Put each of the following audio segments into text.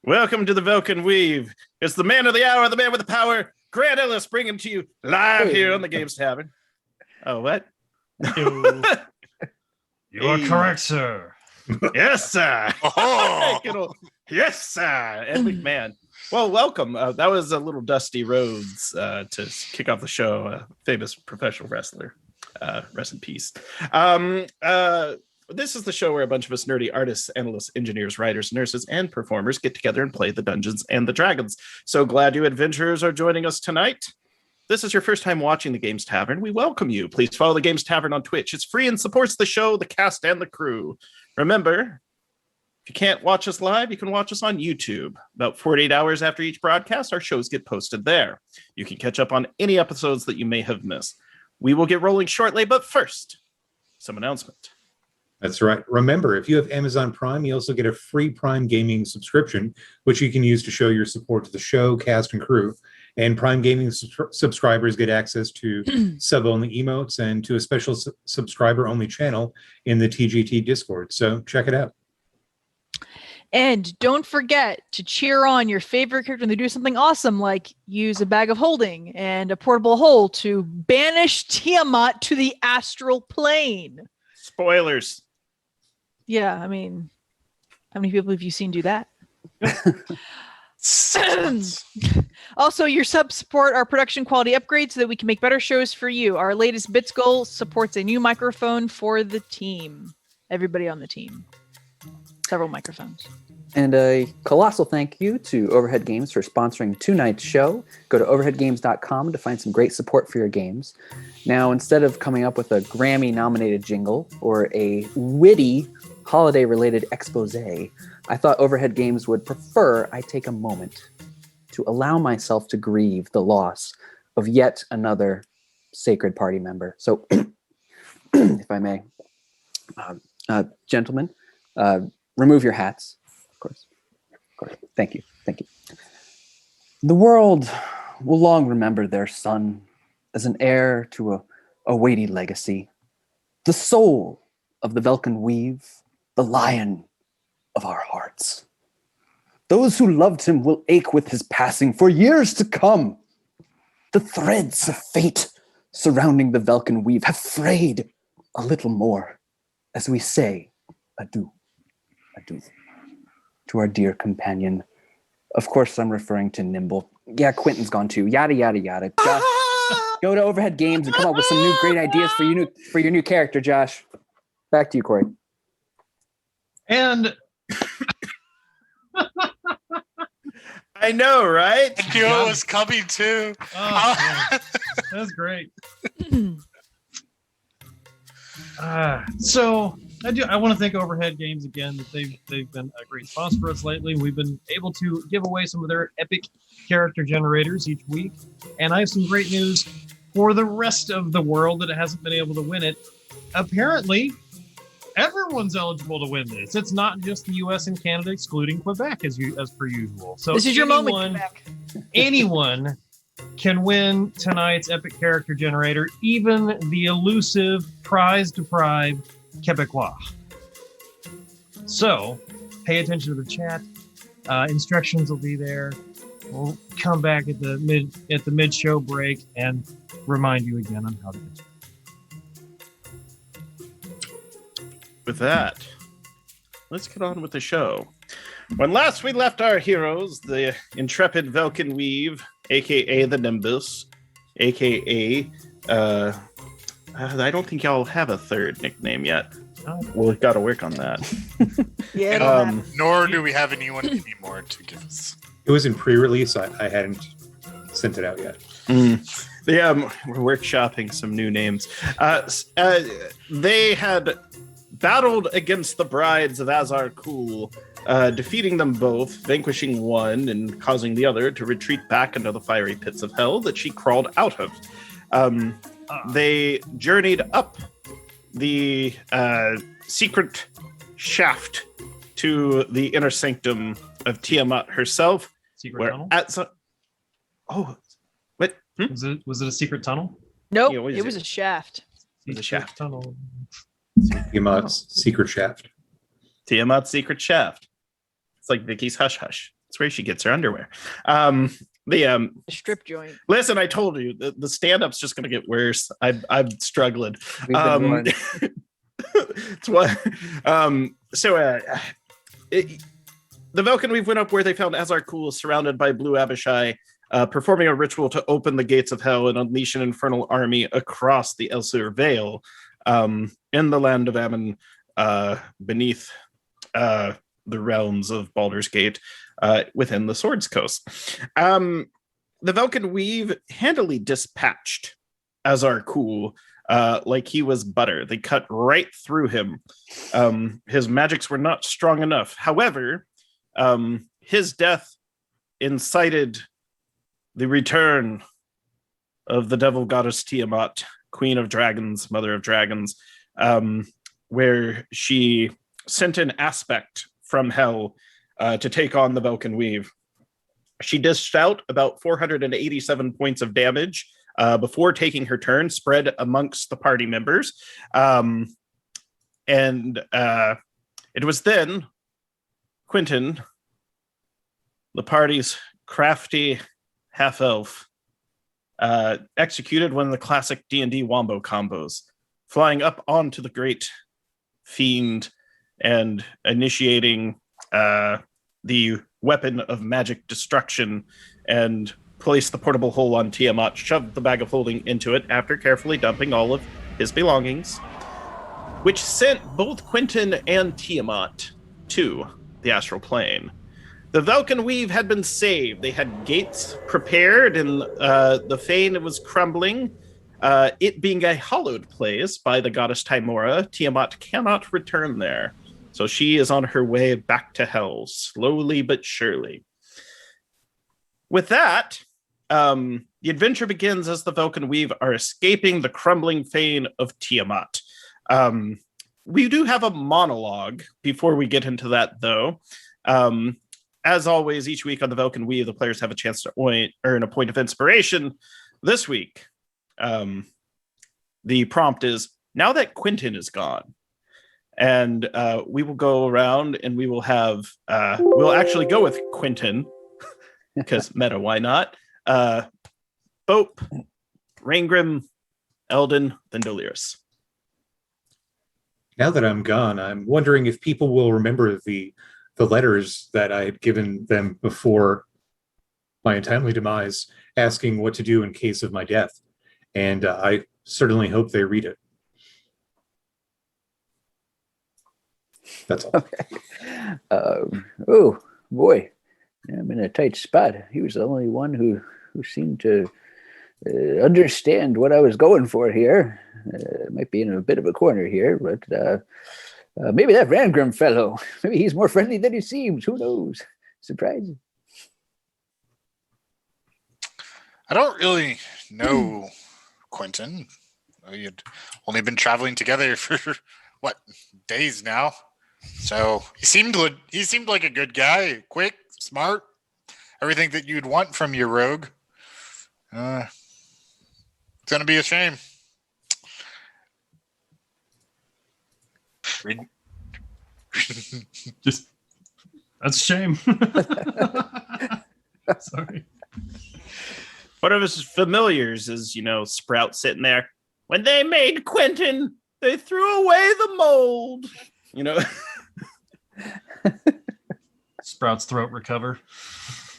Welcome to the Velkyn Weave. It's the man of the hour, the man with the power, Grant Ellis, bringing to you live here on the Games Tavern. Oh, what? You are correct, sir. Yes, sir. Oh. Yes, sir. Ed McMahon. Well, welcome. That was a little Dusty Rhodes to kick off the show, famous professional wrestler. Rest in peace. This is the show where a bunch of us nerdy artists, analysts, engineers, writers, nurses, and performers get together and play the Dungeons and the Dragons. So glad you adventurers are joining us tonight. This is your first time watching the Games Tavern. We welcome you. Please follow the Games Tavern on Twitch. It's free and supports the show, the cast, and the crew. Remember, if you can't watch us live, you can watch us on YouTube. About 48 hours after each broadcast, our shows get posted there. You can catch up on any episodes that you may have missed. We will get rolling shortly, but first, some announcement. That's right. Remember, if you have Amazon Prime, you also get a free Prime Gaming subscription, which you can use to show your support to the show, cast, and crew. And Prime Gaming subscribers get access to sub-only emotes and to a special subscriber-only channel in the TGT Discord. So check it out. And don't forget to cheer on your favorite character when they do something awesome, like use a bag of holding and a portable hole to banish Tiamat to the astral plane. Spoilers. Yeah, I mean, how many people have you seen do that? Also, your subs support our production quality upgrades so that we can make better shows for you. Our latest Bits goal supports a new microphone for the team. Everybody on the team. Several microphones. And a colossal thank you to Overhead Games for sponsoring tonight's show. Go to overheadgames.com to find some great support for your games. Now, instead of coming up with a Grammy-nominated jingle or a witty holiday-related expose, I thought Overhead Games would prefer I take a moment to allow myself to grieve the loss of yet another sacred party member. So, if I may, gentlemen, remove your hats. Of course. Thank you. The world will long remember their son as an heir to a weighty legacy. The soul of the Velkyn Weave, the lion of our hearts. Those who loved him will ache with his passing for years to come. The threads of fate surrounding the Velkyn Weave have frayed a little more as we say adieu to our dear companion. Of course, I'm referring to Nimble. Yeah, Quentin's gone too. Yada, yada, yada. Josh, go to Overhead Games and come up with some new great ideas for your new character, Josh. Back to you, Corey. And I know, right? I knew it was coming too. Oh, yeah. That's great. So I want to thank Overhead Games again. That they've been a great sponsor for us lately. We've been able to give away some of their epic character generators each week, and I have some great news for the rest of the world that hasn't been able to win it. Apparently, everyone's eligible to win this. It's not just the U.S. and Canada, excluding Quebec, as per usual. So this is your moment, Quebec. Anyone can win tonight's epic character generator, even the elusive, prize-deprived Quebecois. So, pay attention to the chat. Instructions will be there. We'll come back at the mid-show break and remind you again on how to do it. With that, let's get on with the show. When last we left our heroes, the intrepid Velkyn Weave, aka the Nimbus, aka I don't think y'all have a third nickname yet. We've got to work on that. Yeah. Nor do we have anyone anymore to give us. It was in pre-release. I hadn't sent it out yet. Yeah, we're workshopping some new names. They had battled against the brides of Azar Kul, defeating them both, vanquishing one and causing the other to retreat back into the fiery pits of hell that she crawled out of. They journeyed up the secret shaft to the inner sanctum of Tiamat herself. Secret tunnel? What? Was it a secret tunnel? Nope, Yeah, it was a shaft. It was a shaft. Tunnel. Tiamat's secret shaft. Tiamat's secret shaft. It's like Vicky's Hush Hush. It's where she gets her underwear. The strip joint. Listen, I told you the stand-up's just gonna get worse. I'm struggling. We've been warned. It's what. The Velkyn Weave went up where they found Azar Kul surrounded by Blue Abishai, performing a ritual to open the gates of hell and unleash an infernal army across the Elsir Vale, in the land of Ammon, beneath the realms of Baldur's Gate, within the Swords Coast. The Velkyn Weave handily dispatched Azar Kul like he was butter. They cut right through him. His magics were not strong enough. However, his death incited the return of the devil goddess Tiamat, queen of dragons, mother of dragons, where she sent an aspect from hell to take on the Velkyn Weave. She dished out about 487 points of damage before taking her turn, spread amongst the party members. And it was then Quentin, the party's crafty half-elf, executed one of the classic D&D wombo combos, flying up onto the great fiend and initiating the weapon of magic destruction, and placed the portable hole on Tiamat, shoved the bag of holding into it after carefully dumping all of his belongings, which sent both Quentin and Tiamat to the astral plane. The Velkyn Weave had been saved. They had gates prepared, and the fane was crumbling. It being a hallowed place by the goddess Timora, Tiamat cannot return there. So she is on her way back to hell, slowly but surely. With that, the adventure begins as the Velkyn Weave are escaping the crumbling fane of Tiamat. We do have a monologue before we get into that, though. As always, each week on the Velkyn Weave, the players have a chance to earn a point of inspiration. This week, the prompt is, now that Quentin is gone, and we will go around and we will have, we'll actually go with Quentin, because meta, why not? Bope, Raingrim, Eldon, then Delirious. Now that I'm gone, I'm wondering if people will remember the letters that I had given them before my untimely demise, asking what to do in case of my death. And I certainly hope they read it. That's all. Okay. Oh, boy. I'm in a tight spot. He was the only one who seemed to understand what I was going for here. Might be in a bit of a corner here, but maybe that Rangrim fellow, maybe he's more friendly than he seems. Who knows? Surprising. I don't really know Quentin. You'd only been traveling together for what, days now. So he seemed like a good guy, quick, smart, everything that you'd want from your rogue. It's gonna be a shame. Just that's a shame. Sorry. One of his familiars is, Sprout sitting there. When they made Quentin, they threw away the mold. Sprout's throat recover.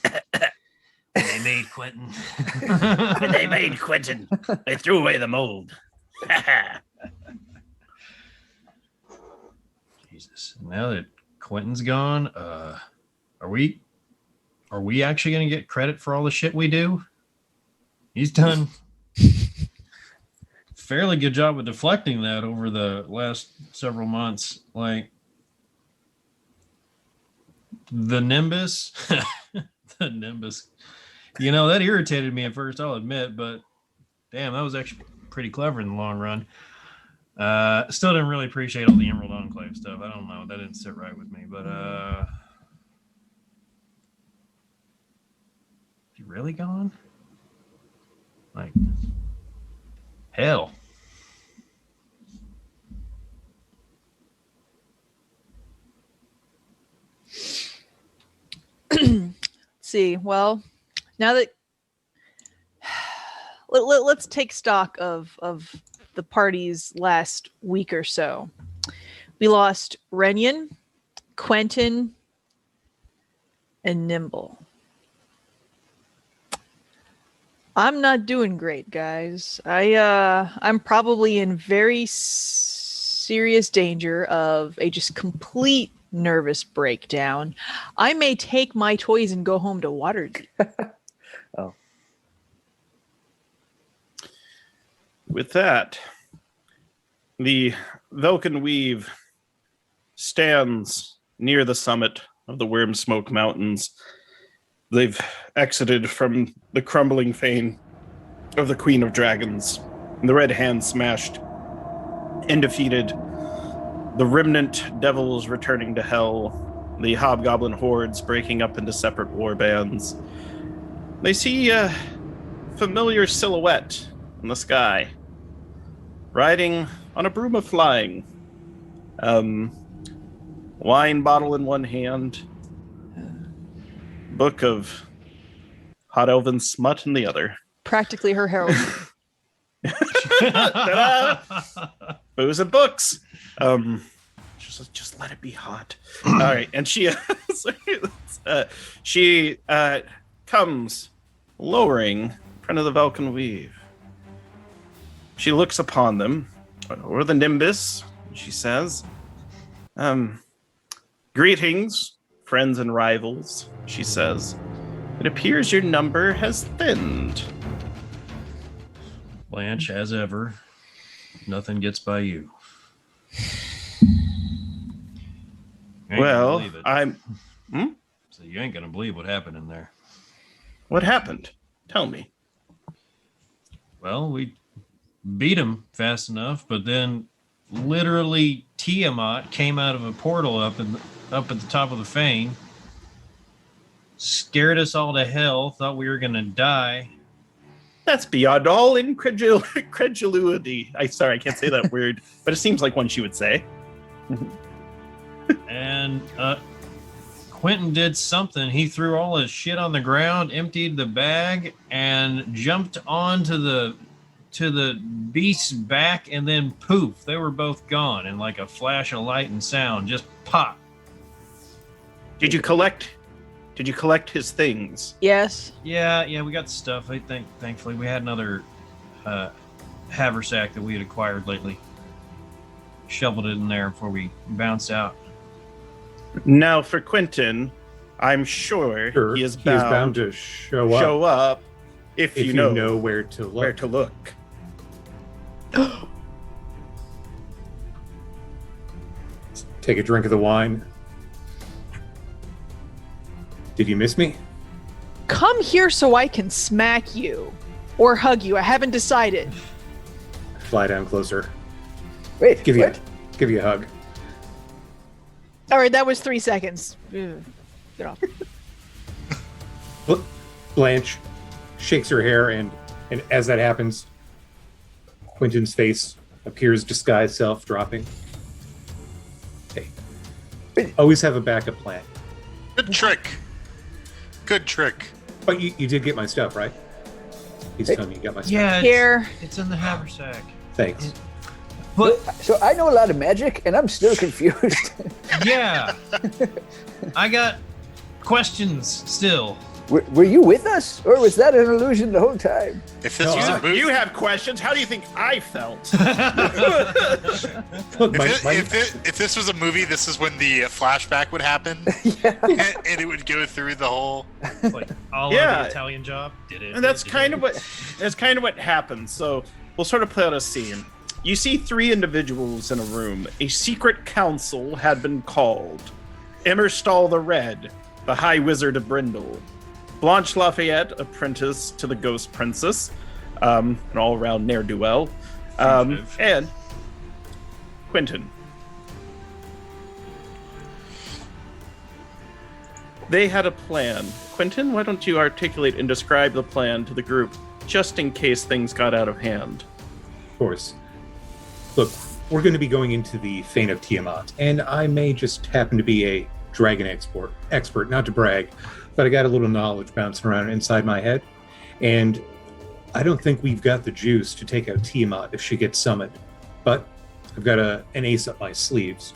When they made Quentin. When they made Quentin, they threw away the mold. Jesus. Now that Quentin's gone, are we actually going to get credit for all the shit we do? He's done fairly good job of deflecting that over the last several months. Like the Nimbus, the Nimbus, that irritated me at first, I'll admit, but damn, that was actually pretty clever in the long run. Still didn't really appreciate all the Emerald Enclave stuff. I don't know. That didn't sit right with me, but is he really gone? Like, hell. see. Well, now that let's take stock of the party's last week or so. We lost Renyon, Quentin, and Nimble. I'm not doing great, guys. I'm probably in very serious danger of a just complete nervous breakdown. I may take my toys and go home to Waterdeep. Oh. With that, the Velkyn Weave stands near the summit of the Worm Smoke Mountains. They've exited from the crumbling fane of the Queen of Dragons. The Red Hand smashed and defeated the remnant devils returning to hell, the hobgoblin hordes breaking up into separate war bands. They see a familiar silhouette in the sky, riding on a broom of flying. Wine bottle in one hand, book of hot elven smut in the other. Practically her herald. Booze and books. Just let it be hot. All right, and she comes lowering in front of the Velkyn Weave. She looks upon them, or the Nimbus. She says, "Greetings, friends and rivals." She says, "It appears your number has thinned." Blanche, as ever, nothing gets by you. You ain't Well, gonna believe it. I'm. So you ain't gonna believe what happened in there. What happened? Tell me. Well, we beat him fast enough, but then literally Tiamat came out of a portal up at the top of the fane, scared us all to hell, thought we were gonna die. That's beyond all incredulity. Sorry, I can't say that word, but it seems like one she would say. And Quentin did something. He threw all his shit on the ground, emptied the bag, and jumped onto the beast's back, and then poof, they were both gone in like a flash of light and sound. Just pop. Did you collect his things? Yes. Yeah, we got the stuff. I think, thankfully, we had another haversack that we had acquired lately. Shoveled it in there before we bounced out. Now, for Quentin, I'm sure he is bound to show up if you know where to look. where to look. Take a drink of the wine. Did you miss me? Come here so I can smack you. Or hug you. I haven't decided. Fly down closer. Wait, Give what? you a hug. All right, that was 3 seconds. Ugh. Get off. Blanche shakes her hair, and as that happens, Quentin's face appears disguised self dropping. Hey, always have a backup plan. Good trick. Good trick. But you did get my stuff, right? He's telling me you got my stuff. Yeah, Here. it's in the haversack. Thanks. But So I know a lot of magic, and I'm still confused. yeah, I got questions still. Were you with us, or was that an illusion the whole time? If this was a movie, You have questions. How do you think I felt? Look, if this was a movie, this is when the flashback would happen, Yeah. and it would go through the whole. Like all Yeah. of the Italian job did it. And that's kind of what happens. So we'll sort of play out a scene. You see 3 individuals in a room. A secret council had been called. Emmerstal the Red, the High Wizard of Brindle. Blanche Lafayette, apprentice to the Ghost Princess, an all-around ne'er-do-well. And Quentin. They had a plan. Quentin, why don't you articulate and describe the plan to the group, just in case things got out of hand? Of course. Look, we're going to be going into the Fane of Tiamat, and I may just happen to be a dragon expert, not to brag, but I got a little knowledge bouncing around inside my head. And I don't think we've got the juice to take out Tiamat if she gets summoned. But I've got an ace up my sleeves.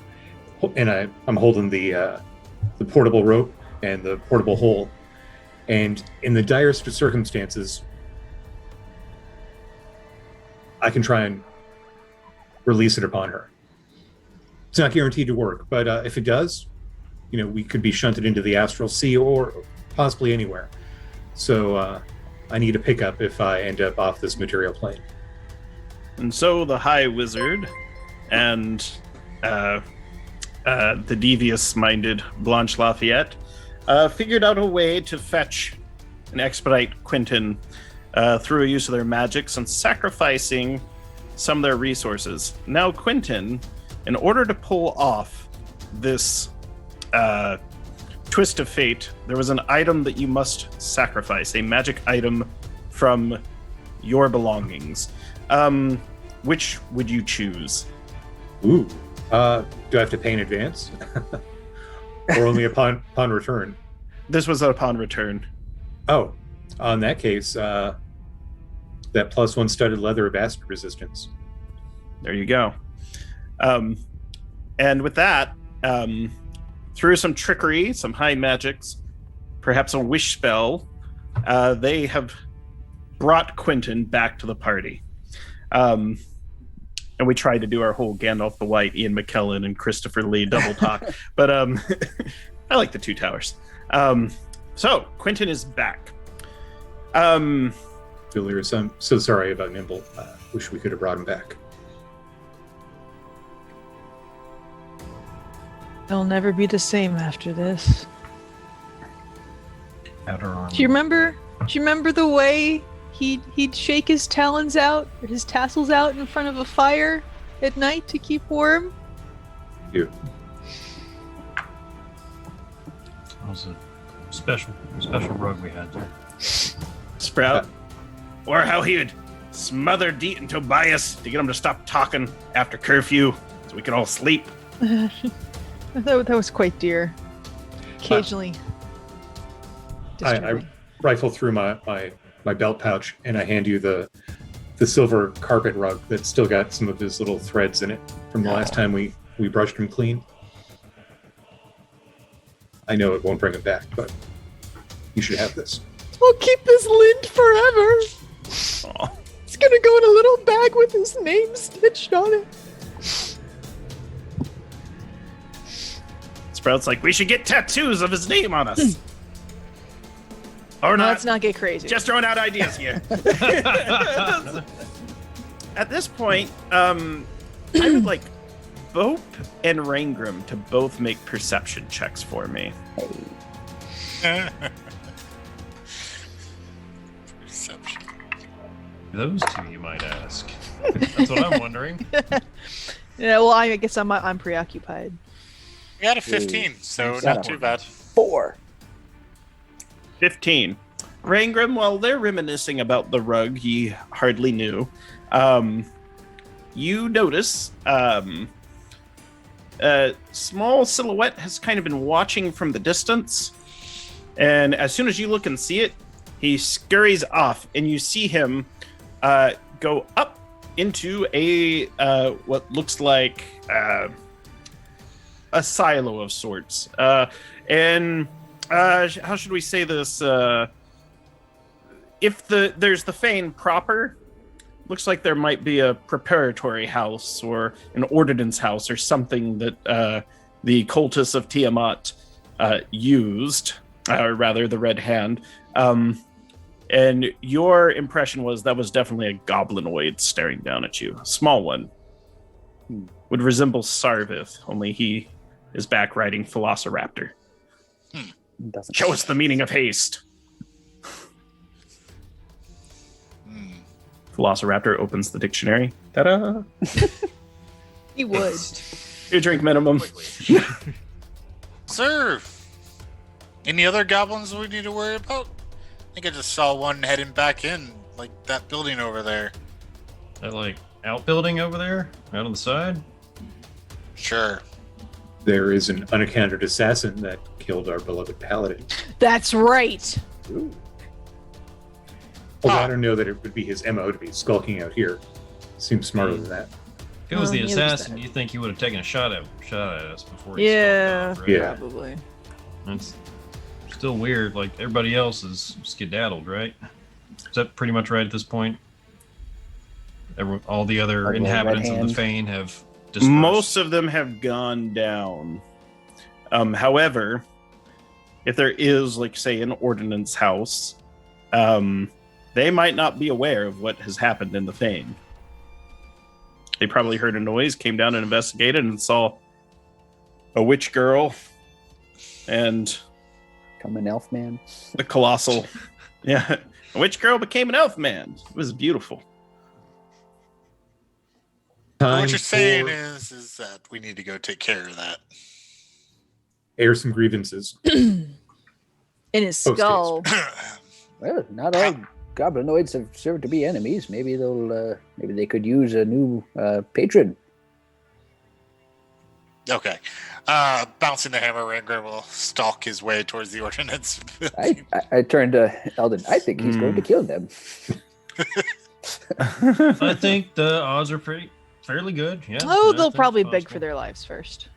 And I'm holding the portable rope and the portable hole. And in the direst of circumstances, I can try and release it upon her. It's not guaranteed to work, but if it does, we could be shunted into the astral sea or possibly anywhere. So I need a pickup if I end up off this material plane. And so the High Wizard and the devious-minded Blanche Lafayette figured out a way to fetch and expedite Quentin through a use of their magics and sacrificing some of their resources. Now, Quentin, in order to pull off this twist of fate, there was an item that you must sacrifice, a magic item from your belongings. Which would you choose? Ooh. Do I have to pay in advance? Or only upon return? This was upon return. Oh, in that case, that +1 studded leather of acid resistance. There you go. And with that, through some trickery, some high magics, perhaps a wish spell, they have brought Quentin back to the party. And we tried to do our whole Gandalf the White, Ian McKellen, and Christopher Lee double talk. But I like the Two Towers. So, Quentin is back. Julius, I'm so sorry about Nimble. Wish we could have brought him back. They'll never be the same after this. Outer armor. Do you remember the way he'd shake his talons out, or his tassels out in front of a fire at night to keep warm? You. That was a special rug we had there. Sprout. Or how he would smother Deet and Tobias to get them to stop talking after curfew so we could all sleep. That was quite dear. Occasionally. I disturbing. rifle through my belt pouch and I hand you the silver carpet rug that's still got some of his little threads in it from the last time we brushed him clean. I know it won't bring him back, but you should have this. I'll keep this lint forever. Aw. It's gonna go in a little bag with his name stitched on it. Sprout's like, we should get tattoos of his name on us. Or No, not. let's not get crazy. Just throwing out ideas here. At this point, I would like Bope and Rangram to both make perception checks for me. Perception. Those two, you might ask. That's what I'm wondering. Yeah, well, I guess I'm preoccupied. I got a 15, so Got not a too bad. 4. 15. Rangram, while they're reminiscing about the rug he hardly knew, you notice a small silhouette has kind of been watching from the distance, and as soon as you look and see it, he scurries off, and you see him go up into a what looks like a silo of sorts. And how should we say this? If there's the Fane proper, looks like there might be a preparatory house or an ordnance house or something that the cultists of Tiamat used, or rather the Red Hand. And your impression was that was definitely a goblinoid staring down at you. A small one. Would resemble Sarvith, only he is back riding Velociraptor. Doesn't Show us the meaning of haste. Velociraptor opens the dictionary. Ta-da! He would. 2 drink minimum. Sir, any other goblins we need to worry about? I think I just saw one heading back in, like that building over there. That outbuilding over there, out on the side. Sure. There is an unaccounted assassin that killed our beloved paladin. That's right. Although I don't know that it would be his MO to be skulking out here. Seems smarter than that. If it was the Well, yeah, assassin, you think he would have taken a shot at us before he Yeah, skunked off, right? Yeah. probably. That's still weird. Like everybody else is skedaddled, right? Is that pretty much right at this point? All the other Like a inhabitants red of the hand? Fane have dispersed. Most of them have gone down. However, if there is, like, say, an ordnance house, they might not be aware of what has happened in the Fane. They probably heard a noise, came down and investigated, and saw a witch girl and Come an elf man. the colossal. Yeah, a witch girl became an elf man. It was beautiful. What you're saying for is that we need to go take care of that. air some grievances. In his Post-haste. skull. Well, not all goblinoids have served to be enemies. Maybe maybe they could use a new patron. Okay. Bouncing the hammer, Rangrim will stalk his way towards the ordnance. I turned to Eldon. I think he's going to kill them. I think the odds are fairly good. Yeah. Oh, Yeah, they'll that's probably beg possible. for their lives first.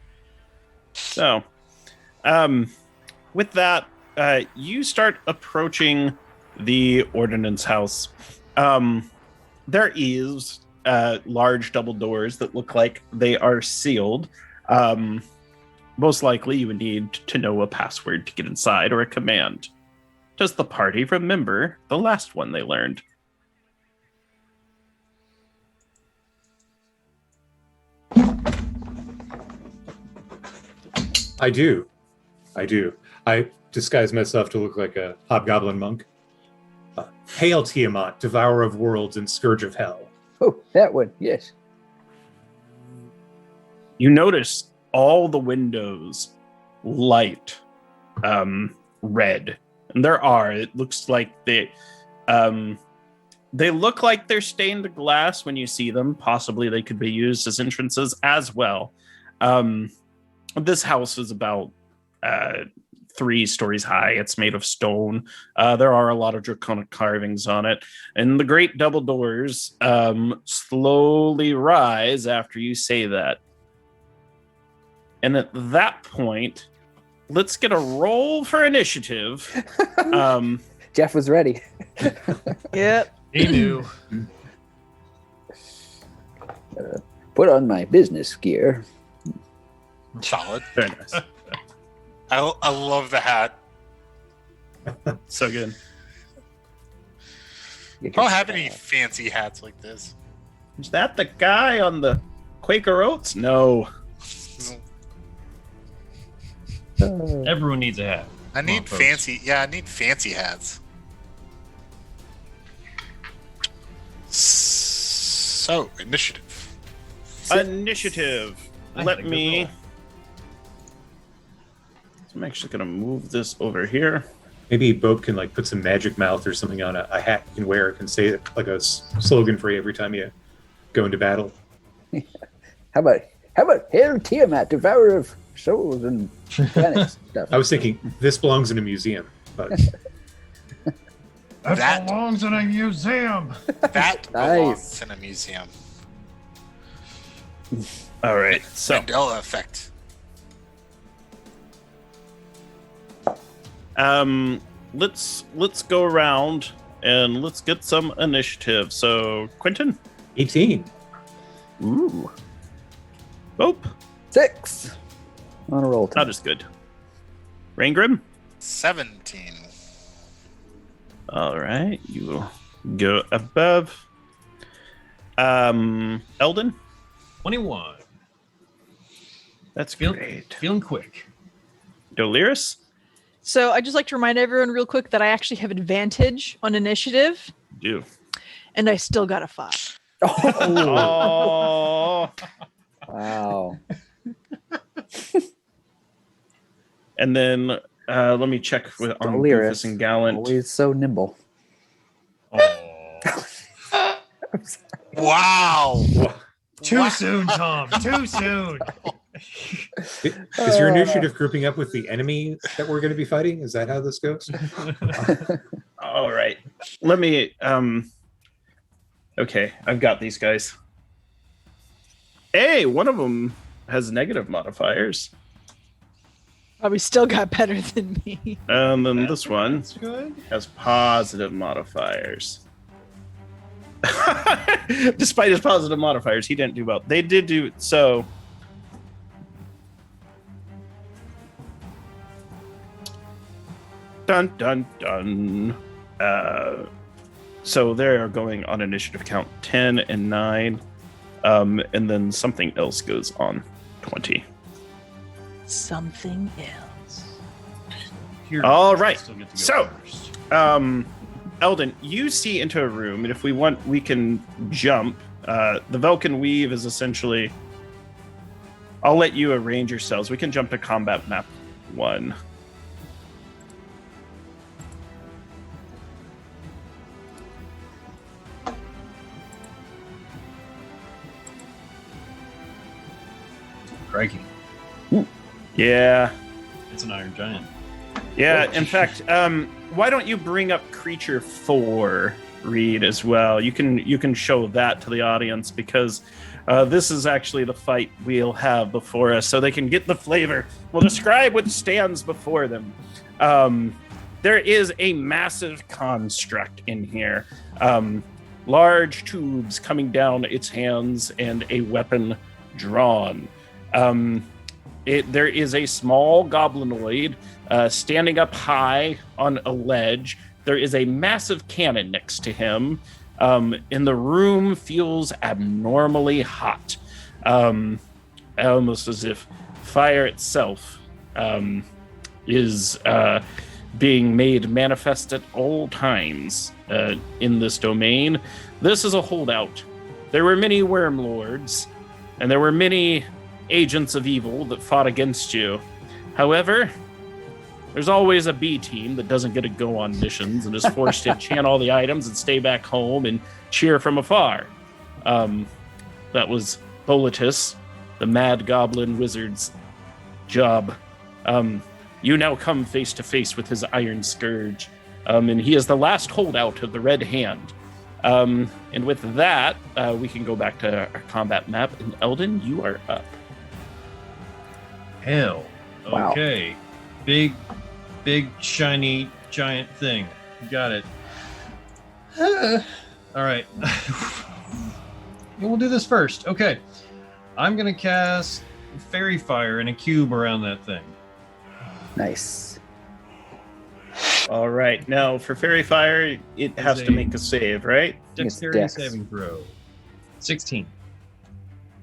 So, with that, you start approaching the ordnance house. There is large double doors that look like they are sealed. Most likely, you would need to know a password to get inside or a command. Does the party remember the last one they learned? I do. I disguise myself to look like a hobgoblin monk. Hail Tiamat, devourer of worlds and scourge of hell. Oh, that one. Yes. You notice all the windows light red, and it looks like they look like they're stained glass when you see them. Possibly they could be used as entrances as well. This house is about 3 stories high. It's made of stone. There are a lot of draconic carvings on it, and the great double doors slowly rise after you say that. And at that point, let's get a roll for initiative. Jeff was ready. Yep. He knew. Put on my business gear. Solid. Very nice. I love the hat. So good. I don't have any fancy hats like this. Is that the guy on the Quaker Oats? No. Everyone needs a hat. I need folks. fancy. Yeah, I need fancy hats. So initiative. Initiative. I Let had a good me. roll. So I'm actually going to move this over here. Maybe Bob can like put some magic mouth or something on a hat you can wear. It can say it like a slogan for you every time you go into battle. How about Hail Tiamat, devourer of souls and planets stuff? I was thinking this belongs in a museum, but That- belongs in a museum. That belongs in a museum. All right. So, Mandela effect. let's go around and let's get some initiative. So, Quentin. 18. Ooh. Bope. 6 on a roll. Not as good. Rangrim. 17. All right. You will go above. Eldon. 21. That's Feel- great. Feeling quick. Doliris. So I'd just like to remind everyone real quick that I actually have advantage on initiative, Do. and I still got a 5. Oh. Wow. And then let me check with on Doliris. Goofus and Gallant. Always so nimble. Oh. Wow. Too soon, Tom. Too soon. Is your initiative grouping up with the enemy that we're going to be fighting? Is that how this goes? All right. Let me. Okay, I've got these guys. Hey, one of them has negative modifiers. Probably still got better than me. And then this one That's good. has positive modifiers. Despite his positive modifiers, he didn't do well. They did do so. Dun dun dun. So they are going on initiative count 10 and 9. And then something else goes on 20. Something else. Here, All right. still get to go So, first. Eldon, you see into a room, and if we want, we can jump. The Velkyn Weave is essentially. I'll let you arrange yourselves. We can jump to combat map 1. Crikey. Yeah. It's an Iron Giant. Yeah, in fact, why don't you bring up creature 4, Reed, as well? You can show that to the audience because this is actually the fight we'll have before us, so they can get the flavor. We'll describe what stands before them. There is a massive construct in here. Large tubes coming down its hands and a weapon drawn. There is a small goblinoid standing up high on a ledge. There is a massive cannon next to him, and the room feels abnormally hot, almost as if fire itself is being made manifest at all times in this domain. This is a holdout. There were many worm lords, and there were many agents of evil that fought against you. However, there's always a B team that doesn't get to go on missions and is forced to chant all the items and stay back home and cheer from afar. That was Bolitus, the mad goblin wizard's job. You now come face to face with his iron scourge, and he is the last holdout of the Red Hand. And with that, we can go back to our combat map. And Eldon, you are up. Hell. Wow. Okay. Big, shiny, giant thing. You got it. All right. We'll do this first. Okay. I'm going to cast Fairy Fire in a cube around that thing. Nice. All right. Now, for Fairy Fire, it has to make a save, right? Dexterity Dex. saving throw. 16.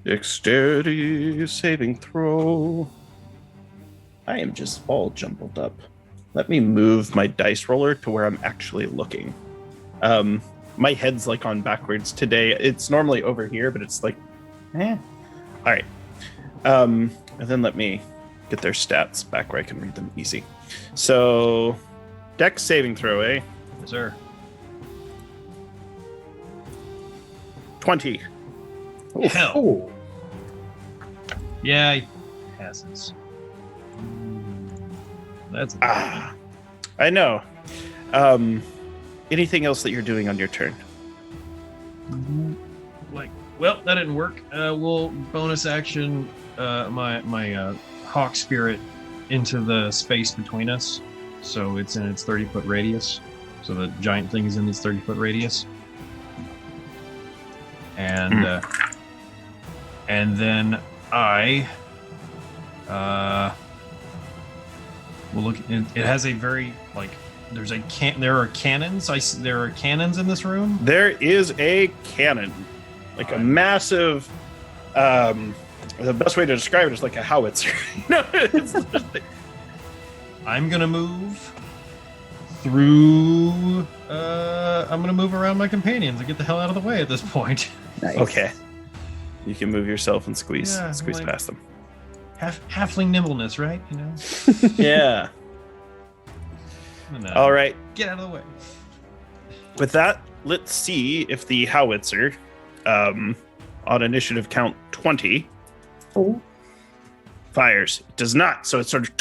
Dexterity saving throw. I am just all jumbled up. Let me move my dice roller to where I'm actually looking. My head's like on backwards today. It's normally over here, but it's like, All right. And then let me get their stats back where I can read them easy. So, Dex saving throw, eh? Yes, sir. 20. Hell. Oh, Yeah, he passes. That's I know. Anything else that you're doing on your turn? like, well, that didn't work. We'll bonus action my hawk spirit into the space between us, so it's in its 30-foot radius. So the giant thing is in its 30-foot radius, and then I will look. It has a very like. There are cannons. There are cannons in this room. There is a cannon, like a massive. The best way to describe it is like a howitzer. I'm gonna move through. I'm gonna move around my companions and get the hell out of the way at this point. Nice. Okay, you can move yourself and squeeze Yeah, like- past them. Halfling nimbleness, right? You know. Yeah. And, All right. Get out of the way. With that, let's see if the howitzer, on initiative count 20, Fires. It does not. So it sort of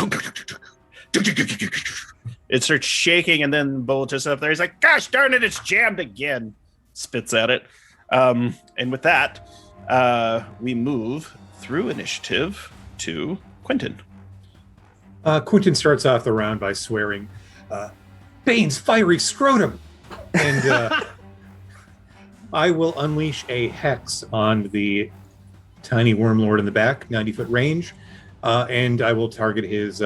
it starts shaking, and then Boletus up there. He's like, "Gosh darn it! It's jammed again." Spits at it, and with that, we move through initiative to Quentin. Quentin starts off the round by swearing, "Bane's fiery scrotum," and I will unleash a hex on the tiny worm lord in the back, 90-foot range, and I will target his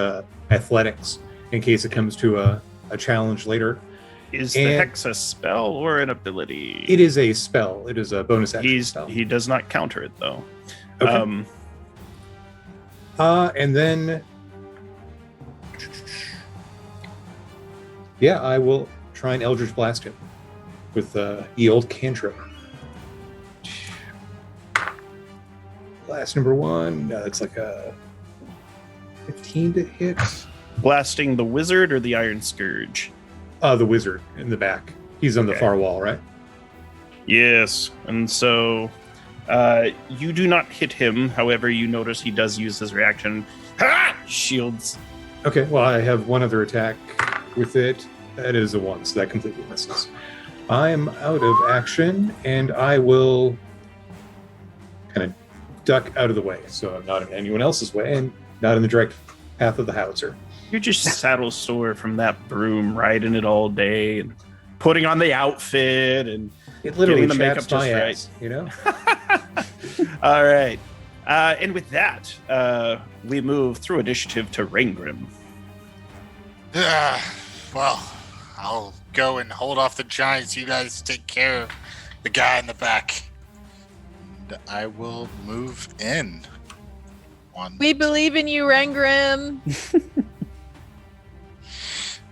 athletics in case it comes to a challenge later. Is the hex a spell or an ability? It is a spell. It is a bonus action spell. He does not counter it though. Okay. And then, yeah, I will try and Eldritch Blast him with the old cantrip. Blast number 1. That's like a 15 to hit. Blasting the wizard or the Iron Scourge? The wizard in the back. He's on the far wall, right? Yes. And so you do not hit him. However, you notice he does use his reaction. Ha! Shields. Okay, well, I have one other attack with it. That is a 1, so that completely misses. I am out of action, and I will kind of duck out of the way, so I'm not in anyone else's way and not in the direct path of the howitzer. You're just saddle sore from that broom, riding it all day and putting on the outfit and it literally getting the makeup chaps my just ass, you know? All right. And with that, we move through initiative to Raingrim. Well, I'll go and hold off the giants. You guys take care of the guy in the back. And I will move in. We believe in you, Raingrim.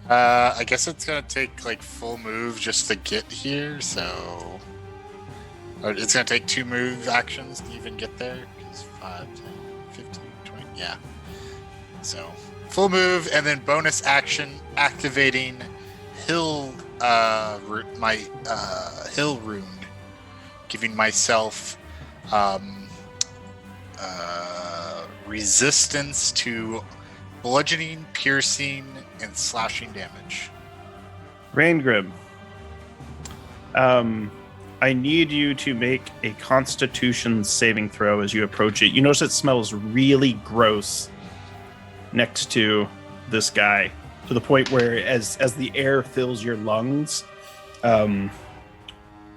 I guess it's gonna take like full move just to get here, so or it's gonna take 2 move actions to even get there. Because 5, 10, 15, 20, yeah. So full move and then bonus action activating hill my hill rune, giving myself resistance to bludgeoning, piercing, and slashing damage. Raingrim, I need you to make a Constitution saving throw as you approach it. You notice it smells really gross next to this guy, to the point where as the air fills your lungs,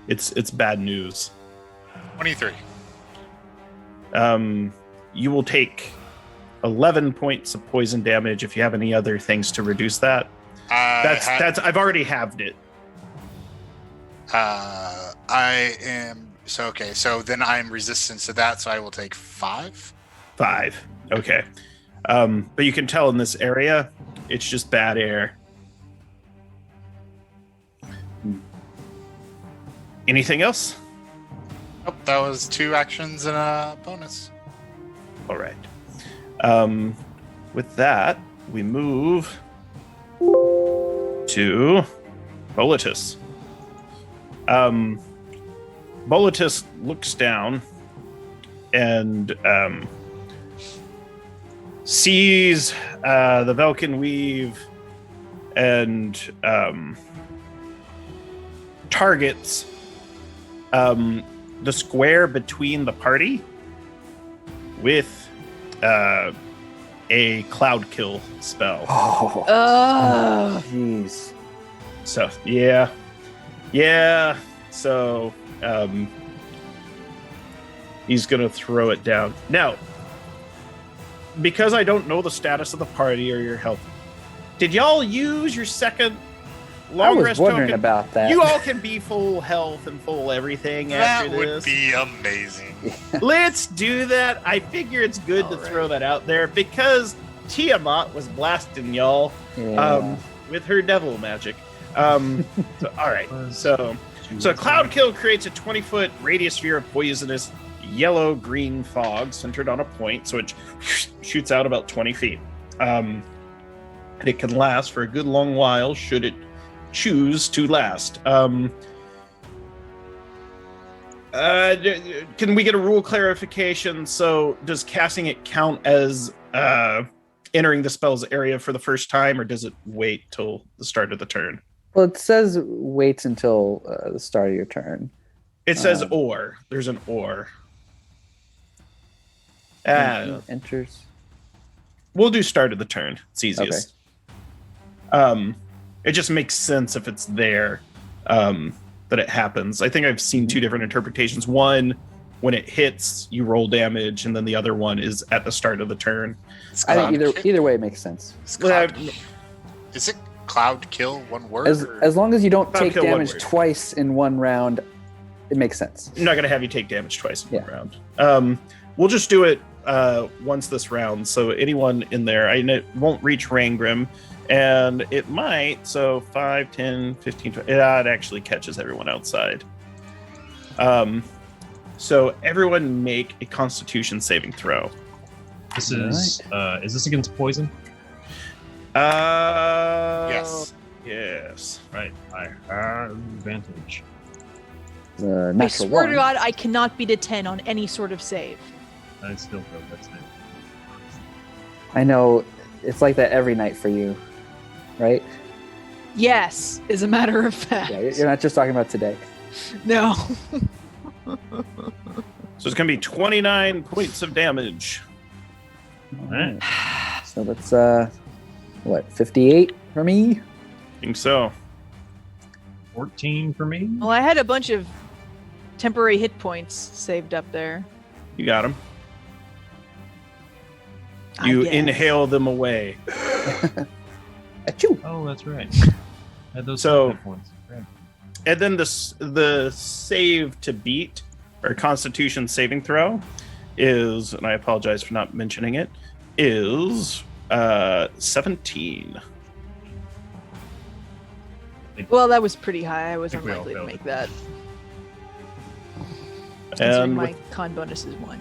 it's bad news. 23. You will take 11 points of poison damage. If you have any other things to reduce that, that's I've already halved it. I am so okay. So then I am resistant to that, so I will take 5. 5. Okay. But you can tell in this area, it's just bad air. Anything else? Nope, that was 2 actions and a bonus. All right. With that, we move to Boletus. Boletus looks down and sees the Velkyn weave and targets the square between the party with a cloud kill spell. Oh, jeez. So yeah. So he's gonna throw it down now. Because I don't know the status of the party or your health, did y'all use your second long I was rest wondering token? about that. You all can be full health and full everything after That would this. be amazing. Let's do that. I figure it's good to throw that out there because Tiamat was blasting y'all with her devil magic. So, all right. So Cloud Kill creates a 20-foot radius sphere of poisonous yellow-green fog centered on a point, so it shoots out about 20 feet. And it can last for a good long while should it choose to last. Can we get a rule clarification? So does casting it count as entering the spell's area for the first time, or does it wait till the start of the turn? Well, it says wait until the start of your turn. It says or. There's an or. Enters. We'll do start of the turn. It's easiest. It just makes sense if it's there that it happens. I think I've seen two different interpretations. One, when it hits, you roll damage, and then the other one is at the start of the turn. I think either way makes sense. Is it cloud kill one word? As long as you don't Cloud take kill one damage word. twice in one round, it makes sense. I'm not going to have you take damage twice in one round. We'll just do it once this round. So anyone in there, it won't reach Rangrim, and it might. So 5, 10, 15, 20. It actually catches everyone outside. So everyone make a Constitution saving throw. This is this against poison? Yes. Yes. Right. I have advantage. The I natural swear to one. God, I cannot beat a 10 on any sort of save. I still feel that's it. I know it's like that every night for you, right? Yes, as a matter of fact. Yeah, you're not just talking about today. No. So it's going to be 29 points of damage. All right. So that's 58 for me. I think so. 14 for me. Well, I had a bunch of temporary hit points saved up there. You got him. I You guess. inhale them away. Achoo. Oh, that's right. I had those So- hit points. Right. And then the save to beat, or Constitution saving throw, is, and I apologize for not mentioning it, is 17. Well, that was pretty high. I was think we all unlikely to failed make it. that. Considering And my con bonus is 1.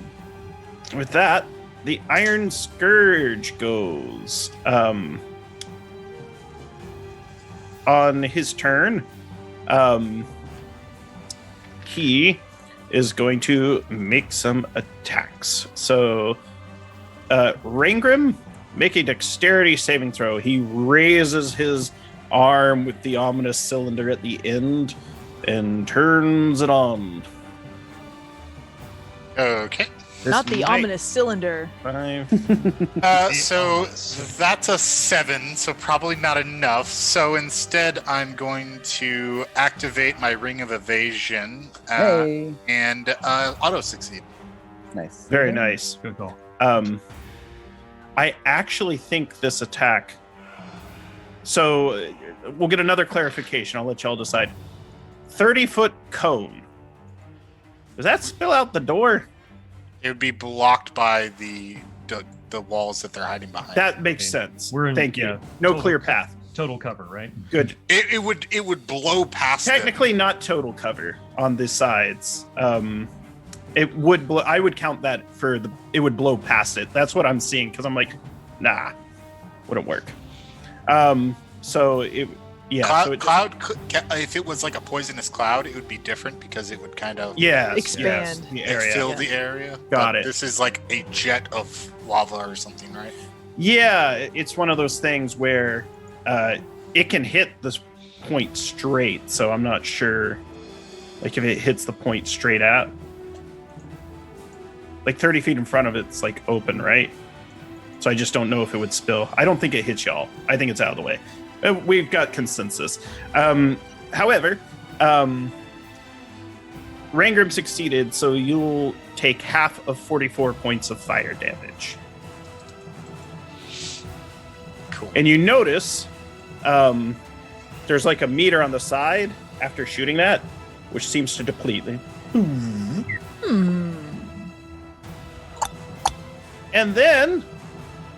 with that, the Iron Scourge goes. On his turn, he is going to make some attacks. So, Rangrim, make a dexterity saving throw. He raises his arm with the ominous cylinder at the end and turns it on. Okay. This Not the might- ominous cylinder. 5. So that's a 7, so probably not enough. So instead, I'm going to activate my Ring of Evasion Hey. and auto succeed. Nice. Very nice. Good call. I actually think this attack. So we'll get another clarification. I'll let y'all decide. 30-foot cone. Does that spill out the door? It would be blocked by the walls that they're hiding behind. That makes Okay. sense. We're in- Thank you. yeah, No total- clear path. Total cover, right? Good. It would blow past them. Technically, not total cover on the sides. It would. I would count that for the. It would blow past it. That's what I'm seeing because I'm like, nah, wouldn't work. So it. Yeah. Cloud, so it, if it was like a poisonous cloud, it would be different because it would kind of yes, Expand. Yes, the area. fill Yeah. the area. Got But it. This is like a jet of lava or something, right? Yeah, it's one of those things where it can hit this point straight, so I'm not sure like if it hits the point straight out. Like 30 feet in front of it's like open, right? So I just don't know if it would spill. I don't think it hits y'all. I think it's out of the way. We've got consensus. However, Rangrim succeeded, so you'll take half of 44 points of fire damage. Cool. And you notice there's like a meter on the side after shooting that, which seems to deplete. And then,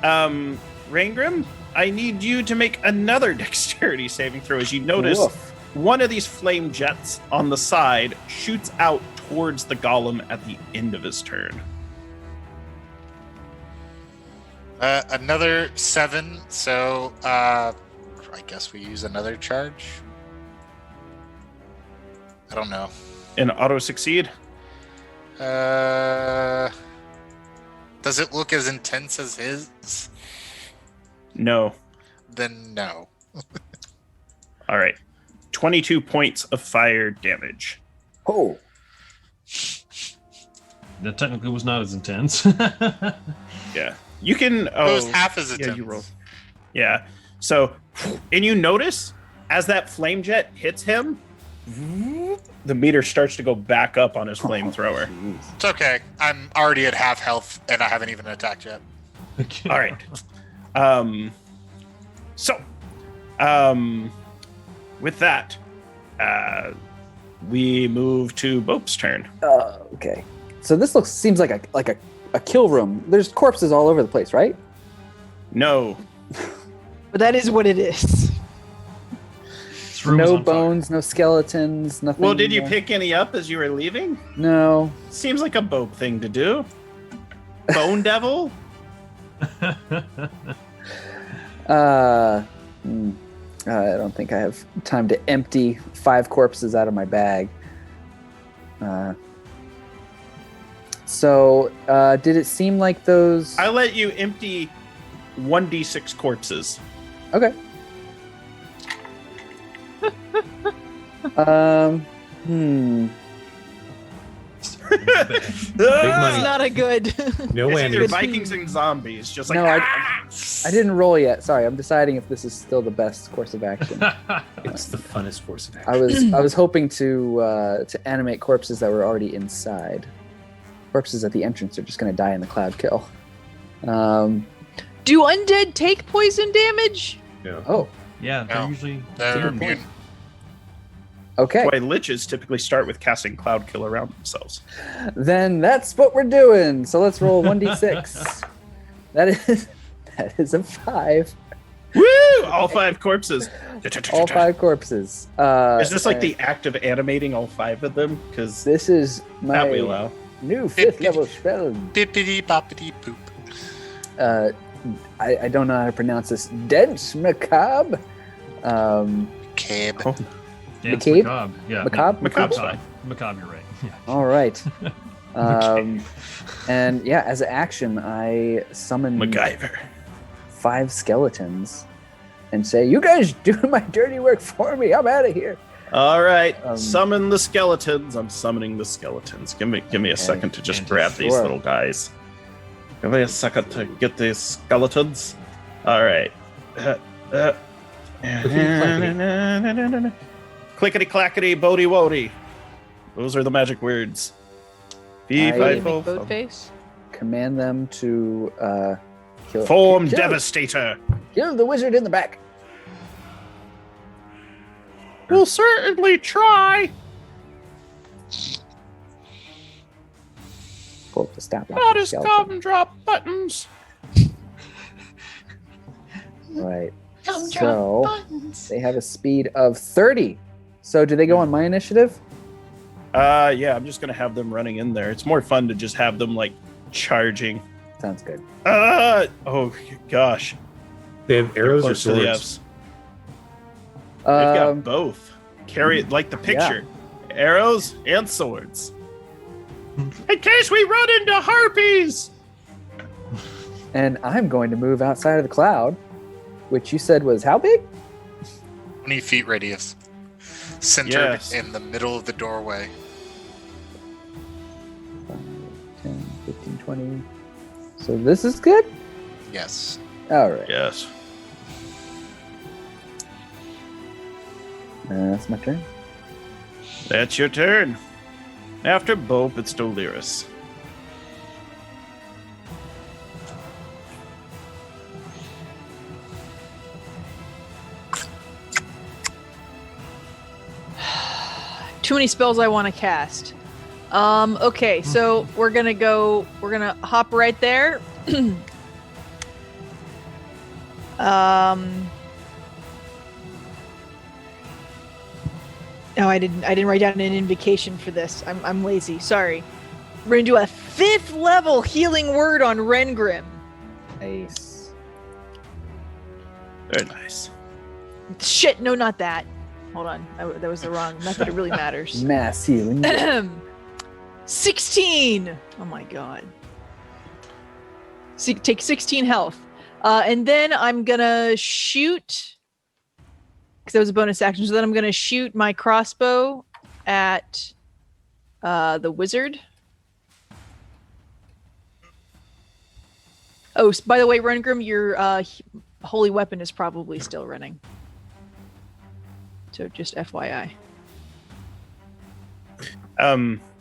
Rangrim, I need you to make another dexterity saving throw as you notice Woof. one of these flame jets on the side shoots out towards the golem at the end of his turn. Another 7, so I guess we use another charge. I don't know. And auto succeed. Does it look as intense as his? No. Then no. All right. 22 points of fire damage. Oh, That technically was not as intense. Yeah. You can. It was Oh, half as yeah, intense. you roll. Yeah. So, and you notice as that flame jet hits him, the meter starts to go back up on his flamethrower. jeez. It's okay. I'm already at half health, and I haven't even attacked yet. All right. So, with that, we move to Bope's turn. Okay. So this seems like a kill room. There's corpses all over the place, right? No. But that is what it is. This room is No on fire. bones, no skeletons, nothing. Well, did you pick any up as you were leaving? No. Seems like a Bope thing to do. Bone Devil? I don't think I have time to empty 5 corpses out of my bag. So, did it seem like those? I let you empty 1d6 corpses. Okay. Hmm. Big It's money. not a good. No It's either Anders. Vikings and zombies. Just like No, I didn't roll yet. Sorry, I'm deciding if this is still the best course of action. It's the funnest course of I action. was hoping to animate corpses that were already inside. Corpses at the entrance are just going to die in the cloud kill. Do undead take poison damage? Yeah. Oh, Yeah, they're No. usually. They're Good point. immune. okay. why liches typically start with casting cloud kill around themselves. Then that's what we're doing. So let's roll 1d6. that is a 5. Woo! All 5 corpses. All 5 corpses. Is this like and the act of animating all 5 of them? Because This is that we my allow. new 5th level spell. Bippity boppity poop. I don't know how to pronounce this. Dense macabre. Cab. Oh, Dance McCabe? Macabre. Yeah. Macabre? Macabre's Macabre. fine. Macabre, you're right. Yeah. All right. And yeah, as an action, I summon MacGyver. 5 skeletons and say, "You guys do my dirty work for me. I'm out of here." All right, Um, summon the skeletons. I'm summoning the skeletons. Give me a second to just and grab these sure. little guys. Give me a second to get these skeletons. All right. Clickety clackety, bodie wody. Those are the magic words. Fee, I- fi, Make fo, boat fum. face. Command them to kill. Form kill, Devastator. kill the wizard in the back. We'll certainly try. Pull up the stat block. Not for as skeleton. come drop buttons. Right. So they have a speed of 30. So do they go on my initiative? Yeah, I'm just gonna have them running in there. It's more fun to just have them like charging. Sounds good. Oh gosh. They have arrows or Close to the swords. Fs. They've got both. Carry it like the picture. Arrows and swords. In case we run into harpies. And I'm going to move outside of the cloud, which you said was how big? 20 feet radius. Centered Yes. in the middle of the doorway. 10, 15, 20. So this is good? Yes. All right. Yes. That's my turn. That's your turn. After Bope, it's Dolirus. Too many spells I want to cast. Okay, so we're gonna hop right there. No, I didn't write down an invocation for this. I'm lazy. Sorry. We're gonna do a 5th level healing word on Rengrim. Nice. Very nice. Shit, no, not that. Hold on, that was the wrong. Not that it really matters. Mass healing. 16. Oh my god. So take 16 health. And then I'm gonna shoot, because that was a bonus action. So then I'm gonna shoot my crossbow at the wizard. Oh, by the way, Rengrim, your holy weapon is probably still running. So just FYI.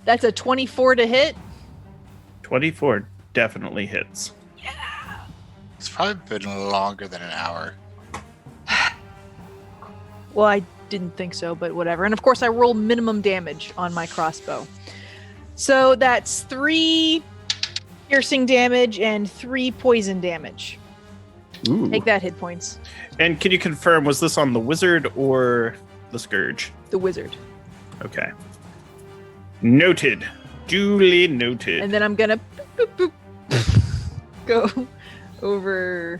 That's a 24 to hit. 24 definitely hits. It's probably been longer than an hour. Well, I didn't think so, but whatever. And of course, I roll minimum damage on my crossbow. So that's 3 piercing damage and 3 poison damage. Ooh. Take that, hit points. And can you confirm, was this on the wizard or the scourge? The wizard. Okay. Noted. Duly noted. And then I'm gonna boop, go over.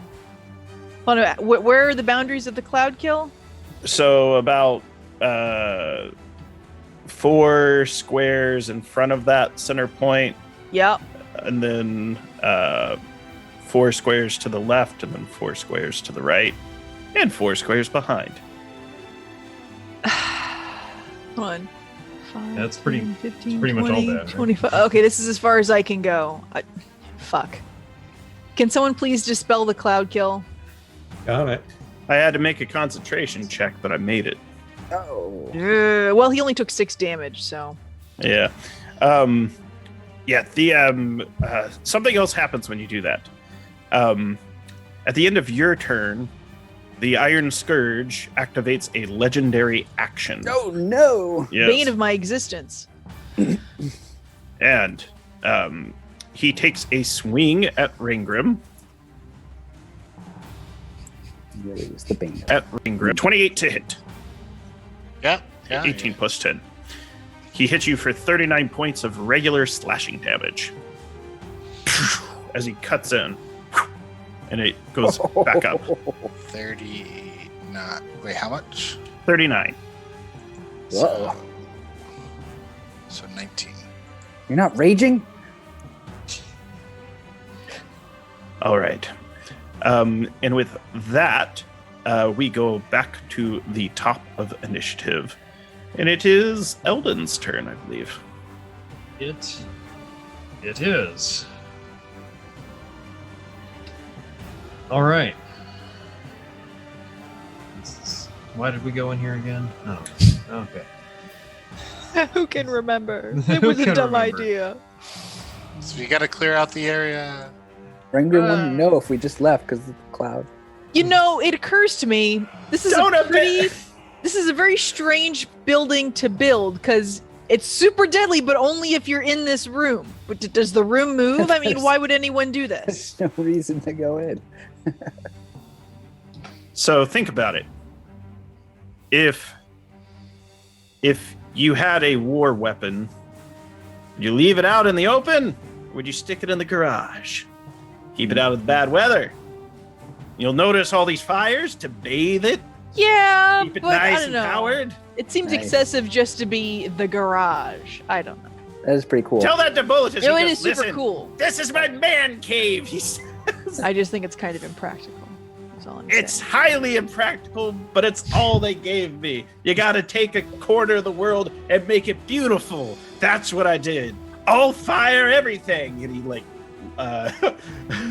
Hold on, where are the boundaries of the cloud kill? So about 4 squares in front of that center point, Yep. and then 4 squares to the left, and then 4 squares to the right, and 4 squares behind. Come on. 5, That's pretty- 10, 15, pretty much all 20, that, right? 25. Okay, this is as far as I can go. Fuck. Can someone please dispel the cloud kill? Got it. I had to make a concentration check, but I made it. Oh. Well, he only took 6 damage, so. Yeah. Yeah, the something else happens when you do that. At the end of your turn, the Iron Scourge activates a legendary action. Oh no! Yes. Bane of my existence. And he takes a swing at Ringgrim. Really was the bane. At Ringgrim. 28 to hit. Yeah. 18 plus 10. He hits you for 39 points of regular slashing damage. As he cuts in. And it goes back up. 39. Wait, how much? 39. Whoa. So 19. You're not raging? All right. And with that, we go back to the top of initiative. And it is Eldon's turn, I believe. It is. All right. Why did we go in here again? Oh, okay. Who can remember? Who It was a can dumb remember? idea. So you got to clear out the area. Rengrim wouldn't know if we just left because of the cloud. You know, it occurs to me this is Don't a admit- pretty. This is a very strange building to build because it's super deadly, but only if you're in this room. But does the room move? I mean, why would anyone do this? There's no reason to go in. So think about it. If you had a war weapon, would you leave it out in the open? Or would you stick it in the garage? Keep it out of the bad weather. You'll notice all these fires to bathe it. Yeah, Keep it but I nice don't and know. powered. It seems Nice. excessive just to be the garage. I don't know. That is pretty cool. Tell that to Bulletus. No, He it goes, is super "Listen, cool. This is my man cave. He says. I just think it's kind of impractical. That's all I'm It's saying. highly impractical, but it's all they gave me. You got to take a quarter of the world and make it beautiful. That's what I did. All fire, everything. And he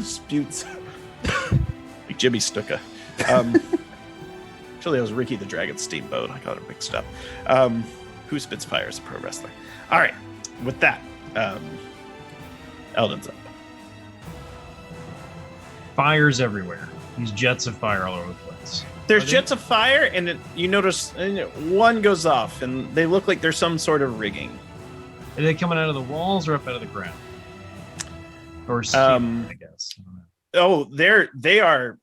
sputes like Jimmy Snuka. Actually, it was Ricky the Dragon Steamboat. I got it mixed up. Who spits fire is a pro wrestler. All right. With that, Eldon's up. Fires everywhere. These jets of fire all over the place. There's Are they- jets of fire, and you notice one goes off, and they look like there's some sort of rigging. Are they coming out of the walls or up out of the ground? Or ceiling, I guess. I don't know. Oh, they are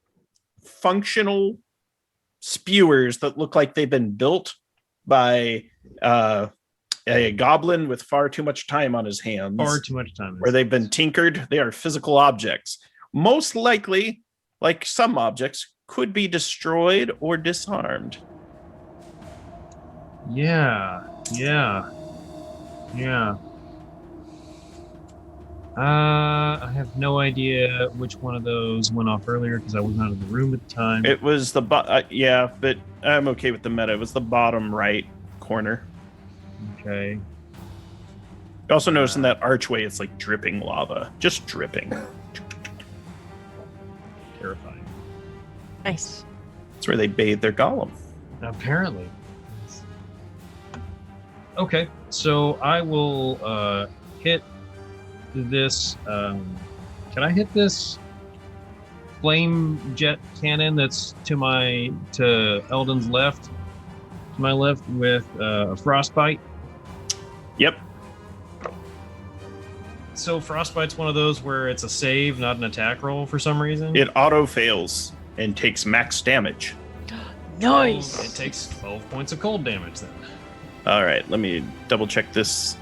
functional spewers that look like they've been built by a goblin with far too much time on his hands, Far too much time. or they've been tinkered. They are physical objects. Most likely, like some objects, could be destroyed or disarmed. Yeah. I have no idea which one of those went off earlier because I was not in the room at the time. It was the yeah, but I'm okay with the meta. It was the bottom right corner. Okay. You also notice in that archway, it's like dripping lava, just dripping. Terrifying. Nice. That's where they bathe their golem. Apparently. Okay, so I will hit this. Can I hit this flame jet cannon that's to Eldon's left? To my left with a frostbite. Yep. So frostbite's one of those where it's a save, not an attack roll for some reason. It auto fails and takes max damage. Nice. It takes 12 points of cold damage then. All right, let me double check this.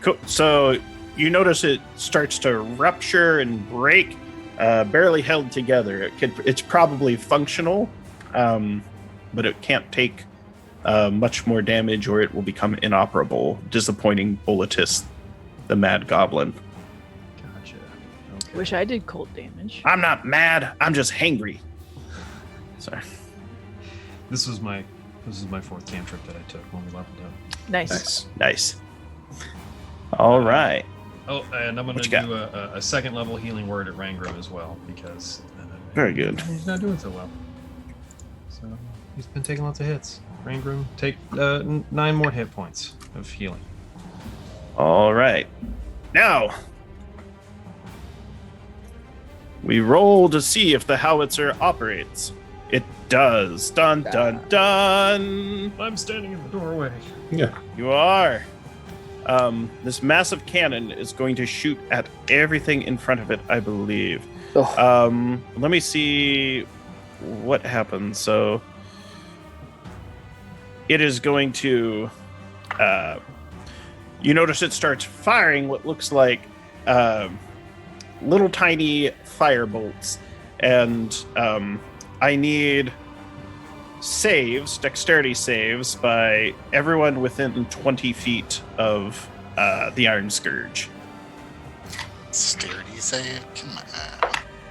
Cool. So you notice it starts to rupture and break, barely held together. It's probably functional, but it can't take much more damage, or it will become inoperable. Disappointing Bulletus, the Mad Goblin. Gotcha. Okay. Wish I did cold damage. I'm not mad. I'm just hangry. Sorry. This is my fourth cantrip that I took when we leveled up. Nice. Nice. All right. Oh, and I'm going What to you do a second level healing word at Rangram as well because Very good. he's not doing so well. So he's been taking lots of hits. Rangram, take 9 more hit points of healing. All right. Now, we roll to see if the howitzer operates. It does. Dun, dun, dun. I'm standing in the doorway. Yeah. You are. This massive cannon is going to shoot at everything in front of it, I believe. Oh, Let me see what happens. So it is going to. You notice it starts firing what looks like little tiny fire bolts, and I need dexterity saves by everyone within 20 feet of the Iron Scourge. Sturdy save? Come on.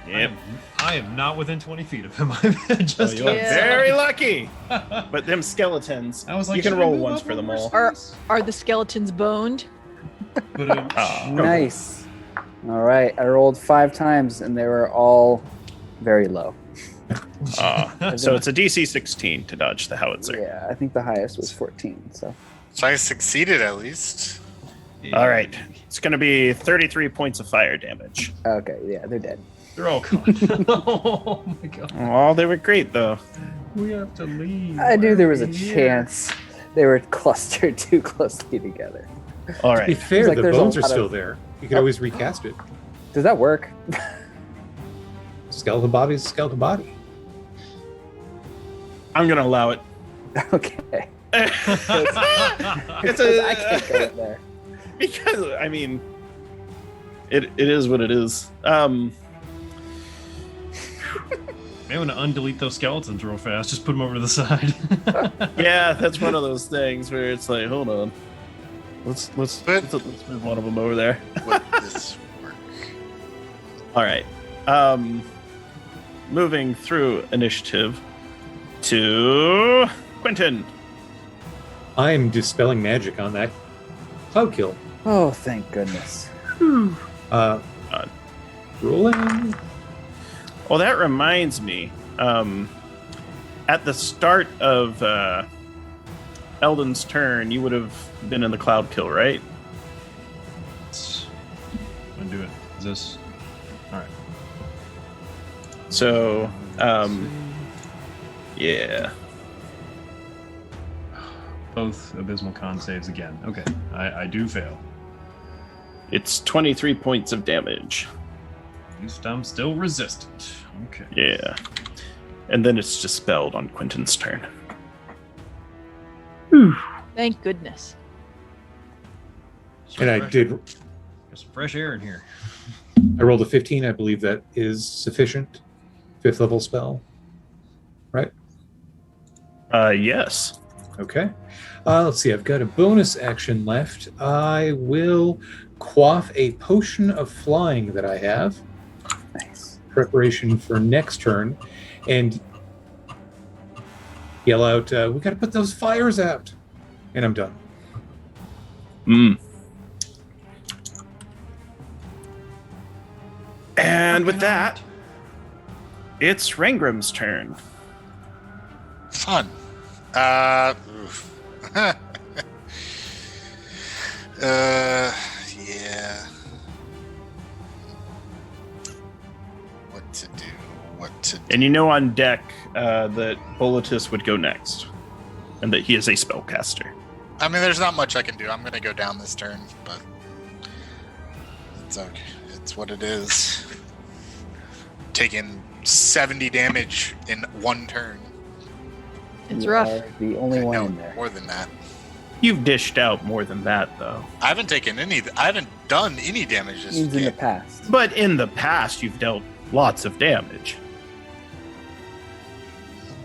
Yep. I am not within 20 feet of him. I'm just You're Yeah. very lucky. But them skeletons, I was like, you can should I roll move once up for them one all. more Are the skeletons boned? But, nice. All right, I rolled 5 times and they were all very low. So it's a DC 16 to dodge the howitzer. Yeah, I think the highest was 14. So So I succeeded at least. All right. It's going to be 33 points of fire damage. okay, yeah, they're dead. They're all gone. Oh my god. Oh, they were great, though. We have to leave. I knew there was a We're here. chance they were clustered too closely together. All To be right. fair, like the there's a bones are lot still of- there. You could always recast it. Does that work? Skeleton body is a skeleton body. I'm going to allow it. Okay. It's I can't go in there. because, I mean, it is what it is. May want to undelete those skeletons real fast. Just put them over to the side. Yeah, that's one of those things where it's like, hold on. Let's move one of them over there. Would this work? All right. Moving through initiative to Quentin. I am dispelling magic on that cloud kill. Oh, thank goodness. Rolling. Well, that reminds me. At the start of Eldon's turn, you would have been in the cloud kill, right? I'm gonna do it. Is this? All right. So, yeah. Both abysmal con saves again. Okay, I do fail. It's 23 points of damage. At least I'm still resistant. Okay. Yeah. And then it's dispelled on Quentin's turn. Thank goodness. And I did. Get some fresh air in here. I rolled a 15. I believe that is sufficient. 5th level spell. Right? Yes. Okay. Let's see. I've got a bonus action left. I will quaff a potion of flying that I have. Nice. Preparation for next turn. And yell out, we got to put those fires out. And I'm done. And with that, it's Rangrim's turn. Fun. Oof. Yeah. What to do? And you know on deck that Bolitus would go next, and that he is a spellcaster. I mean, there's not much I can do. I'm going to go down this turn, but it's okay. It's what it is. Taking 70 damage in one turn. It's You rough. are the only one No, in there. more than that. You've dished out more than that, though. I haven't done any damage this Means in the game. past. But in the past, you've dealt lots of damage.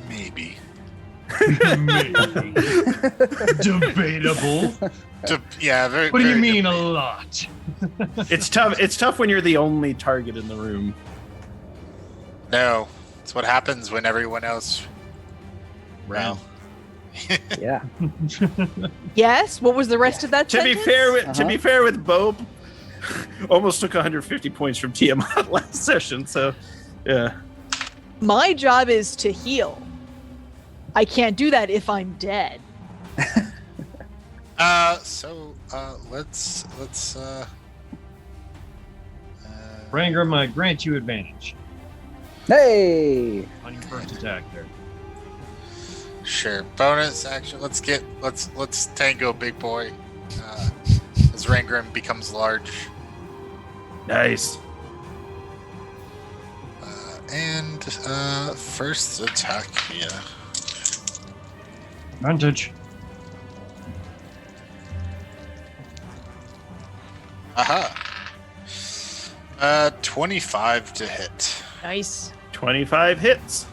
Maybe. Debatable. Yeah, very. What do you very mean a debatable. lot? It's tough. It's tough when you're the only target in the room. No, it's what happens when everyone else. Wow. Yeah. Yes. What was the rest of that To be sentence? fair with Bob, almost took 150 points from Tiamat last session. So, yeah. My job is to heal. I can't do that if I'm dead. Let's Rangram, I grant you advantage Hey! on your first attack there. sure. Bonus action. Let's tango, big boy. As Rangram becomes large. Nice. And first attack. Yeah. Advantage. Aha. 25 to hit. Nice. 25 hits.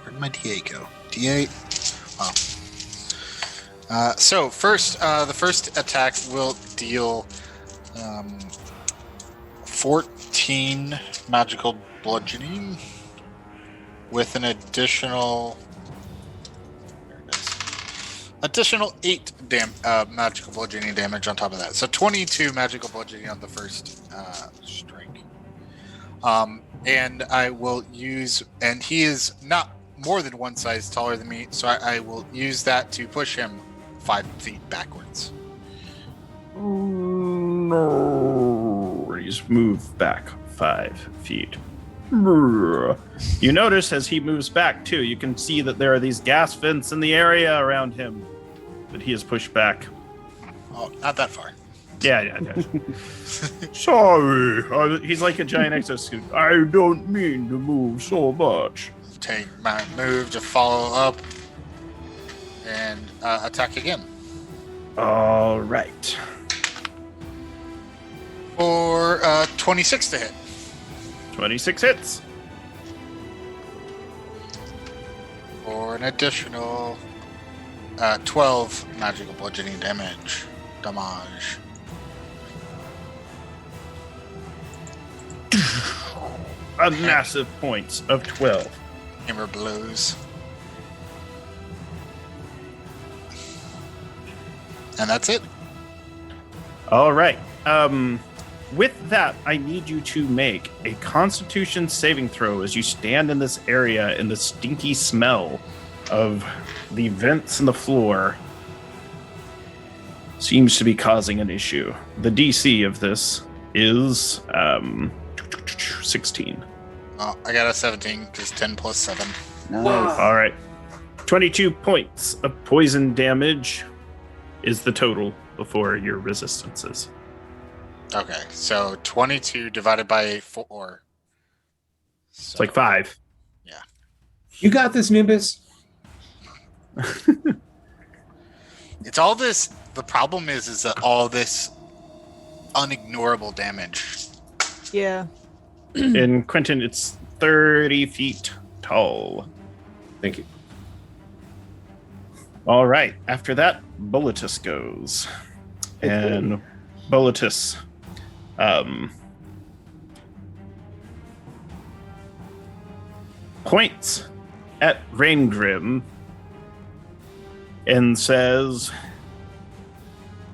Where'd my DA go? DA. Oh. So first, the first attack will deal 14 magical bludgeoning with an additional 8 magical bludgeoning damage on top of that. So 22 magical bludgeoning on the first strike. And I will use, and he is not more than one size taller than me, so I will use that to push him 5 feet backwards. No. He's moved back 5 feet. You notice as he moves back too, you can see that there are these gas vents in the area around him that he is pushed back. Oh, not that far. Yeah. Sorry. He's like a giant exosuit. I don't mean to move so much. Take my move to follow up and attack again. All right. For 26 to hit. 26 hits. For an additional 12 magical bludgeoning damage. A massive points of 12. Hammer blows. And that's it. All right. With that, I need you to make a Constitution saving throw as you stand in this area in the stinky smell of the vents in the floor seems to be causing an issue. The DC of this is 16. Oh, I got a 17 because 10 plus 7. Nice. All right. 22 points of poison damage is the total before your resistances. Okay, so 22 divided by 4. It's like 5. You got this, Nimbus. It's all this the problem is that all this unignorable damage. Yeah. In Quentin, it's 30 feet tall. Thank you. All right. After that, Boletus goes. And Boletus points at Raingrim and says,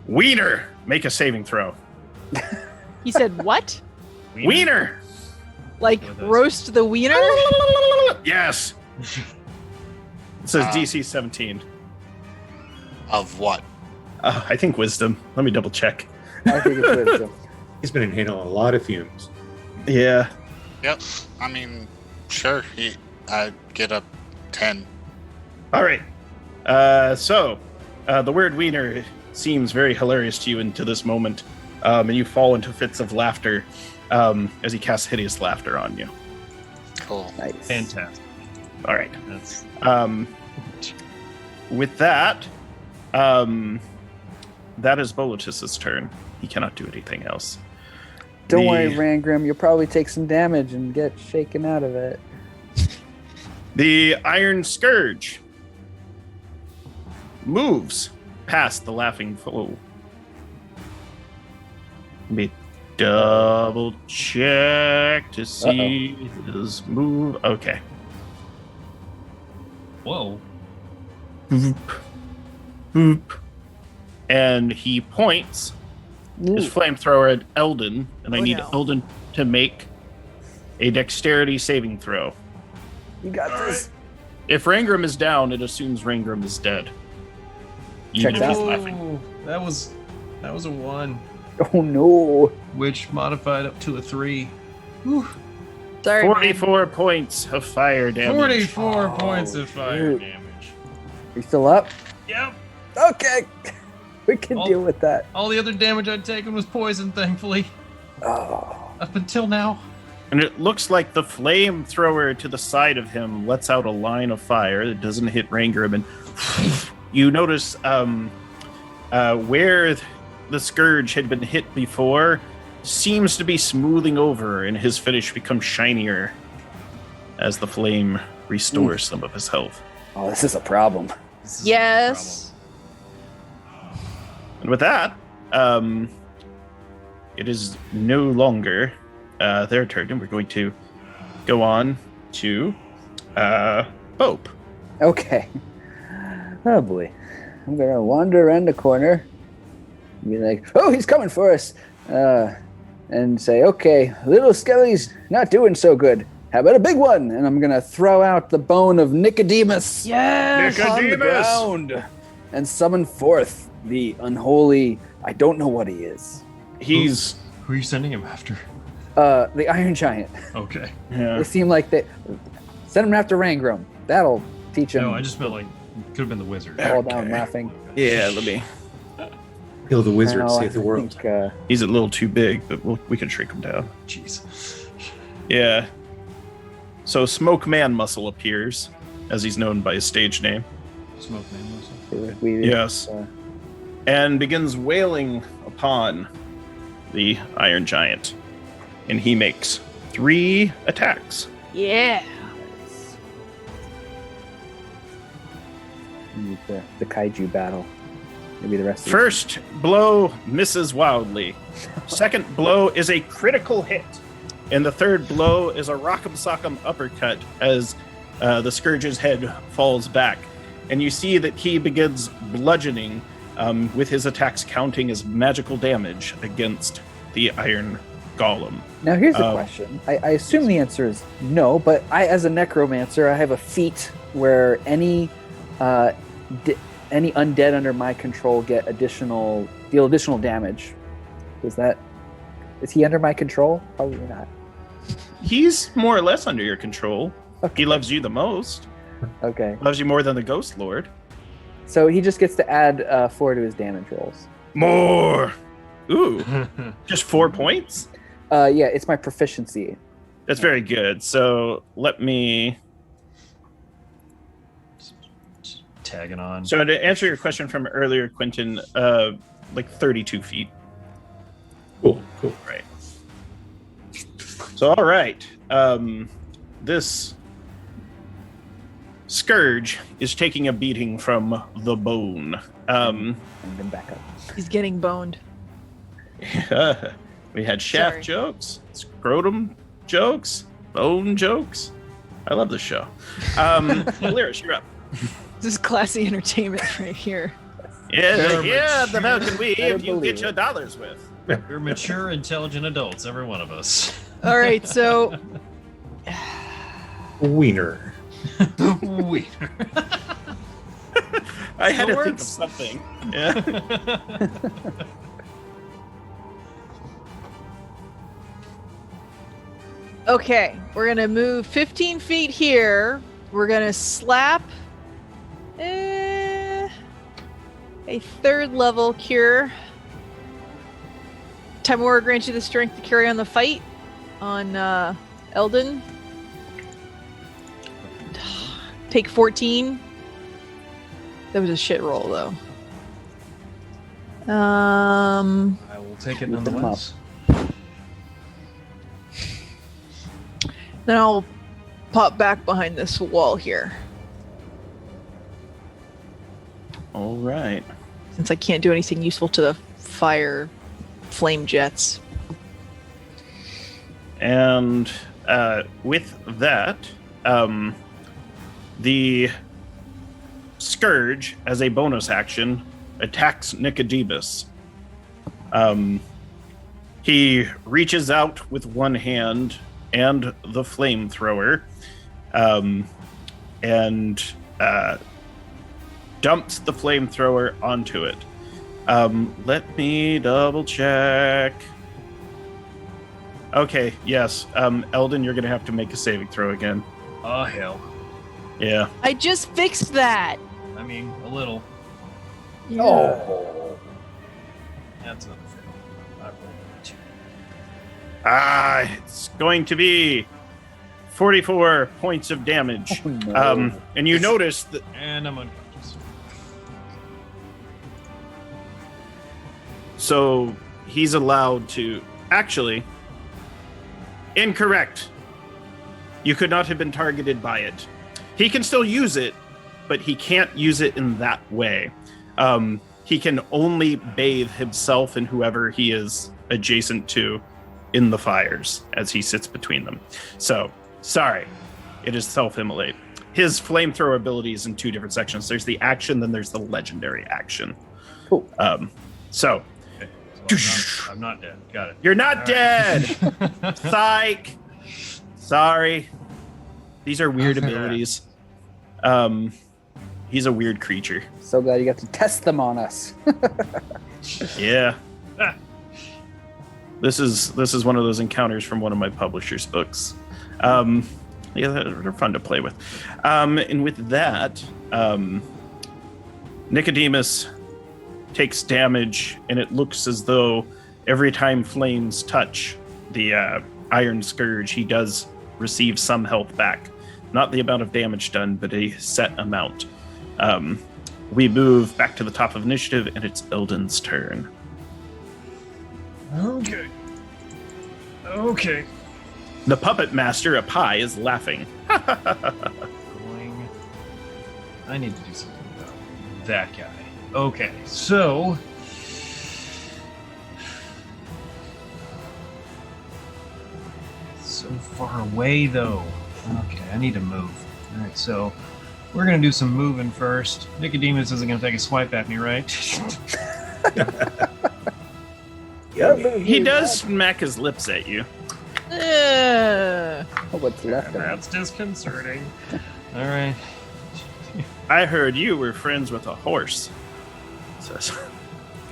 Wiener, make a saving throw. He said what? Wiener! Like roast the wiener? Yes. It says Um, DC 17. Of what? I think wisdom. Let me double check. I think it's wisdom. He's been inhaling a lot of fumes. Yeah. Yep. I mean, sure. I'd get a 10. All right. So the word wiener seems very hilarious to you into this moment, and you fall into fits of laughter as he casts hideous laughter on you. Cool. Nice. Fantastic. All right. That's With that, that is Boletus's turn. He cannot do anything else. Don't The- worry, Rangrim. You'll probably take some damage and get shaken out of it. The Iron Scourge moves past the laughing foe. Let me double check to see his move. Okay. whoa. Boop. Boop. And he points his Ooh. flamethrower at Eldon, and I Oh, need no. Eldon to make a dexterity saving throw. You got All this. If Rangram is down, it assumes Rangram is dead. Even Checks if he's out. laughing. That was a 1, Oh no. which modified up to a 3. Whew. Sorry. man. 44 points of fire damage. 44 points of fire shoot. damage. You still up? Yep. Okay. We can Oh. deal with that. All the other damage I'd taken was poison, thankfully. Oh. Up until now. And it looks like the flamethrower to the side of him lets out a line of fire that doesn't hit Rangram. And you notice where the Scourge had been hit before seems to be smoothing over, and his finish becomes shinier as the flame restores some of his health. Oh, this is a problem. This is Yes. And with that, it is no longer their turn, and we're going to go on to Pope. Okay. Oh boy. I'm gonna wander around the corner. Be like, oh, he's coming for us. And say, okay, little Skelly's not doing so good. How about a big one? And I'm gonna throw out the bone of Nicodemus Yes. on the Nicodemus! ground and summon forth the unholy. I don't know what he is. He's Who are you sending him after? The Iron Giant. Okay. They seem like they send him after Rangram. That'll teach him. No, I just felt like it could have been the wizard. fall down Okay. laughing. yeah. Let me. Heal the wizard, No, save the I world. think, He's a little too big, but we can shrink him down. Jeez. Yeah. So Smoke Man Muscle appears, as he's known by his stage name. Smoke man muscle. we, Yes. And begins wailing upon the Iron Giant. And he makes 3 attacks. Yeah. The kaiju battle. Maybe the rest of First blow misses wildly. Second blow is a critical hit. And the third blow is a rock'em sock'em uppercut as the Scourge's head falls back. And you see that he begins bludgeoning with his attacks counting as magical damage against the Iron Golem. Now here's the Um, question. I assume the answer is no, but I, as a necromancer, I have a feat where any undead under my control deal additional damage. Is he under my control? Probably not. He's more or less under your control. Okay. He loves you the most. Okay. Loves you more than the Ghost Lord. So he just gets to add 4 to his damage rolls. More. Ooh, just 4 points? Yeah, it's my proficiency. That's very good. So let me tagging on. So to answer your question from earlier, Quentin, like 32 feet. Cool. Right. So all right, this Scourge is taking a beating from the bone. And then back up. He's getting boned. We had shaft Sorry. jokes, scrotum jokes, bone jokes. I love this show. Lyris, you're up. This is classy entertainment right here. Yeah, the mature. Falcon Weave Better you believe get it. your dollars with. We're mature, intelligent adults, every one of us. All right, so Wiener. Wiener. I had to think of Swords. something. Yeah. okay, we're gonna move 15 feet here. We're gonna slap a 3rd level cure. Timora grants you the strength to carry on the fight on Eldon. Take 14. That was a shit roll though. I will take it Keep them nonetheless. Then I'll pop back behind this wall here. All right. Since I can't do anything useful to the fire flame jets. And with that, the Scourge, as a bonus action, attacks Nicodemus. He reaches out with one hand and the flamethrower, and dumps the flamethrower onto it. Let me double check. Okay, yes. Eldon, you're going to have to make a saving throw again. Oh, hell. Yeah. I just fixed that. I mean, a little. Oh. That's not fair. I rolled a 2. It's going to be 44 points of damage. Oh, no. And you notice that And I'm unconscious. so he's allowed to actually incorrect. You could not have been targeted by it. He can still use it, but he can't use it in that way. He can only bathe himself and whoever he is adjacent to in the fires as he sits between them. So, sorry, it is self-immolate. His flamethrower ability is in 2 different sections. There's the action, then there's the legendary action. Cool. So, Okay. So I'm not dead. Got it. you're not All dead! right. Psych! Sorry. These are weird abilities. He's a weird creature. So glad you got to test them on us. Yeah. This is one of those encounters from one of my publisher's books. Yeah, they're fun to play with. And with that, Nicodemus takes damage, and it looks as though every time flames touch the Iron Scourge, he does receive some health back. Not the amount of damage done, but a set amount. We move back to the top of initiative, and it's Eldon's turn. Okay. Okay. The puppet master up high is laughing. Going. I need to do something about that guy. Okay, so. So far away, though. Okay, I need to move. All right, so we're gonna do some moving first. Nicodemus isn't gonna take a swipe at me, right? He does smack his lips at you. What's left of it? That's disconcerting. All right. I heard you were friends with a horse. Says.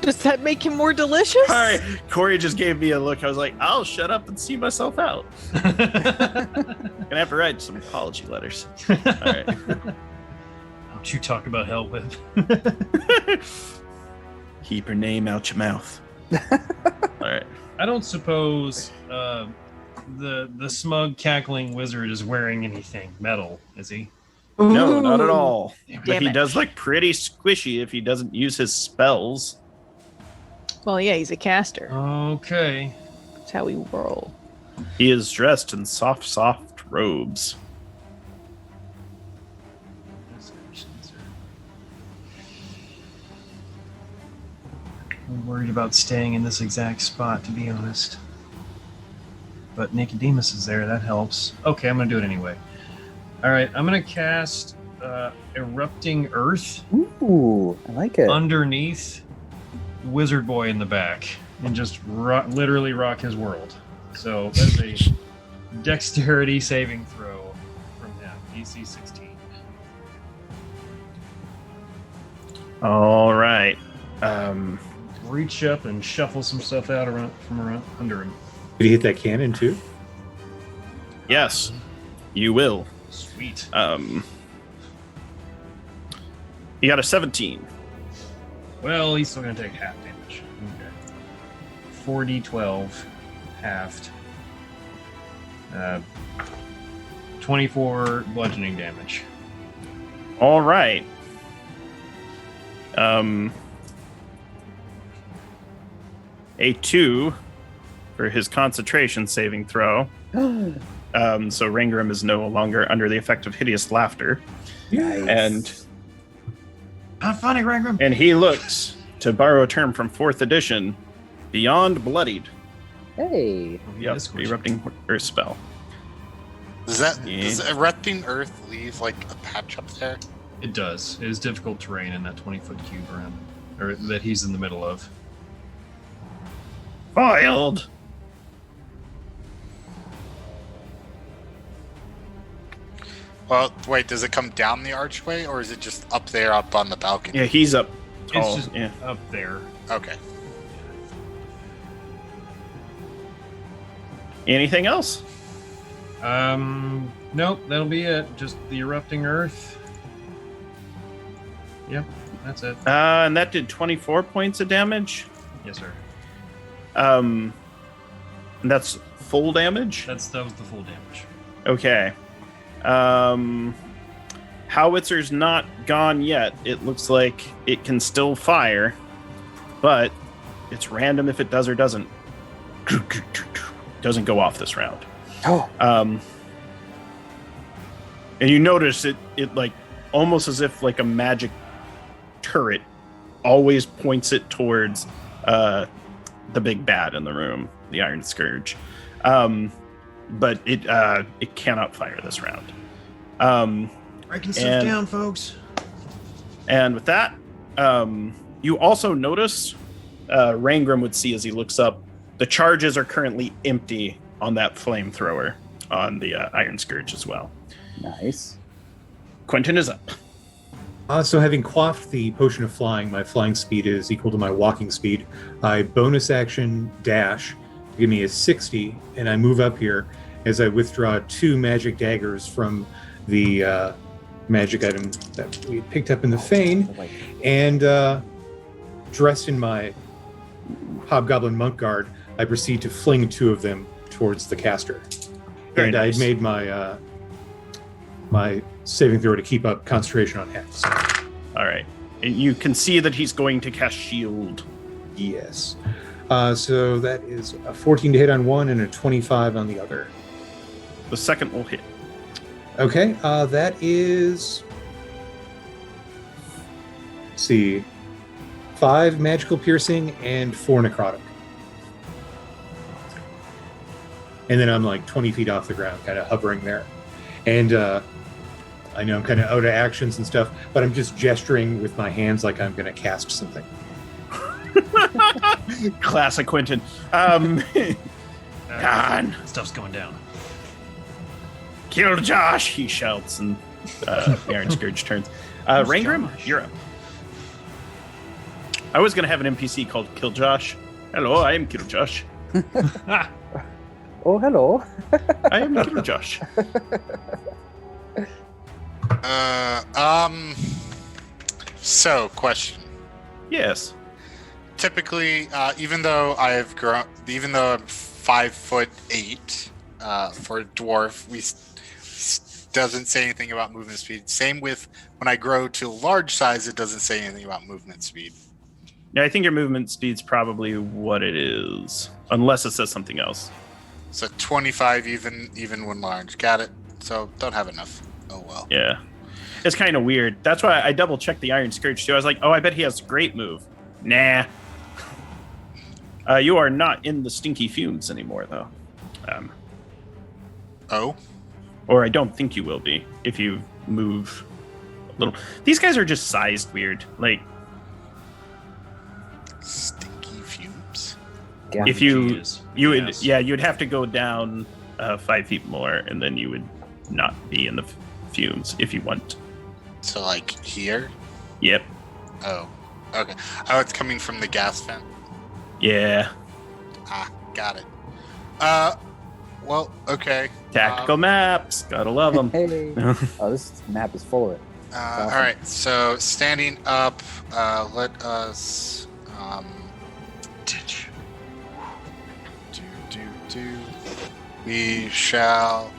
Does that make him more delicious? All right, Corey just gave me a look. I was like, I'll shut up and see myself out. Gonna have to write some apology letters. All right. Don't you talk about hell whip. Keep her name out your mouth. All right. I don't suppose the smug cackling wizard is wearing anything metal, is he? No, not at Ooh, all. But damn he it. does look pretty squishy if he doesn't use his spells. Well, yeah, he's a caster. Okay. That's how we roll. He is dressed in soft robes. I'm worried about staying in this exact spot, to be honest. But Nicodemus is there, that helps. Okay, I'm gonna do it anyway. Alright, I'm gonna cast Erupting Earth Ooh, I like it. underneath Wizard Boy in the back and just literally rock his world. So that's a dexterity saving throw from him, DC 16. All right. Reach up and shuffle some stuff out from around under him. Did he hit that cannon too? Yes, you will. Sweet. You got a 17. Well, he's still going to take half damage. Okay. 4d12 halved. 24 bludgeoning damage. All right. A 2 for his concentration saving throw. So Rangram is no longer under the effect of hideous laughter. Nice. Not funny, Rangram. And he looks, to borrow a term from 4th edition, beyond bloodied. Hey. Yep, erupting earth spell. Does erupting earth leave like a patch up there? It does. It is difficult terrain in that 20-foot cube around, or that he's in the middle of. Filed. Well, wait, does it come down the archway or is it just up there up on the balcony? Yeah, he's up tall. It's just Yeah. up there. Okay. Anything else? Nope, that'll be it. Just the erupting earth. Yep, that's it. And that did 24 points of damage. Yes, sir. And that's full damage. That was the full damage. Okay. Howitzer's not gone yet. It looks like it can still fire, but it's random if it does or doesn't. Doesn't go off this round. Oh. And you notice it like almost as if like a magic turret always points it towards the big bad in the room, the Iron Scourge. But it cannot fire this round. Breaking stuff down, folks. And with that, you also notice Rangram would see as he looks up, the charges are currently empty on that flamethrower on the Iron Scourge as well. Nice. Quentin is up. So having quaffed the potion of flying, my flying speed is equal to my walking speed. I bonus action dash to give me a 60, and I move up here as I withdraw 2 magic daggers from the magic item that we picked up in the Fane, and dressed in my Hobgoblin Monk Guard, I proceed to fling 2 of them towards the caster. Very and nice. I made my my saving throw to keep up concentration on hex. All right. And you can see that he's going to cast shield. Yes. So that is a 14 to hit on one and a 25 on the other. The second will hit. Okay, that is... Let's see. 5 magical piercing and 4 necrotic. And then I'm like 20 feet off the ground, kind of hovering there. And I know I'm kind of out of actions and stuff, but I'm just gesturing with my hands like I'm going to cast something. Classic Quentin. God. Stuff's going down. Kill Josh, he shouts, and the Iron Scourge turns. Rangram, Josh? you're up. I was going to have an NPC called Kill Josh. Hello, I am Kill Josh. Oh, hello. I am Kill Josh. So, question. Yes. Typically, even though I'm 5'8", for a dwarf, we doesn't say anything about movement speed. Same with when I grow to large size, it doesn't say anything about movement speed. Yeah, I think your movement speed's probably what it is, unless it says something else. So 25 even when large. Got it. So don't have enough. Oh well. Yeah. It's kind of weird. That's why I double checked the Iron Scourge too. I was like, oh, I bet he has great move. Nah. You are not in the stinky fumes anymore, though. Oh. Or I don't think you will be if you move a little. These guys are just sized weird. Like, Stinky fumes. if you Jeez. would, Yes. yeah, you'd have to go down 5 feet more, and then you would not be in the fumes if you want. So like here? Yep. Oh. Okay. Oh, it's coming from the gas vent. Yeah. Ah, got it. Well, okay. Tactical maps. Gotta love them. Hey. Oh, this map is full of it. All right. So standing up, let us we shall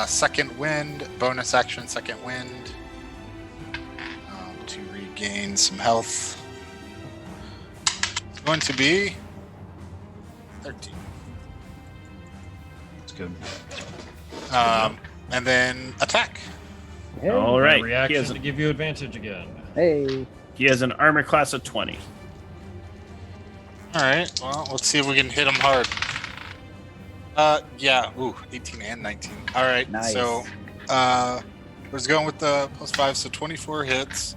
second wind, bonus action second wind to regain some health. It's going to be 13. It's good. And then attack. Hey. All right. He Reaction has, to give you advantage again. Hey. he has an armor class of 20. All right. Well, let's see if we can hit him hard. Yeah. Ooh, 18 and 19. All right. Nice. So, we're just going with the +5, so 24 hits.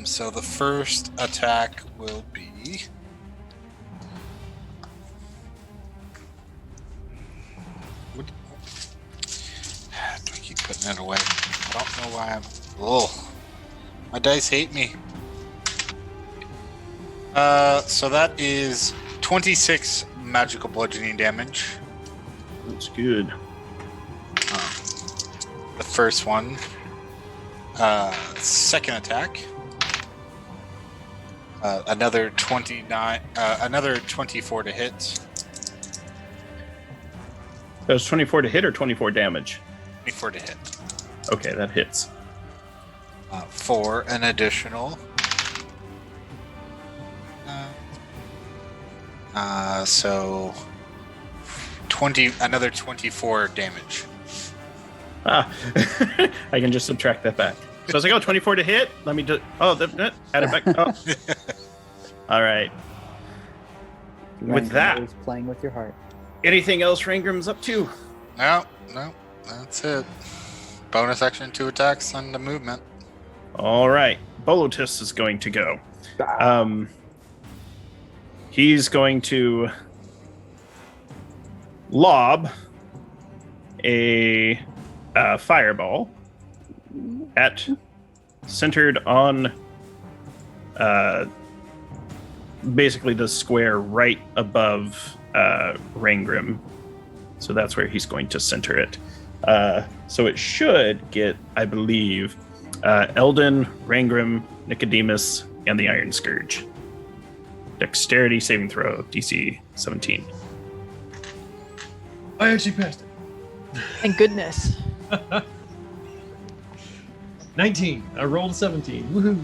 So the first attack will be. What- Do I keep putting it away? I don't know why I'm. Oh, my dice hate me. So that is 26 magical bludgeoning damage. That's good. The first one. Second attack. Another 29. Another 24 to hit. That was 24 to hit or 24 damage? 24 to hit. Okay, that hits. For an additional. So 20. Another 24 damage. Ah, I can just subtract that back. So I was like, oh, 24 to hit? Let me do. Oh, add it back. Oh. All right. With that- Always playing with your heart. Anything else Rangrim's up to? No, that's it. Bonus action, 2 attacks, and a movement. All right. Bolotus is going to go. He's going to lob a fireball centered on basically the square right above Rangrim. So that's where he's going to center it. So it should get, I believe, Eldon, Rangrim, Nicodemus, and the Iron Scourge. Dexterity saving throw, DC 17. I actually passed it. Thank goodness. 19. I rolled a 17. Woohoo.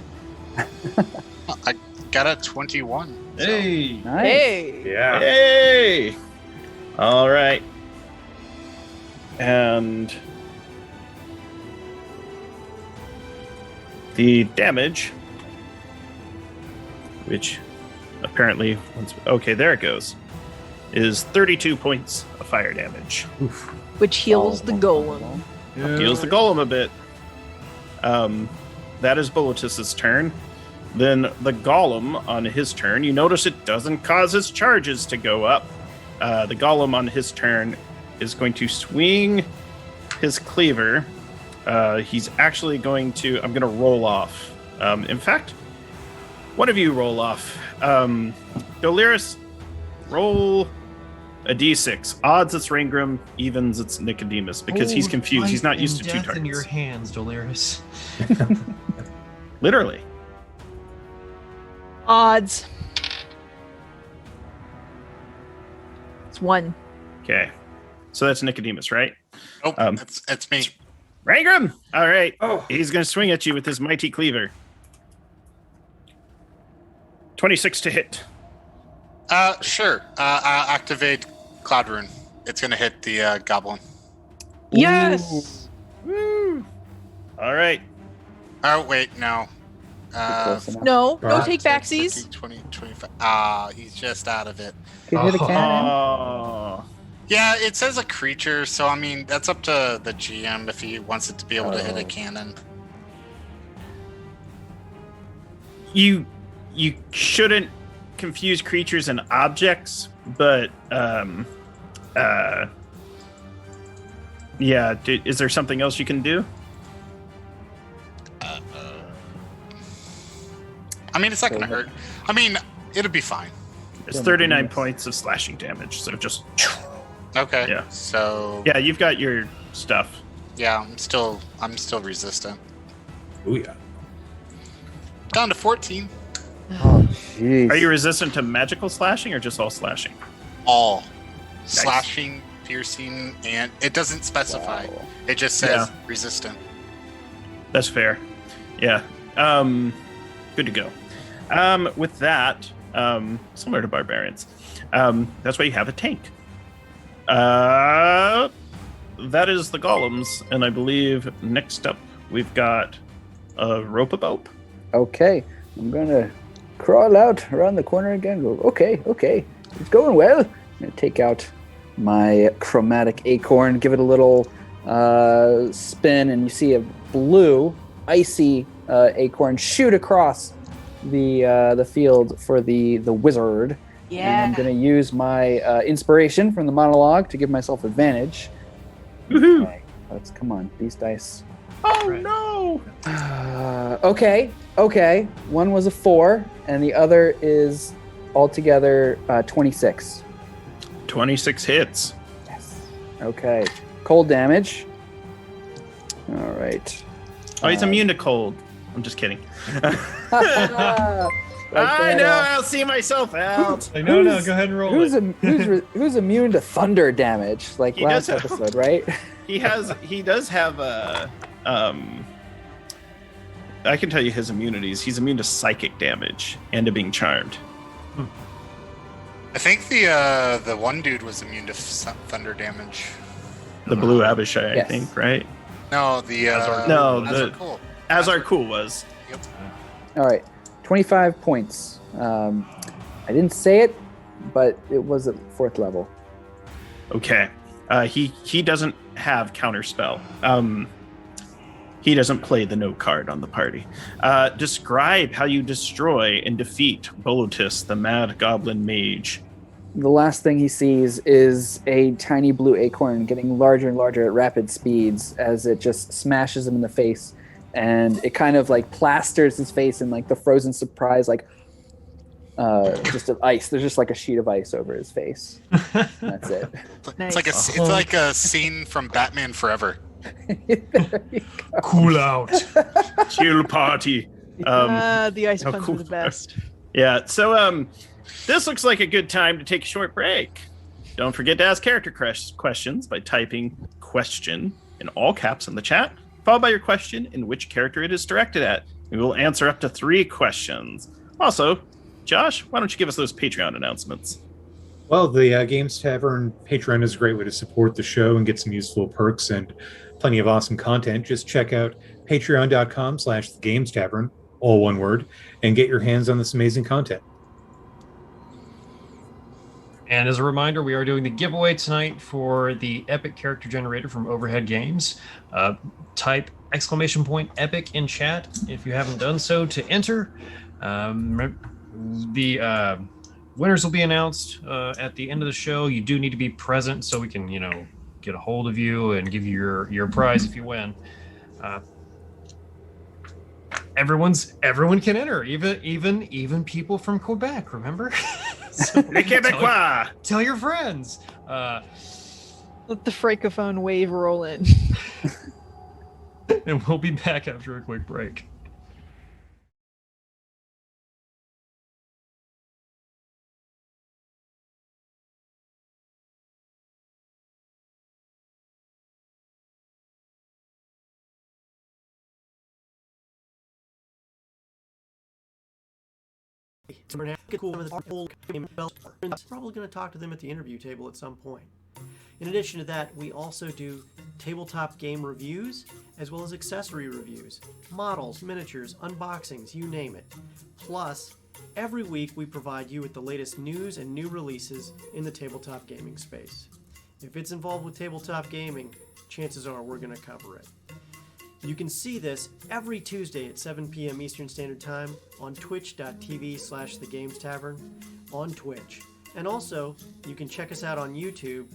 I got a 21. so- Hey. Nice. Hey. Yeah. Hey! All right. And the damage, which apparently, okay, there it goes, is 32 points of fire damage. Which heals the golem. Heals the golem a bit. That is Bolotus's turn. Then the golem on his turn, you notice it doesn't cause his charges to go up. The golem on his turn is going to swing his cleaver. He's actually going to, I'm going to roll off. In fact, one of you roll off. Doliris, roll a d6. Odds it's Rangrim, evens it's Nicodemus, because he's Hold confused. He's not life used to and two death targets. in your hands, Doliris. Literally. Odds. It's 1. Okay. So that's Nicodemus, right? Oh, Um, that's me. Rangram! All right. Oh. He's going to swing at you with his mighty cleaver. 26 to hit. Sure. I'll activate Cloud Rune. It's gonna hit the goblin. Yes. Woo! All right. Oh wait, no. Close enough. No, no Alright. take backsies. 15, 20, 25. He's just out of it. Could hit a cannon. Oh. Yeah, it says a creature, so I mean that's up to the GM if he wants it to be able to hit a Oh. cannon. You shouldn't confuse creatures and objects, but yeah. Is there something else you can do? I mean, it's not gonna hurt. I mean, it'll be fine. It's 39 points of slashing damage. So just Okay. Yeah. So yeah, you've got your stuff. yeah, I'm still resistant. Oh yeah. Down to 14. Oh, jeez. Are you resistant to magical slashing or just all slashing? All slashing, piercing, and it doesn't specify. Wow. It just says resistant. That's fair. Yeah. Good to go. With that, similar to barbarians, that's why you have a tank. That is the golems, and I believe next up we've got a rope-a-bope. Okay, I'm gonna crawl out around the corner again. Go, okay, it's going well. I'm gonna take out my chromatic acorn, give it a little spin, and you see a blue, icy acorn shoot across the field for the wizard. And I'm Yeah. gonna use my inspiration from the monologue to give myself advantage. Woohoo! Okay, come on, these dice. Oh Right. no! Okay. One was a 4, and the other is altogether 26. 26 hits. Yes. Okay. Cold damage. All right. Oh, he's immune to cold. I'm just kidding. Like I that, know. I'll see myself out. Like, no, go ahead and roll Who's, it. who's immune to thunder damage? Like He last does have- episode, right? He does have a I can tell you his immunities. He's immune to psychic damage and to being charmed. I think the one dude was immune to thunder damage. The blue Abishai, Yes. I think, right? No, the No, cool. Azar Cool was. All right. 25 points. I didn't say it, but it was at 4th level. Okay. He doesn't have counterspell. He doesn't play the no card on the party. Describe how you destroy and defeat Bolotis, the mad goblin mage. The last thing he sees is a tiny blue acorn getting larger and larger at rapid speeds as it just smashes him in the face. And it kind of like plasters his face in like the frozen surprise, like just of ice. There's just like a sheet of ice over his face. That's it. Nice. It's like a scene from Batman Forever. There you go. Cool out. Chill party. The ice how puns cool. are the best. Yeah, so this looks like a good time to take a short break. Don't forget to ask character questions by typing question in all caps in the chat, followed by your question in which character it is directed at. We will answer up to 3 questions. Also, Josh, why don't you give us those Patreon announcements? Well, the Games Tavern Patreon is a great way to support the show and get some useful perks and plenty of awesome content. Just check out patreon.com/thegamestavern, all one word, and get your hands on this amazing content. And as a reminder, we are doing the giveaway tonight for the Epic Character Generator from Overhead Games. Type !epic in chat if you haven't done so to enter. The winners will be announced at the end of the show. You do need to be present so we can, get a hold of you and give you your prize if you win. Everyone can enter, even people from Quebec. Remember? So Les Québécois! tell your friends. Let the francophone wave roll in. And we'll be back after a quick break. Probably going to talk to them at the interview table at some point. In addition to that, we also do tabletop game reviews, as well as accessory reviews, models, miniatures, unboxings, you name it. Plus, every week we provide you with the latest news and new releases in the tabletop gaming space. If it's involved with tabletop gaming, chances are we're going to cover it. You can see this every Tuesday at 7 p.m. Eastern Standard Time on twitch.tv/thegamestavern on Twitch. And also, you can check us out on YouTube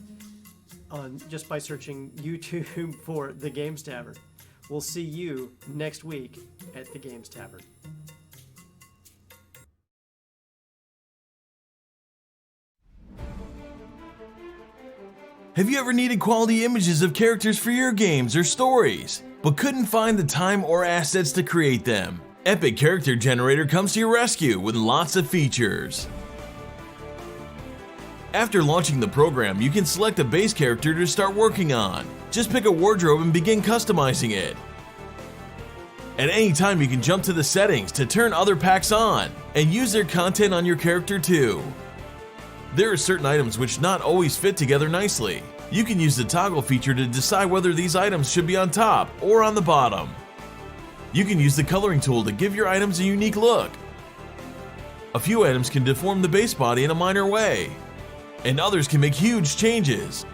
just by searching YouTube for The Games Tavern. We'll see you next week at The Games Tavern. Have you ever needed quality images of characters for your games or stories, but couldn't find the time or assets to create them? Epic Character Generator comes to your rescue with lots of features. After launching the program, you can select a base character to start working on. Just pick a wardrobe and begin customizing it. At any time, you can jump to the settings to turn other packs on and use their content on your character too. There are certain items which not always fit together nicely. You can use the toggle feature to decide whether these items should be on top or on the bottom. You can use the coloring tool to give your items a unique look. A few items can deform the base body in a minor way, and others can make huge changes.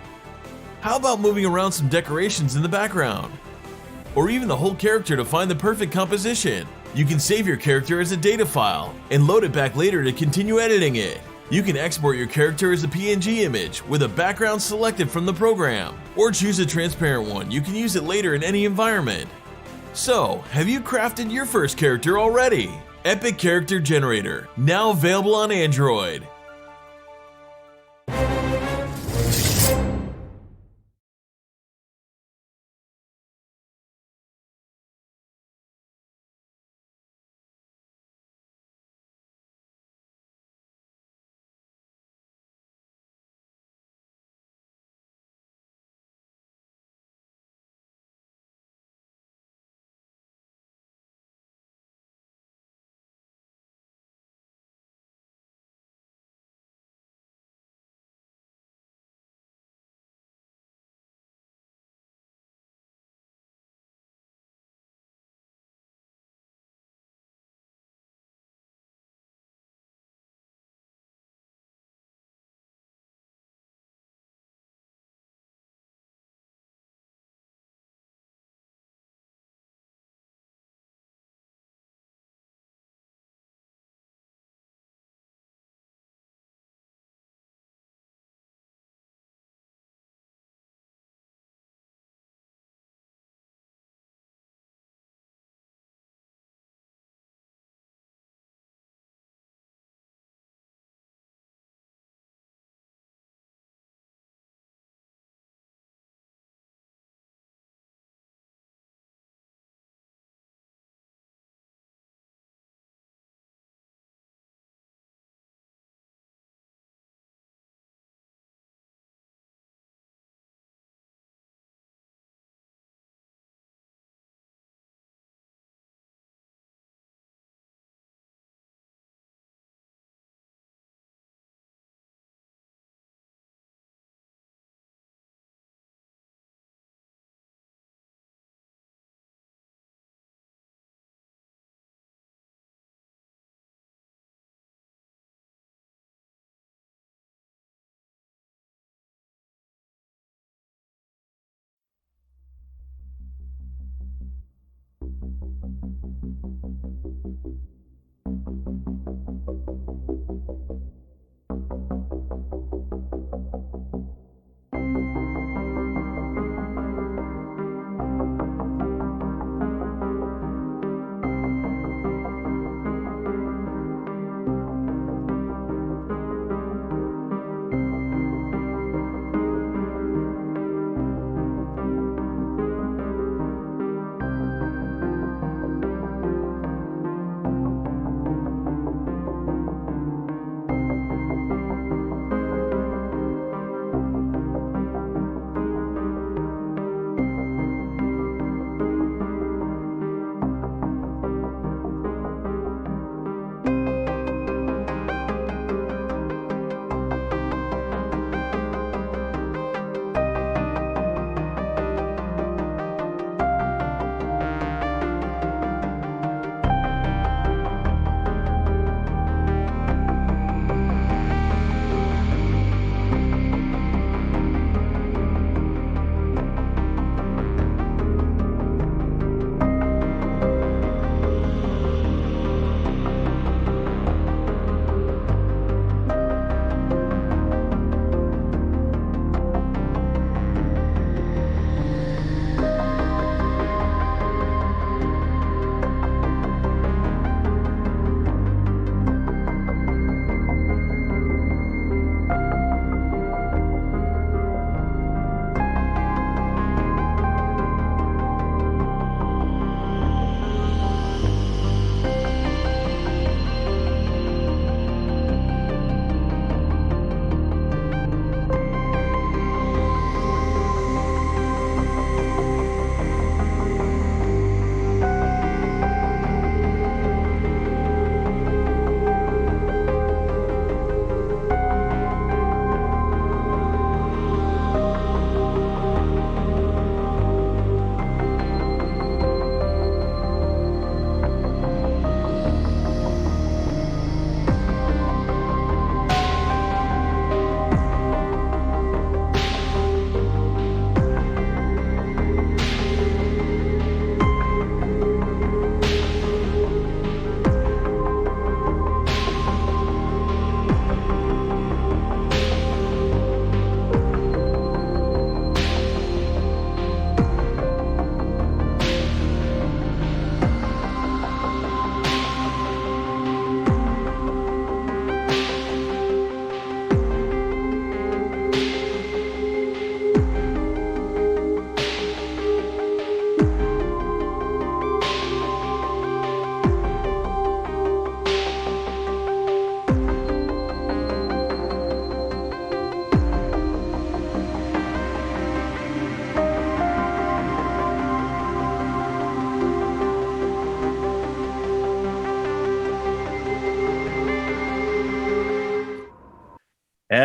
How about moving around some decorations in the background? Or even the whole character to find the perfect composition? You can save your character as a data file and load it back later to continue editing it. You can export your character as a PNG image with a background selected from the program, or choose a transparent one. You can use it later in any environment. So, have you crafted your first character already? Epic Character Generator, now available on Android.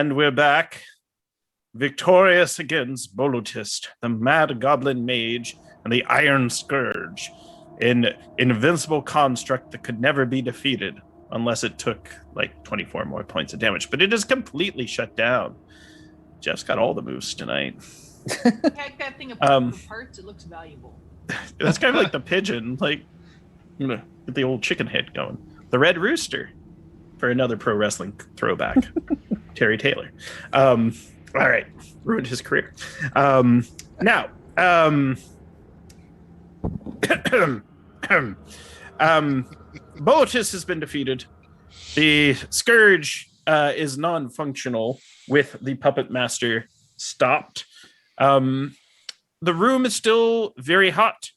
And we're back, victorious against Bolotist, the Mad Goblin Mage, and the Iron Scourge, an invincible construct that could never be defeated unless it took like 24 more points of damage. But it is completely shut down. Jeff's got all the moves tonight. Hack that thing apart for parts. It looks valuable. That's kind of like the pigeon, like, you know, get the old chicken head going. The Red Rooster, for another pro wrestling throwback. Terry Taylor. All right, ruined his career. Now, Bolotist has been defeated. The Scourge is non-functional with the Puppet Master stopped. The room is still very hot.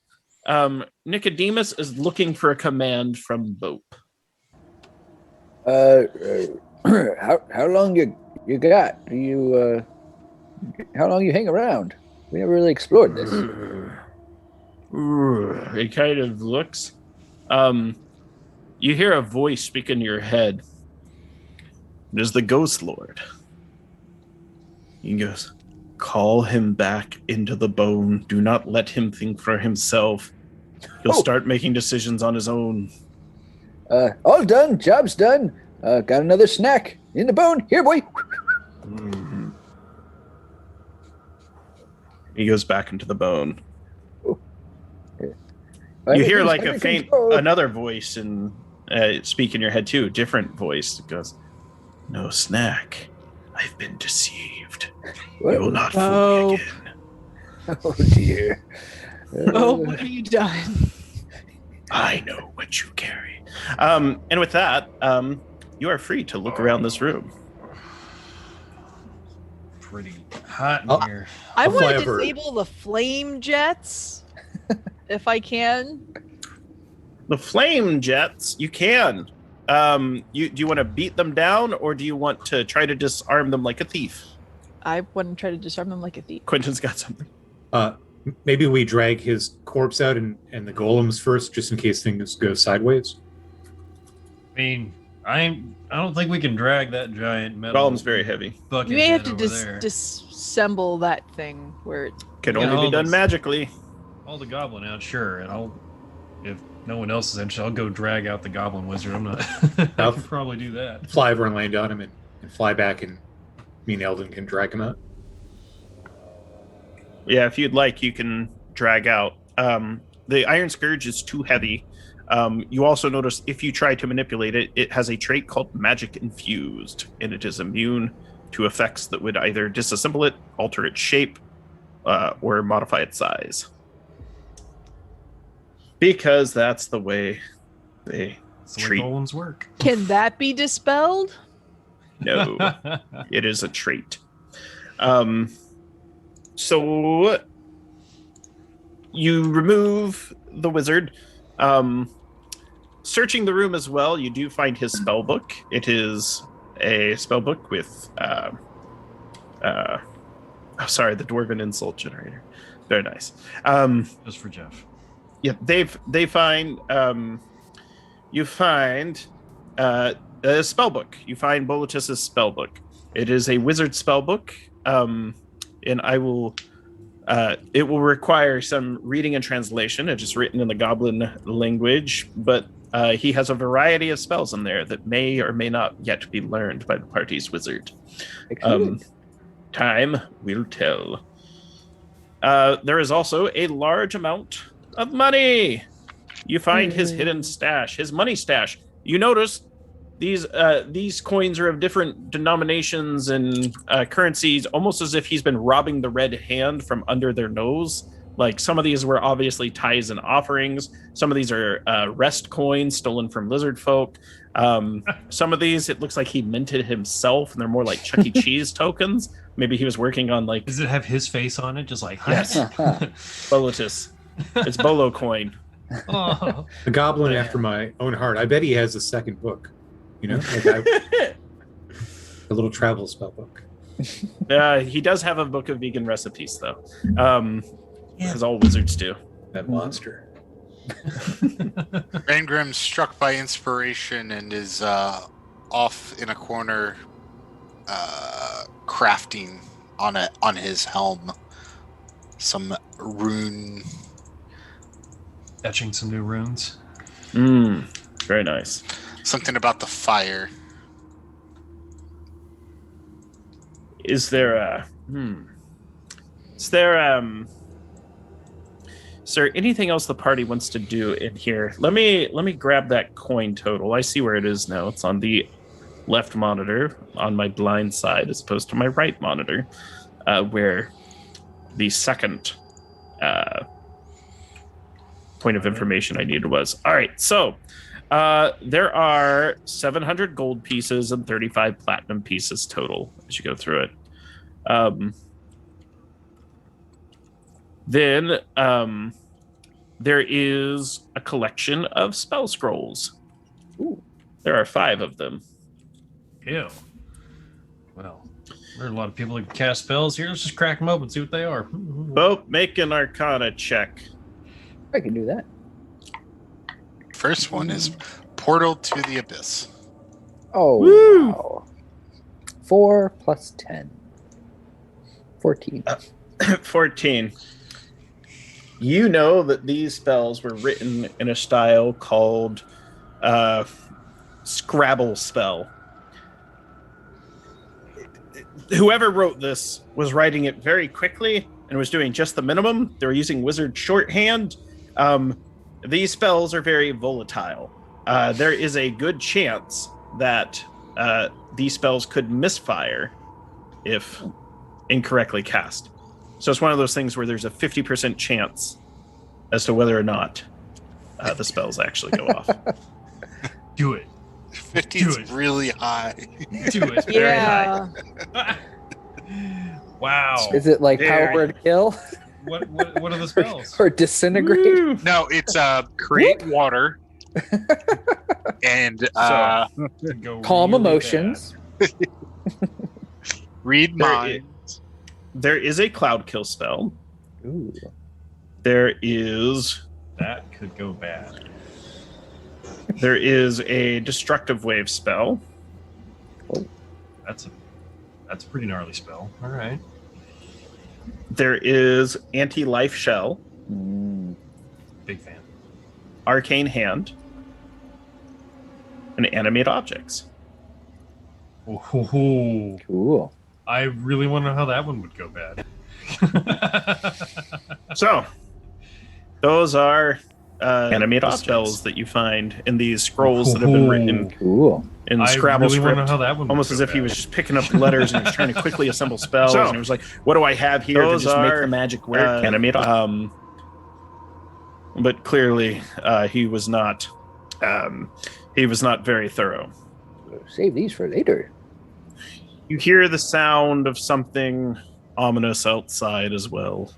Nicodemus is looking for a command from Bope. How long you got? Do you how long you hang around? We never really explored this. It kind of looks. You hear a voice speak in your head. It is the Ghost Lord. He goes, "Call him back into the bone. Do not let him think for himself. He'll start making decisions on his own." All done. Job's done. Got another snack in the bone. Here, boy. Mm-hmm. He goes back into the bone. You hear like a faint, another voice and speak in your head too. Different voice. It goes, "No snack. I've been deceived. You will not fool me again." Oh dear. What have you done? I know what you carry. And with that, you are free to look around this room. Pretty hot in here. I want to Flavor. disable the flame jets, if I can. The flame jets, you can. Do you want to beat them down, or do you want to try to disarm them like a thief? I want to try to disarm them like a thief. Quentin's got something. Maybe we drag his corpse out and the golems first, just in case things go sideways. I mean, I don't think we can drag that giant metal. Golem's very heavy. Bucket You may have head to over there. disassemble that thing where it. Can Yeah, only all be done this- magically. All the goblin out, sure, and if no one else is interested, I'll go drag out the goblin wizard. I'm not. I Now- can probably do that. Fly over and land on him and fly back, and me and Eldon can drag him out. Yeah, if you'd like, you can drag out. The Iron Scourge is too heavy. You also notice if you try to manipulate it, it has a trait called Magic Infused, and it is immune to effects that would either disassemble it, alter its shape, or modify its size. Because that's the way they That's the way treat. golems work. Can that be dispelled? No, it is a trait. So you remove the wizard. Searching the room as well, you do find his spell book. It is a spell book with the dwarven insult generator. Very nice. Just for Jeff. Yeah, you find a spell book. You find Bolotis's spell book. It is a wizard spell book, and I will. It will require some reading and translation. It's just written in the goblin language, but he has a variety of spells in there that may or may not yet be learned by the party's wizard. Time will tell. There is also a large amount of money. You find his hidden stash, his money stash. You notice these coins are of different denominations and currencies, almost as if he's been robbing the red hand from under their nose. Like some of these were obviously tithes and offerings. Some of these are rest coins stolen from lizard folk. Some of these, it looks like he minted himself, and they're more like Chuck E. Cheese tokens. Maybe he was working on like Does it have his face on it? Just like Yes. Bolotis. It's Bolo coin. Oh. The goblin after my own heart. I bet he has a second book. You know, a little travel spell book. He does have a book of vegan recipes, though, as all wizards do. That monster. Rangrim's struck by inspiration and is off in a corner crafting on his helm some rune. Etching some new runes. Very nice. Something about the fire. Is there anything else the party wants to do in here? Let me grab that coin total. I see where it is now. It's on the left monitor on my blind side as opposed to my right monitor, where the second point of information I needed was. All right, so there are 700 gold pieces and 35 platinum pieces total as you go through it. Then there is a collection of spell scrolls. Ooh. There are 5 of them. Ew. Well, there are a lot of people who can cast spells here. Let's just crack them open and see what they are. Both make an Arcana check. I can do that. First one is Portal to the Abyss. Oh, Woo! wow. 4 plus 10. 14. 14. You know that these spells were written in a style called Scrabble spell. Whoever wrote this was writing it very quickly and was doing just the minimum. They were using wizard shorthand. These spells are very volatile. There is a good chance that these spells could misfire if incorrectly cast. So it's one of those things where there's a 50% chance as to whether or not the spells actually go off. Do it. 50 Do is it. really high. Do it. Very Yeah. high. Wow. Is it like Very- power word kill What are the spells? or disintegrate? Woo! No, it's create water and Go Calm really emotions. read minds. There is a cloud kill spell. Ooh. There is bad. That could go bad. there is a destructive wave spell. That's a pretty gnarly spell. All right. There is anti-life shell, Mm. Big fan. arcane hand, and animate objects. Ooh. Cool. I really want to know how that one would go bad. So those are animate spells that you find in these scrolls that have been written Cool. in I Scrabble really want to know script. how that one would Almost go as if he bad. was just picking up the letters and he was trying to quickly assemble spells. And he was like, "What do I have here to just make the magic work?" Animate. But clearly, he was not. He was not very thorough. Save these for later. You hear the sound of something ominous outside as well.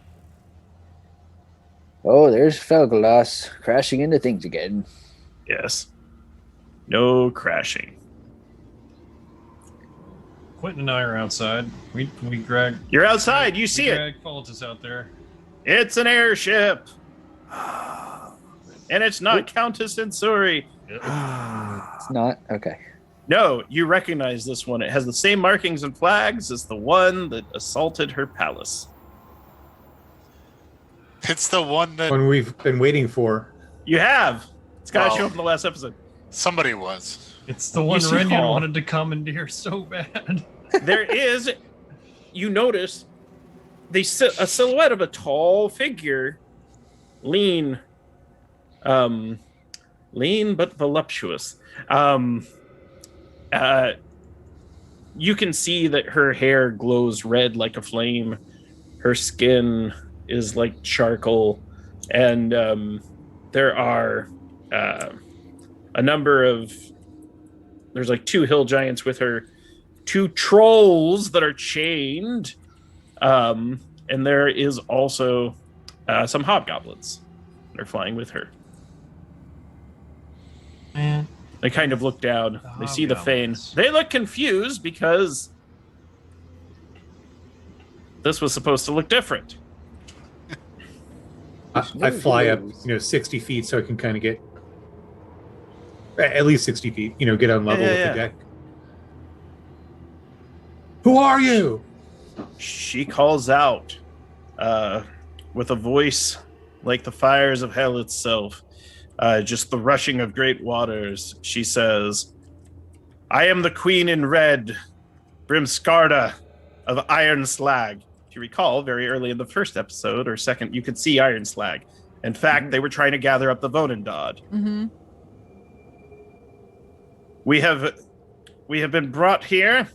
Oh, there's Felglass crashing into things again. Yes. No crashing. Quentin and I are outside. We drag. You're outside. You see it. Drag Foltus out there. It's an airship. And it's not Countess Insuri. It's not? Okay. No, you recognize this one. It has the same markings and flags as the one that assaulted her palace. It's the one that One we've been waiting for. You have. It's got to Wow. show up in the last episode. somebody was. It's the one see Renyon all- wanted to commandeer so bad. There is, you notice, a silhouette of a tall figure, lean but voluptuous. You can see that her hair glows red like a flame. Her skin is like charcoal, and there are a number of. There's like 2 hill giants with her, 2 trolls that are chained, and there is also some hobgoblins that are flying with her. Man, They kind of look down. They see the Fane. hobgoblins. They look confused because this was supposed to look different. I fly up, 60 feet so I can kind of get at least 60 feet, get on level with Yeah. the deck. Who are you? She calls out with a voice like the fires of hell itself, just the rushing of great waters. She says, I am the queen in red, Brimskarda of Iron Slag. If you recall, very early in the first episode or second, you could see Iron Slag. In fact, they were trying to gather up the Vonendod. Mm-hmm. We have been brought here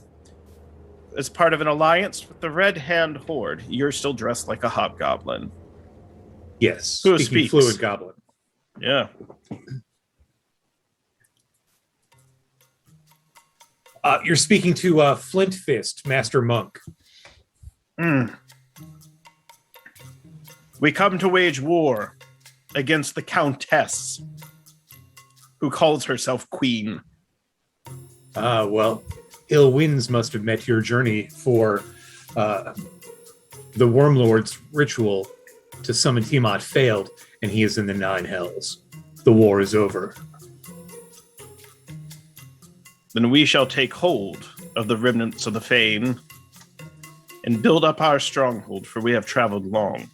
as part of an alliance with the Red Hand Horde. You're still dressed like a hobgoblin. Yes. Who speaking speaks? fluent goblin. Yeah. You're speaking to Flint Fist, Master Monk. We come to wage war against the Countess, who calls herself Queen. Well, ill winds must have met your journey, for the Wormlord's ritual to summon Tiamat failed, and he is in the Nine Hells. The war is over. Then we shall take hold of the remnants of the Fane and build up our stronghold, for we have traveled long.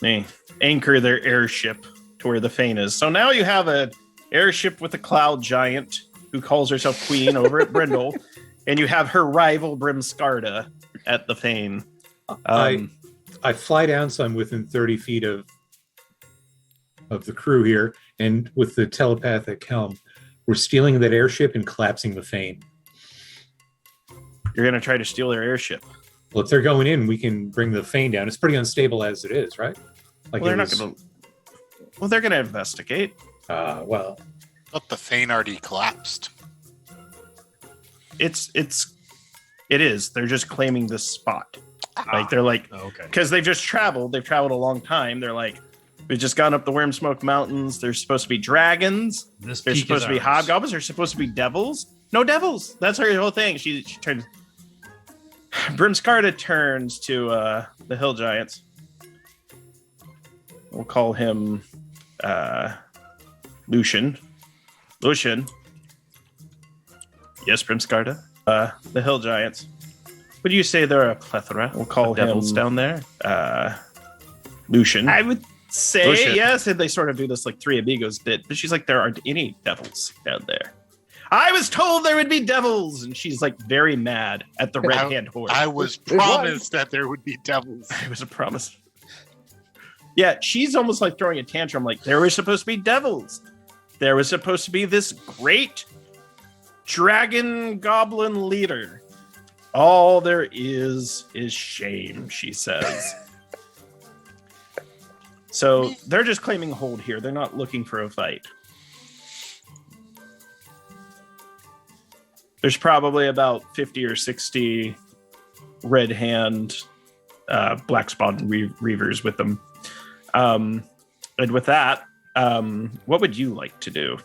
They anchor their airship to where the Fane is. So now you have an airship with a cloud giant who calls herself Queen over at Brindle, and you have her rival Brimskarda at the Fane. I fly down, so I'm within 30 feet of the crew here, and with the telepathic helm, we're stealing that airship and collapsing the Fane. You're going to try to steal their airship. Well, if they're going in, we can bring the Fane down. It's pretty unstable as it is, right? Like Well, they're not going to. Well, they're going to investigate. Well, But the Fane already collapsed. It is. They're just claiming this spot. Like they're like, Okay. because they've just traveled. They've traveled a long time. They're like, we've just gone up the Wormsmoke Mountains. There's supposed to be dragons. This There's peak is supposed to be ours. hobgoblins. There's supposed to be devils. No devils. That's her whole thing. She turns. Brimskarda turns to the Hill Giants. We'll call him Lucian. Lucian. Yes, Brimskarda. The Hill Giants. Would you say there are a plethora? We'll call him devils down there. Lucian. I would say Lucian. yes, and they sort of do this like Three Amigos bit, but she's like, there aren't any devils down there. I was told there would be devils, and she's like very mad at the Red Hand Horde. I was There's one. promised that there would be devils. It was a promise. Yeah, she's almost like throwing a tantrum. Like, there was supposed to be devils. There was supposed to be this great dragon goblin leader. All there is shame, she says. So they're just claiming hold here. They're not looking for a fight. There's probably about 50 or 60 red hand black spawn reavers with them. And with that, what would you like to do?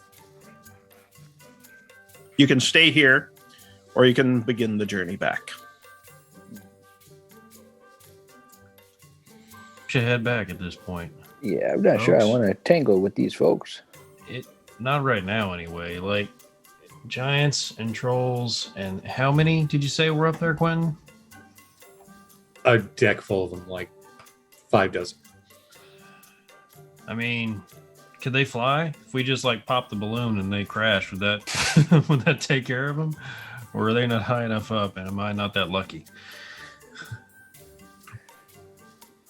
You can stay here, or you can begin the journey back. Should head back at this point. Yeah, I'm not sure I Folks? want to tangle with these folks. Not right now, anyway. Like giants and trolls, and how many did you say were up there, Quentin? a deck full of them, like 5 dozen. I mean, could they fly? If we just like pop the balloon and they crash, would that would that take care of them? Or are they not high enough up? And am I not that lucky?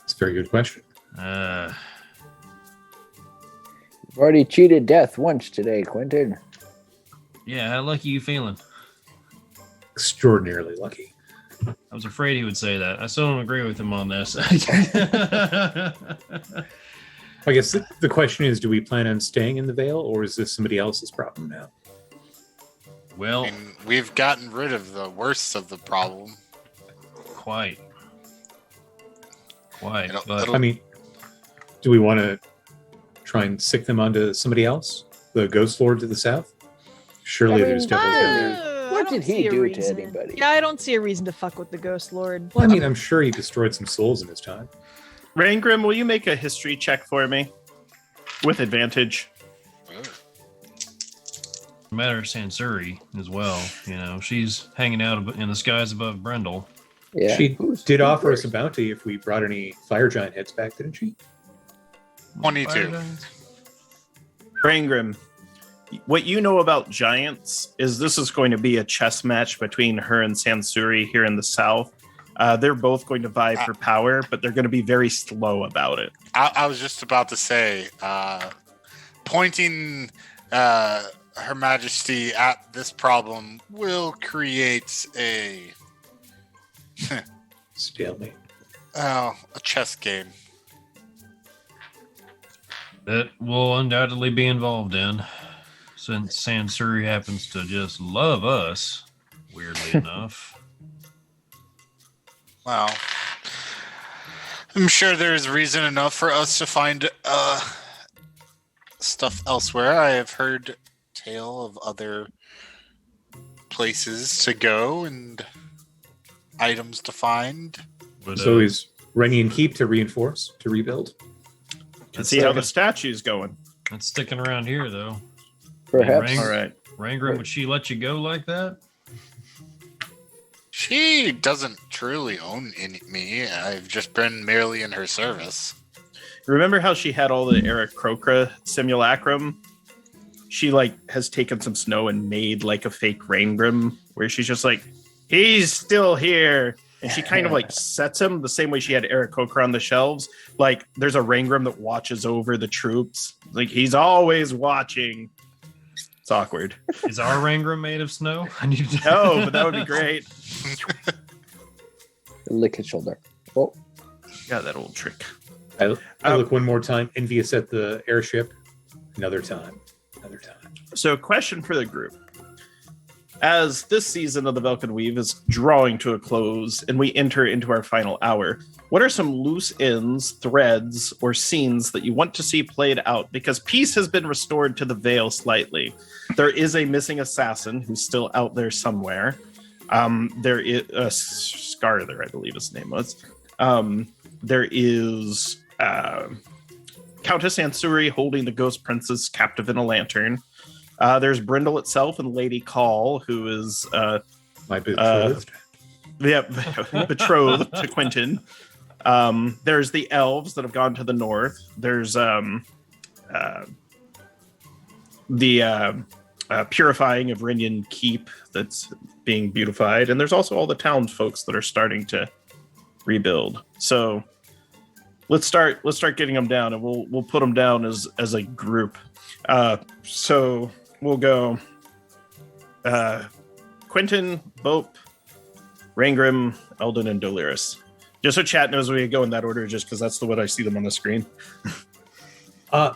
It's a very good question. Uh, You've already cheated death once today, Quentin. yeah, how lucky you feeling? Extraordinarily lucky. I was afraid he would say that. I still don't agree with him on this. I guess the question is, do we plan on staying in the Vale, or is this somebody else's problem now? Well, I mean, we've gotten rid of the worst of the problem. quite. It'll- But it'll- I mean, do we want to try and sick them onto somebody else? The Ghost Lord to the south? Surely I mean, there's devils in there. I What don't did he see a do to reason. anybody? Yeah, I don't see a reason to fuck with the Ghost Lord. Well, I mean, I'm sure he destroyed some souls in his time. Raingrim, will you make a history check for me? With advantage. matter of Sansuri as well. You know, she's hanging out in the skies above Brendel. Yeah. She did who's offer us first? a bounty if we brought any fire giant heads back, didn't she? 22. Rangrim, what you know about giants is this is going to be a chess match between her and Sansuri here in the south. They're both going to vie for power, but they're going to be very slow about it. I was just about to say, pointing Her Majesty at this problem will create a Stalemate. a chess game. That will undoubtedly be involved in, since Sansuri happens to just love us, weirdly enough. Well, I'm sure there's reason enough for us to find stuff elsewhere. I have heard tale of other places to go and items to find. But, So is Renian Keep to reinforce, to rebuild? And see how the statue's going. That's sticking around here, though. Perhaps. Rang- All right. Rangrim, would she let you go like that? She doesn't truly own me. I've just been merely in her service. Remember how she had all the Eric Crocra simulacrum? She has taken some snow and made like a fake Rangrim where she's just like, he's still here. And she kind of sets him the same way she had Eric Crocra on the shelves. Like there's a Rangrim that watches over the troops. Like he's always watching. It's awkward. Is our Rangrim made of snow? I need to No, but that would be great. Lick his shoulder. Oh, Yeah, that old trick. I look one more time, envious at the airship. Another time. So, question for the group. As this season of the Velkyn Weave is drawing to a close and we enter into our final hour, what are some loose ends, threads, or scenes that you want to see played out? Because peace has been restored to the Vale slightly. There is a missing assassin who's still out there somewhere. There is Scarther, I believe his name was. There is Countess Ansuri holding the Ghost Princess captive in a lantern. There's Brindle itself and Lady Call, who is My betrothed. betrothed to Quentin. There's the elves that have gone to the north. There's the purifying of Renian Keep that's being beautified, and there's also all the townsfolk that are starting to rebuild. So let's start getting them down, and we'll put them down as a group. So we'll go Quentin, Bope, Rangrim, Eldon, and Doliris. Just so chat knows we go in that order, just because that's the way I see them on the screen.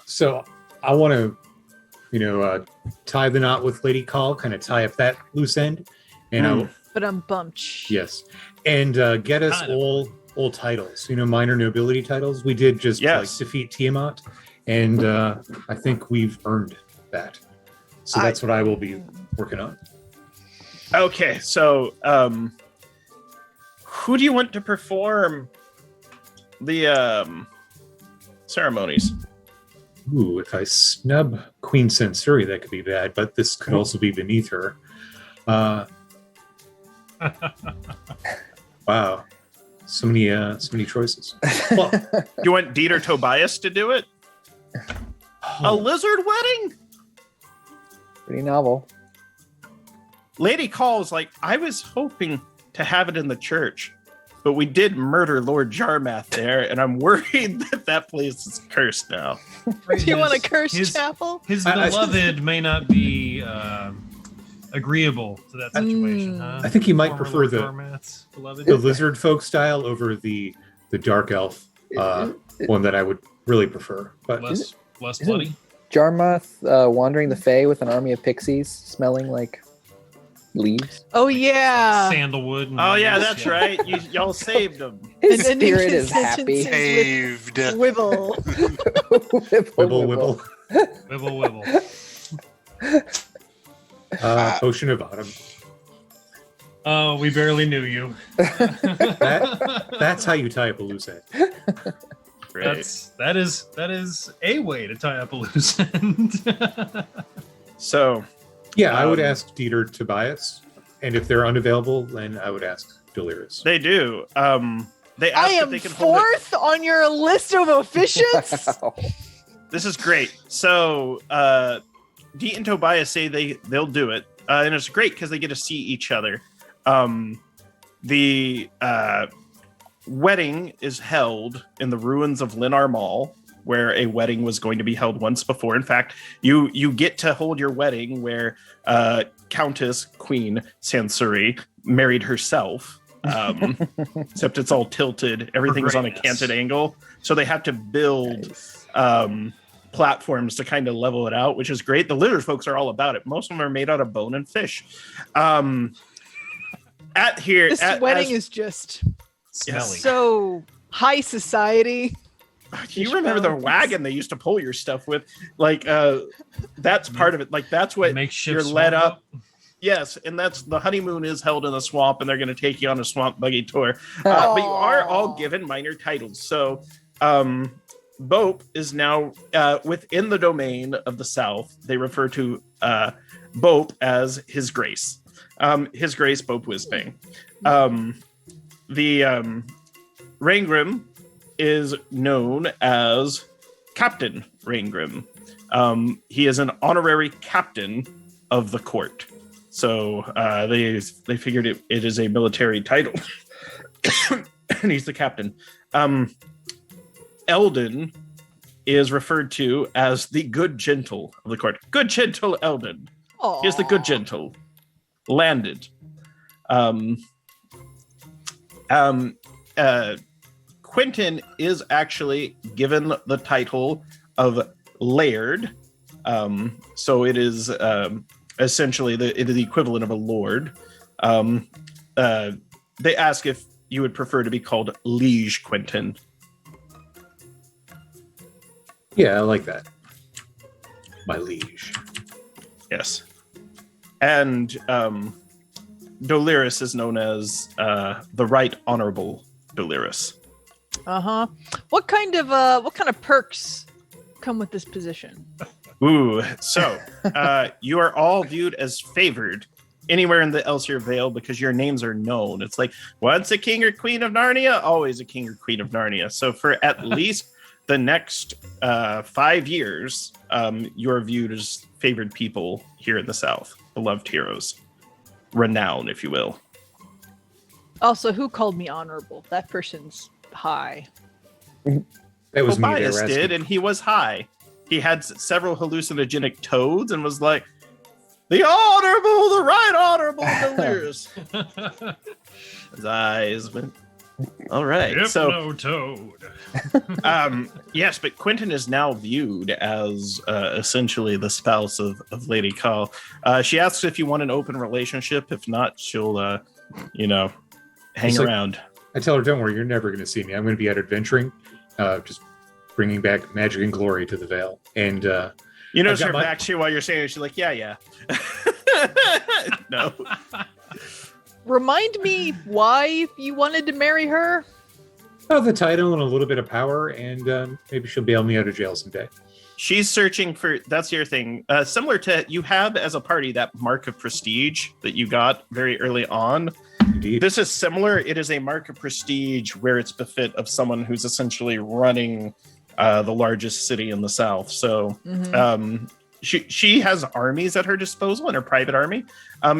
So I want to, tie the knot with Lady Call, kind of tie up that loose end, and But I'm bumped. yes, and get us all titles, minor nobility titles. We did just defeat Tiamat, and I think we've earned that. So that's what I will be working on. Okay, so who do you want to perform the ceremonies? Ooh, if I snub Queen Sansuri, that could be bad, but this could also be beneath her. Wow, so many choices. Well, Do you want Dieter Tobias to do it? A lizard wedding? pretty novel. Lady Call's like, I was hoping to have it in the church, but we did murder Lord Jarmath there, and I'm worried that place is cursed now. Do you want a cursed chapel? His beloved may not be agreeable to that situation. Huh? I think he might Former prefer Lord the Jarmath's beloved. lizard folk style over the dark elf one that I would really prefer. But less bloody. Jarmuth wandering the Fae with an army of pixies, smelling like leaves. Oh yeah. Sandalwood. And Oh yeah, that's right. Y'all saved him. His And spirit his is happy. Saved. Wibble. wibble. Wibble. Potion of Autumn. Oh, we barely knew you. That's how you tie up a loose end. Right. That is a way to tie up a loose end. So, Yeah, I would ask Dieter Tobias, and if they're unavailable, then I would ask Delirious. They do. They I ask if am they can hold it. fourth on your list of officiants. This is great. So Deet and Tobias say they'll do it, and it's great because they get to see each other. The wedding is held in the ruins of Linar Mall, where a wedding was going to be held once before. In fact, you get to hold your wedding where Countess Queen Sansuri married herself. Except it's all tilted. Everything's on a canted angle, so they have to build platforms to kind of level it out, which is great. The Litter folks are all about it. Most of them are made out of bone and fish. This wedding is just so high society. Do you remember the wagon they used to pull your stuff with? Like, that's part of it. Like, that's what you're led up. Yes, and that's the honeymoon is held in the swamp, and they're going to take you on a swamp buggy tour. But you are all given minor titles. So, Bope is now within the domain of the South. They refer to Bope as His Grace. His Grace Bope Wisbane. The Raingrim is known as Captain Raingrim. He is an honorary captain of the court. So they figured it is a military title. And he's the captain. Eldon is referred to as the good gentle of the court. Good gentle Eldon. He is the good gentle. Landed. Quentin is actually given the title of Laird. So it is essentially it is the equivalent of a lord. They ask if you would prefer to be called Liege Quentin. Yeah, I like that. My liege. Yes. And Doliris is known as the Right Honorable Doliris. What kind of perks come with this position? Ooh, so you are all viewed as favored anywhere in the Elsyr Vale because your names are known. It's like, once a king or queen of Narnia, always a king or queen of Narnia. So for at least the next 5 years, you're viewed as favored people here in the South. Beloved heroes. Renown, if you will. Also, who called me honorable? That person's high. That was me. Tobias did, and he was high. He had several hallucinogenic toads and was like, the right honorable Delirious. His eyes went, all right. Toad. Yes, but Quentin is now viewed as essentially the spouse of Lady Call. She asks if you want an open relationship. If not, she'll, hang around. I tell her, don't worry, you're never going to see me. I'm going to be out adventuring, just bringing back magic and glory to the Vale. And you notice her back to you while you're saying it. She's like, yeah. No. Remind me why you wanted to marry her? Oh, the title and a little bit of power, and maybe she'll bail me out of jail someday. She's searching for, that's your thing. Similar to, you have as a party that mark of prestige that you got very early on. Indeed. This is similar. It is a mark of prestige where it's befit of someone who's essentially running the largest city in the South. So she has armies at her disposal in her private army.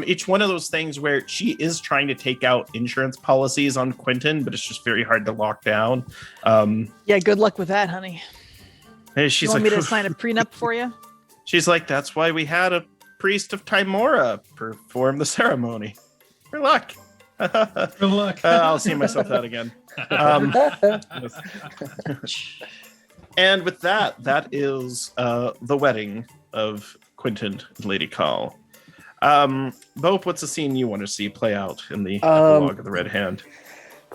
Each one of those things where she is trying to take out insurance policies on Quentin, but it's just very hard to lock down. Yeah, good luck with that, honey. And she's You want like, me to sign a prenup for you? She's like, that's why we had a priest of Timora perform the ceremony. For luck. Good luck. I'll see myself out again. And with that is the wedding of Quentin and Lady Call. Bope, what's the scene you want to see play out in the epilogue of the Red Hand?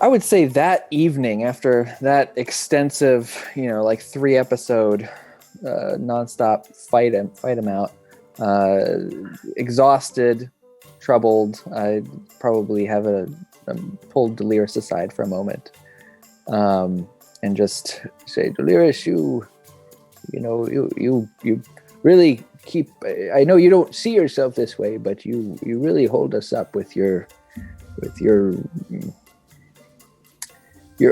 I would say that evening, after that extensive, 3-episode nonstop fight him out, exhausted, troubled, I'd probably have pulled Delirious aside for a moment, and just say, Delirious, you really keep. I know you don't see yourself this way, but you really hold us up with your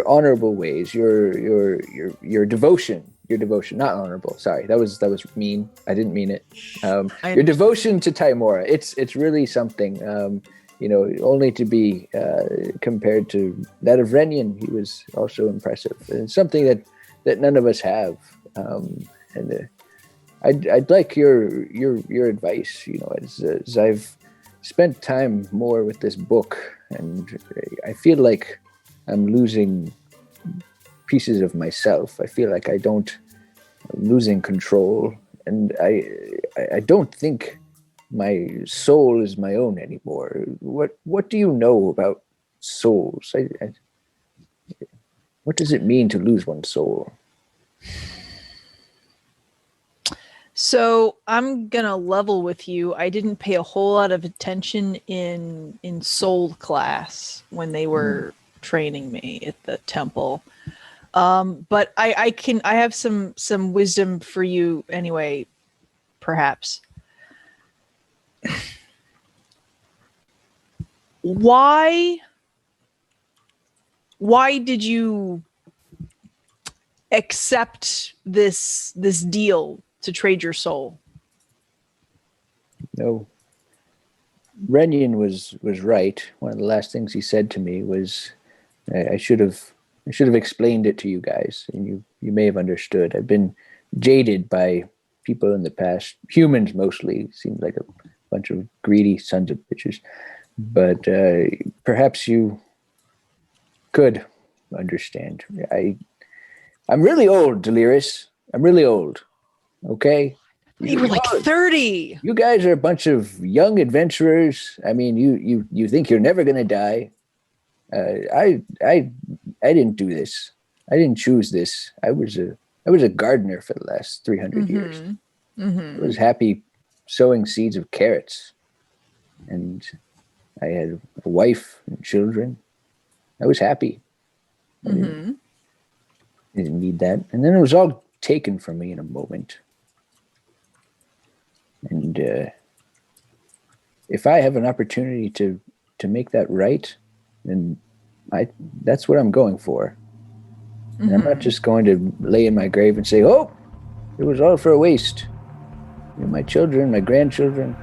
honorable ways, your devotion. Your devotion, not honorable. Sorry, that was mean. I didn't mean it. Your devotion to Timora, it's really something. Only to be compared to that of Renyan, he was also impressive. And it's something that none of us have. I'd like your advice. As I've spent time more with this book, and I feel like I'm losing pieces of myself. I feel like I'm losing control, and I don't think my soul is my own anymore. What do you know about souls? What does it mean to lose one's soul? So I'm gonna level with you. I didn't pay a whole lot of attention in soul class when they were training me at the temple. But I have some wisdom for you anyway, perhaps. Why did you accept this deal to trade your soul? No. Renyan was right. One of the last things he said to me was, I should have explained it to you guys, and you may have understood. I've been jaded by people in the past, humans mostly. Seems like a bunch of greedy sons of bitches. But perhaps you could understand. I'm really old, Delirious. I'm really old. Okay? You were like 30. You guys are a bunch of young adventurers. I mean, you think you're never going to die. I didn't do this. I didn't choose this. I was a gardener for the last 300 years. I was happy sowing seeds of carrots, and I had a wife and children. I was happy. I didn't need that. And then it was all taken from me in a moment. And if I have an opportunity to make that right, then that's what I'm going for. And I'm not just going to lay in my grave and say, oh, it was all for a waste. My children, my grandchildren.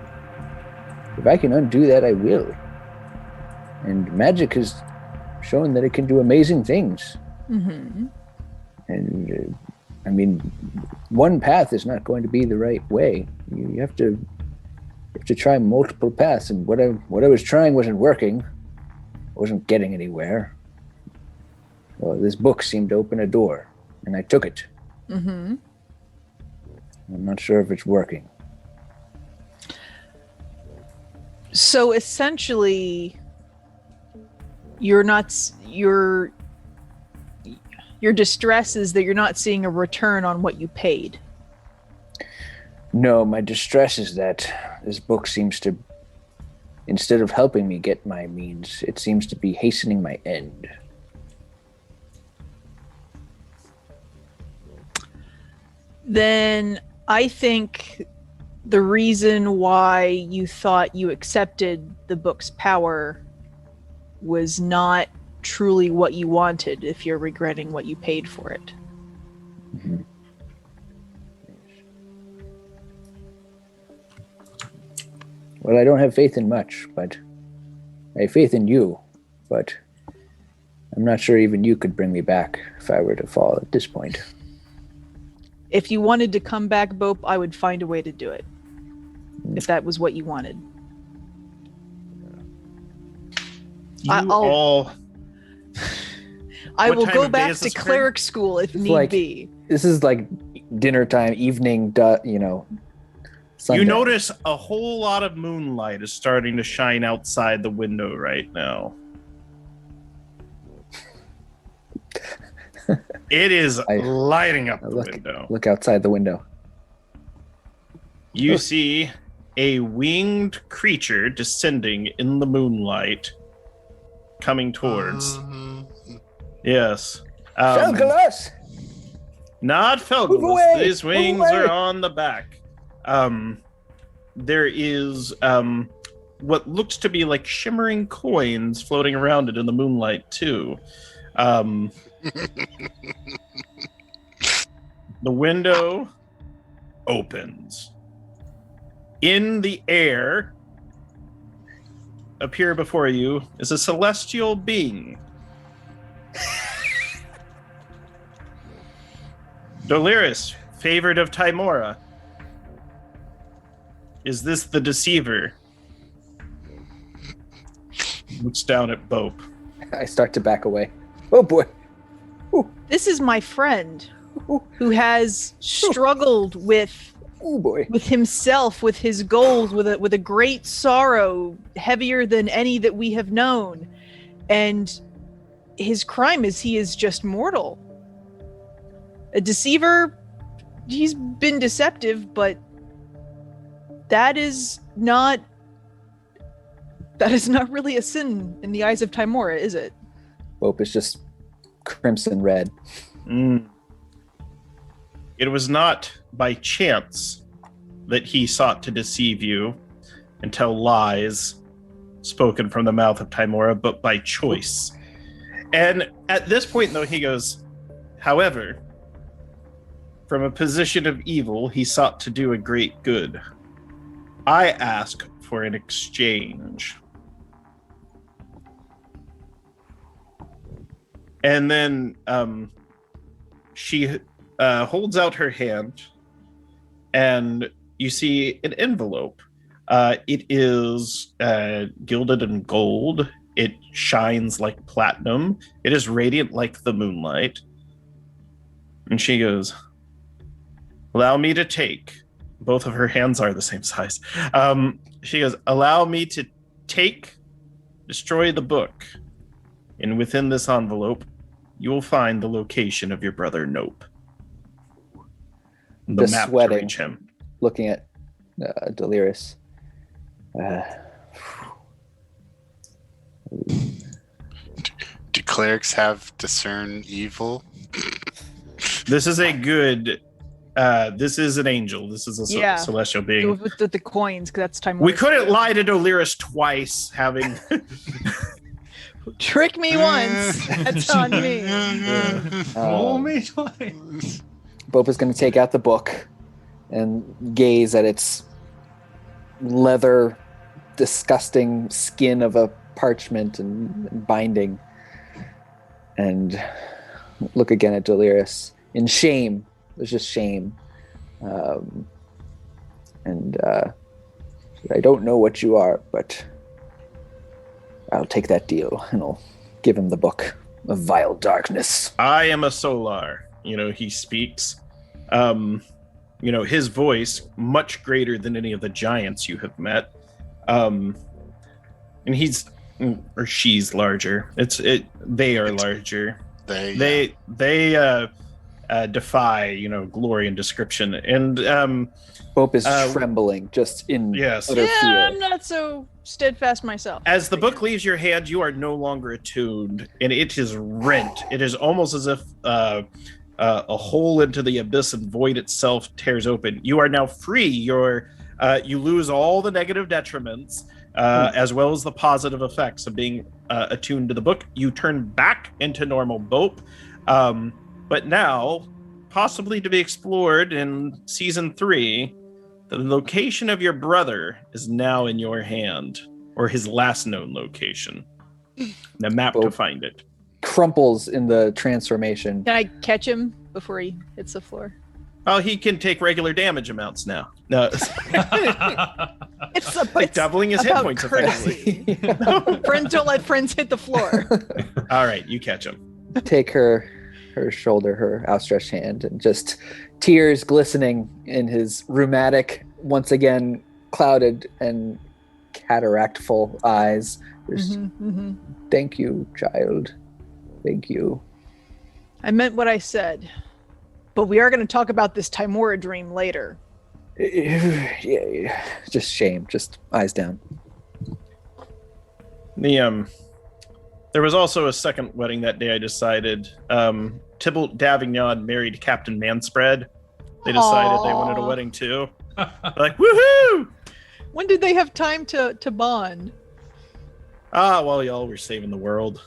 If I can undo that, I will. And magic has shown that it can do amazing things. And I mean, one path is not going to be the right way. You have to try multiple paths. And what I was trying wasn't working. I wasn't getting anywhere. Well, this book seemed to open a door, and I took it. I'm not sure if it's working. So essentially, your distress is that you're not seeing a return on what you paid. No, my distress is that this book seems to, instead of helping me get my means, it seems to be hastening my end. Then I think the reason why you thought you accepted the book's power was not truly what you wanted, if you're regretting what you paid for it. Well, I don't have faith in much, but I have faith in you. But I'm not sure even you could bring me back if I were to fall at this point. If you wanted to come back, Bope, I would find a way to do it. If that was what you wanted. I will go back to cleric school if need be. This is like dinner time, evening, Sunday. You notice a whole lot of moonlight is starting to shine outside the window right now. It is lighting up the window. Look outside the window. You see a winged creature descending in the moonlight, coming towards. Yes. Felgalus! Not Felgalus. These wings are on the back. there is what looks to be like shimmering coins floating around it in the moonlight too. The window opens. In the air, appear before you is a celestial being. Doliris, favored of Timora. Is this the deceiver? Looks down at Bope. I start to back away. Oh boy. This is my friend who has struggled with Oh boy. with himself, with his goals, with a great sorrow heavier than any that we have known. And his crime is he is just mortal. A deceiver, he's been deceptive, but that is not really a sin in the eyes of Timora, is it? Bope is just crimson red. It was not by chance that he sought to deceive you and tell lies spoken from the mouth of Timora, but by choice. And at this point, though, he goes, however, from a position of evil, he sought to do a great good. I ask for an exchange. And then she holds out her hand, and you see an envelope. It is gilded in gold. It shines like platinum. It is radiant like the moonlight. And she goes, allow me to take. Both of her hands are the same size. She goes, allow me to destroy the book. And within this envelope, you will find the location of your brother Nope. The Just map sweating. to reach him. Looking at Doliris. Do clerics have discern evil? This is a good. This is an angel. This is a celestial being. With the coins, because that's Timora. We couldn't lie to Doliris twice, having. Trick me once. That's on me. Fool me twice. Bope is going to take out the book and gaze at its leather, disgusting skin of a parchment and binding, and look again at Doliris in shame. There's just shame. I don't know what you are, but I'll take that deal, and I'll give him the book of vile darkness. I am a Solar. He speaks. His voice much greater than any of the giants you have met. And he's or she's larger. They are larger. They defy glory and description. And Bope is trembling just in utter fear. I'm not so steadfast myself. As the book leaves your hand, you are no longer attuned, and it is rent. It is almost as if a hole into the abyss and void itself tears open. You are now free. You lose all the negative detriments, as well as the positive effects of being attuned to the book. You turn back into normal Bope, but now, possibly to be explored in season 3, the location of your brother is now in your hand, or his last known location. The map to find it. Crumples in the transformation. Can I catch him before he hits the floor? Oh, he can take regular damage amounts now. No, It's like doubling his hit about points courtesy. effectively. Friends don't let friends hit the floor. All right, you catch him. Take her shoulder, her outstretched hand, and just tears glistening in his rheumatic, once again clouded and cataract-full eyes. Just, thank you, child. Thank you. I meant what I said. But we are going to talk about this Timora dream later. Yeah, just shame, just eyes down. There was also a second wedding that day. I decided Tybalt d'Avignon married Captain Manspread. They decided they wanted a wedding too. Like, woohoo! When did they have time to bond? Well, y'all were saving the world.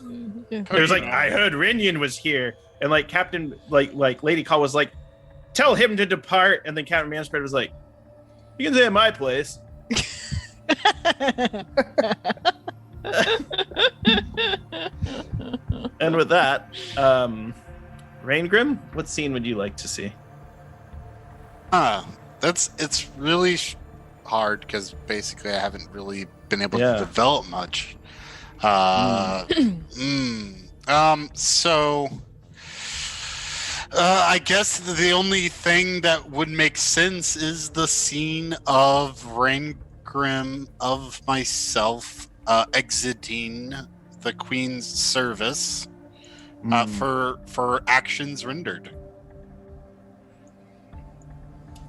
Yeah. There's like, I heard Renyon was here, and like Captain, like Lady Call was like, tell him to depart, and then Captain Manspread was like, you can stay at my place. And with that, Raingrim, what scene would you like to see? It's really hard because basically I haven't really been able to develop much. So I guess the only thing that would make sense is the scene of Raingrim of myself exiting the Queen's service for actions rendered.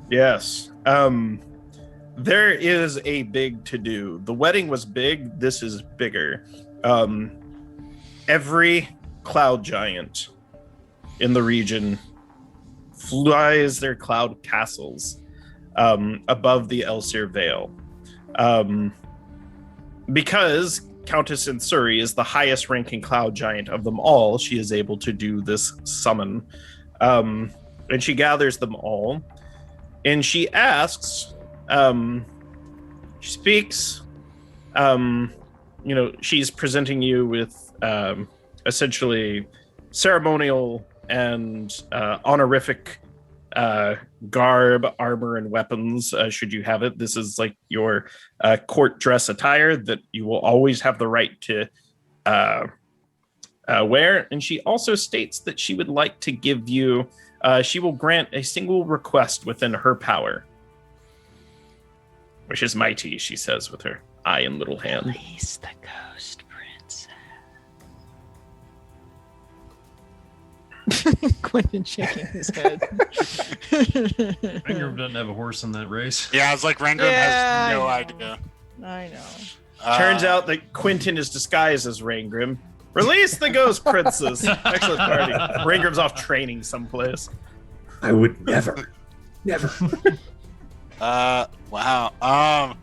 Yes. There is a big to-do. The wedding was big. This is bigger. Every cloud giant in the region flies their cloud castles above the Elsir Vale. Because Countess Insuri is the highest ranking cloud giant of them all, she is able to do this summon. And she gathers them all. And she asks, she speaks, she's presenting you with essentially ceremonial and honorific garb, armor, and weapons, should you have it. This is like your court dress attire that you will always have the right to wear. And she also states that she would like to give you, she will grant a single request within her power, which is mighty, she says with her eye and little hand. Release the ghost princess. Quentin shaking his head. Rangram doesn't have a horse in that race. Yeah, I was like, Rangram has no idea. I know. Turns out that Quentin is disguised as Raingrim. Release the ghost princess. Excellent party. Raingrim's off training someplace. I would never. Wow. I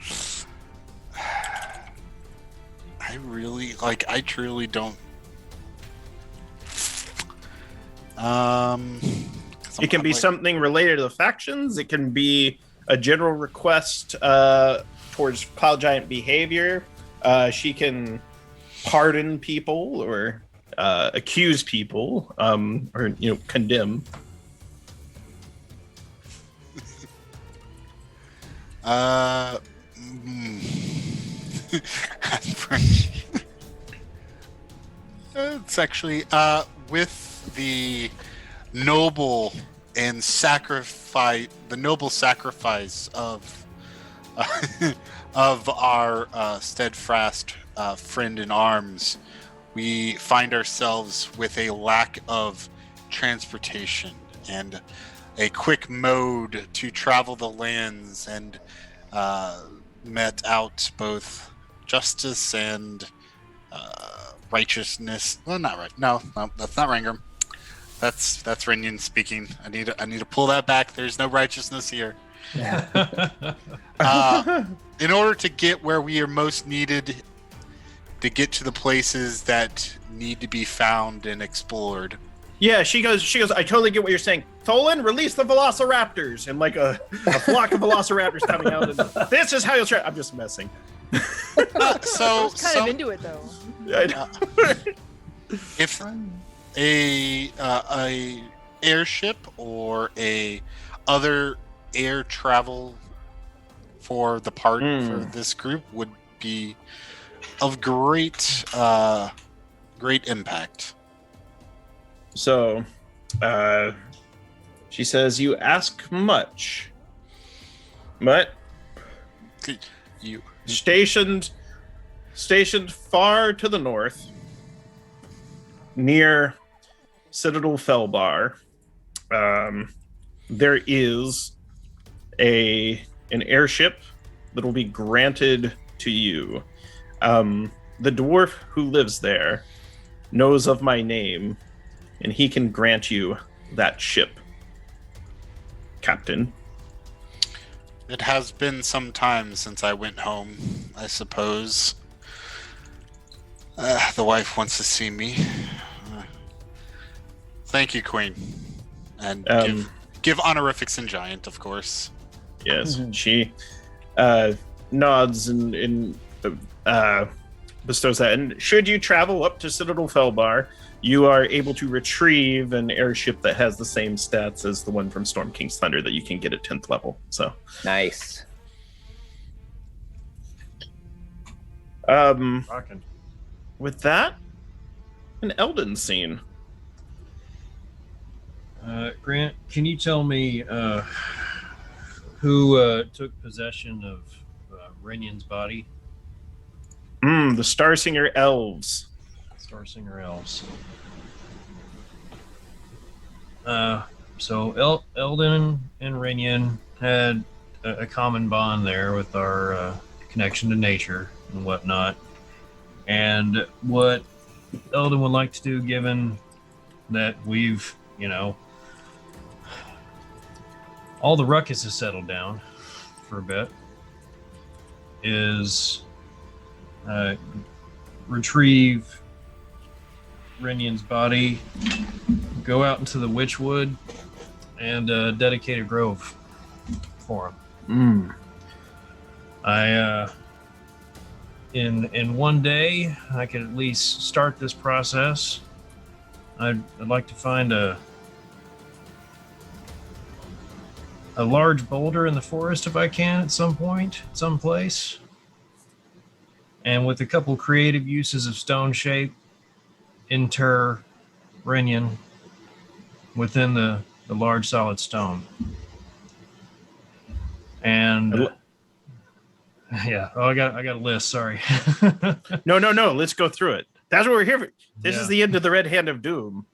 truly don't. It can be something related to the factions. It can be a general request towards Cloud Giant behavior. She can pardon people or accuse people, or condemn. It's actually with the noble sacrifice of of our steadfast friend in arms. We find ourselves with a lack of transportation and a quick mode to travel the lands, and met out both justice and righteousness. Well, not right. No, that's not Rangram. That's Renyon speaking. I need to pull that back. There's no righteousness here. In order to get where we are most needed, to get to the places that need to be found and explored. Yeah, she goes, I totally get what you're saying. Tholen, release the Velociraptors. And like a flock of Velociraptors coming out. And this is how you'll try. I'm just messing. I was kind of into it, though. I know. If a airship or a other air travel for the party for this group would be of great impact. So, she says, you ask much. But You stationed far to the north, near Citadel Felbar, there is an airship that will be granted to you. The dwarf who lives there knows of my name, and he can grant you that ship, Captain. It has been some time since I went home, I suppose. The wife wants to see me. Thank you, Queen. And give honorifics and giant, of course. Yes, she nods and bestows that. And should you travel up to Citadel Felbar, you are able to retrieve an airship that has the same stats as the one from Storm King's Thunder that you can get at 10th level. So Nice. Rockin'. with that, an Elden scene. Grant, can you tell me who took possession of Renion's body? The Starsinger Elves. Starsinger Elves. So Eldon and Renion had a common bond there with our connection to nature and whatnot. And what Eldon would like to do, given that we've, all the ruckus has settled down for a bit, is retrieve Renion's body, go out into the Witchwood, and dedicate a grove for him. I in one day I could at least start this process. I'd like to find a large boulder in the forest if I can at some point, someplace. And with a couple creative uses of stone shape, inter Renion within the large solid stone. And yeah, I got a list, sorry. No. Let's go through it. That's what we're here for. This is the end of the Red Hand of Doom.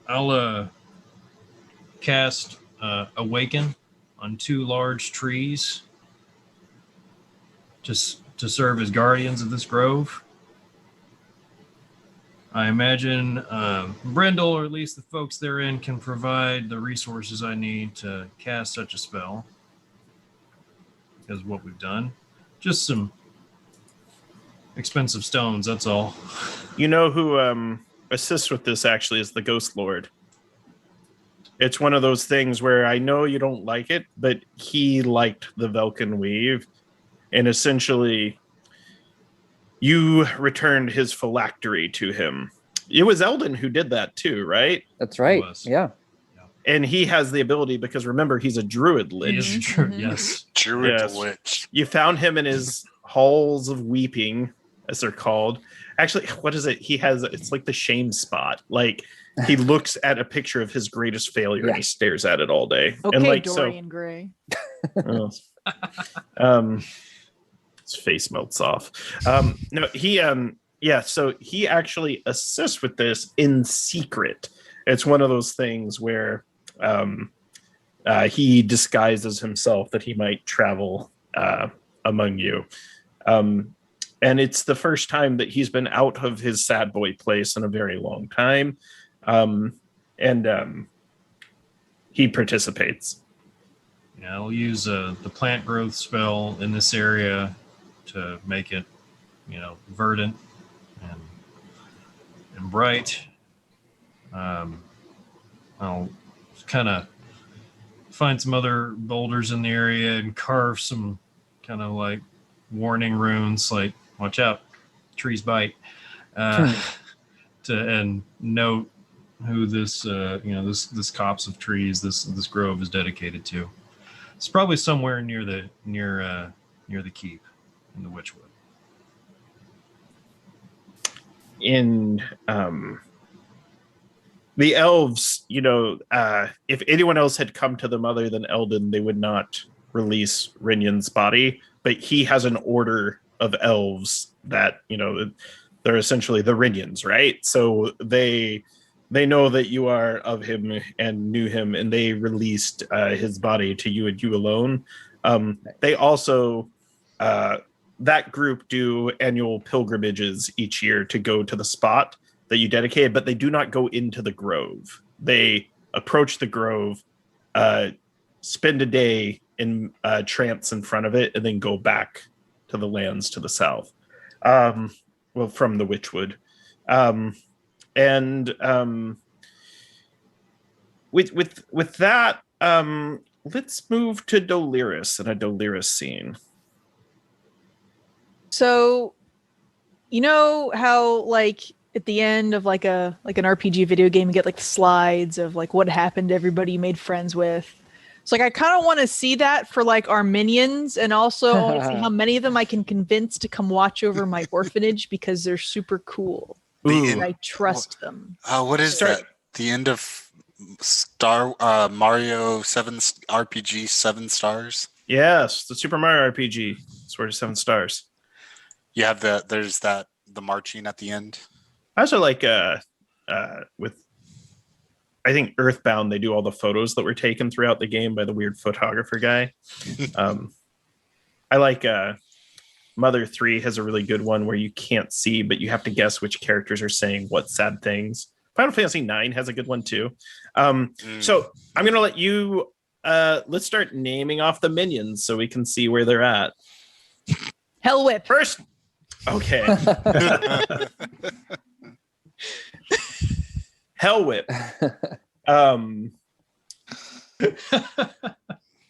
I'll cast Awaken on 2 large trees just to serve as guardians of this grove. I imagine Brindle, or at least the folks therein, can provide the resources I need to cast such a spell. Because of what we've done. Just some expensive stones, that's all. You know who assists with this actually is the Ghost Lord. It's one of those things where I know you don't like it, but he liked the Velkyn weave, and essentially you returned his phylactery to him. It was Eldon who did that too, right? That's right. Yeah. And he has the ability, because remember, he's a druid lich. He is a druid, yes. Druid lich. You found him in his halls of weeping, as they're called. Actually, what is it? It's like the shame spot. Like, he looks at a picture of his greatest failure and he stares at it all day. Okay, and like, Dorian Gray. His face melts off. No, so he actually assists with this in secret. It's one of those things where he disguises himself that he might travel among you. And it's the first time that he's been out of his sad boy place in a very long time. And he participates. Yeah, I'll use the plant growth spell in this area to make it, verdant and bright. I'll kind of find some other boulders in the area and carve some kind of like warning runes, like watch out, trees bite, and note who this this copse of trees, this grove is dedicated to. It's probably somewhere near the keep in the Witchwood. In the elves, if anyone else had come to them other than Eldon, they would not release Renion's body. But he has an order of elves that, they're essentially the Renions, right? So they know that you are of him and knew him, and they released his body to you and you alone. They also, that group do annual pilgrimages each year to go to the spot that you dedicated, but they do not go into the grove. They approach the grove, spend a day in trance in front of it, and then go back to the lands to the south. Well, from the Witchwood. With that, let's move to Doliris and a Doliris scene. So, you know how like at the end of like an RPG video game, you get like the slides of like what happened to everybody you made friends with. So like I kind of want to see that for like our minions, and also I want to see how many of them I can convince to come watch over my orphanage because they're super cool. The And I trust them. What is that? The end of Mario 7 RPG 7 stars? Yes, the Super Mario RPG, Sword of 7 Stars. You have there's the marching at the end. I also like with I think Earthbound, they do all the photos that were taken throughout the game by the weird photographer guy. I like Mother 3 has a really good one where you can't see, but you have to guess which characters are saying what sad things. Final Fantasy 9 has a good one too. So I'm going to let you, let's start naming off the minions so we can see where they're at. Hell Whip. First, okay. Hell Whip.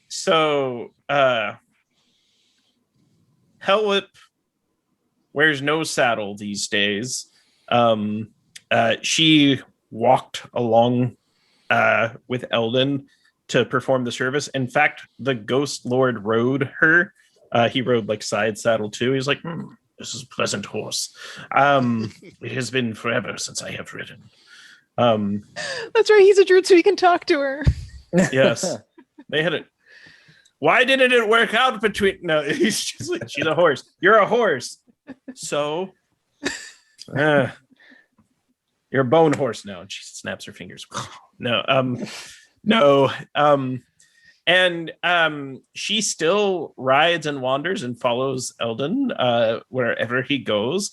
So Hell Whip wears no saddle these days. She walked along with Eldon to perform the service. In fact, the Ghost Lord rode her. He rode like side saddle too. He's like, this is a pleasant horse. It has been forever since I have ridden. That's right. He's a druid, so he can talk to her. Yes, they had it. Why didn't it work out between? No, he's just like, she's a horse. You're a horse. So, you're a bone horse now. And she snaps her fingers. No. And she still rides and wanders and follows Eldon wherever he goes.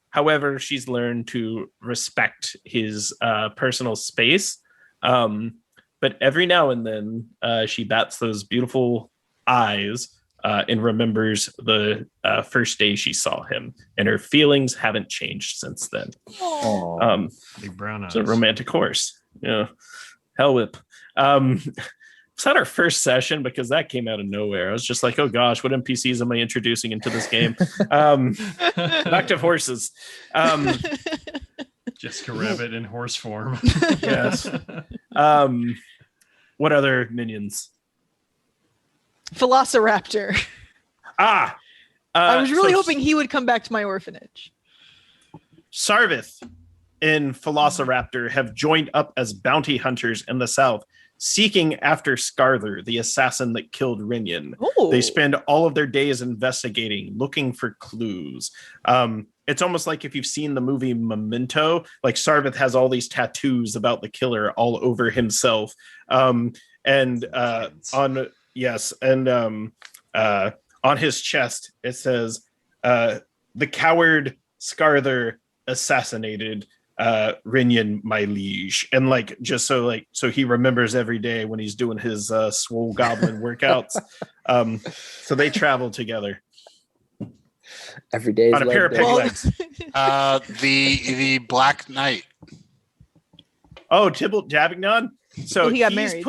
However, she's learned to respect his personal space. But every now and then she bats those beautiful eyes and remembers the first day she saw him. And her feelings haven't changed since then. Big brown eyes. It's a romantic horse. Yeah. Hell Whip. It's not our first session because that came out of nowhere. I was just like, oh gosh, what NPCs am I introducing into this game? Active horses. Jessica Rabbit in horse form. Yes. What other minions? Velociraptor. I was really hoping he would come back to my orphanage. Sarvith and Velociraptor have joined up as bounty hunters in the south, seeking after Scarther, the assassin that killed Rinian. Ooh. They spend all of their days investigating, looking for clues. It's almost like if you've seen the movie Memento, like Sarvith has all these tattoos about the killer all over himself. On his chest, it says, the coward Scarther assassinated Rinian, my liege. And like just so he remembers every day when he's doing his swole goblin workouts. So they travel together Every day is on a pair of peg legs. The Black Knight. Oh, Tybalt Davignon. So he got married.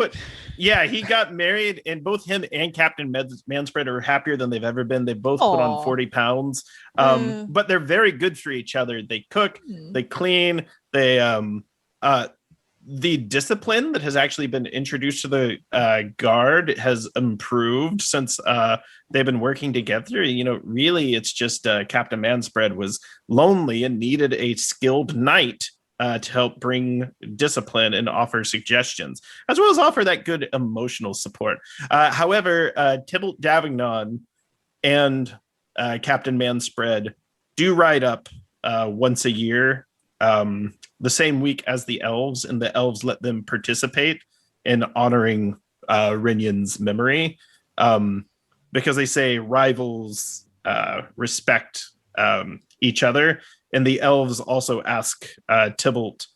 He got married, and both him and Captain Manspread are happier than they've ever been. They both put on 40 pounds, but they're very good for each other. They cook, they clean, they the discipline that has actually been introduced to the guard has improved since they've been working together. You know, really, it's just Captain Manspread was lonely and needed a skilled knight to help bring discipline and offer suggestions, as well as offer that good emotional support. However, Tybalt Davignon and Captain Manspread do ride up once a year, the same week as the elves, and the elves let them participate in honoring Rinian's memory, because they say rivals respect each other. And the elves also ask Tybalt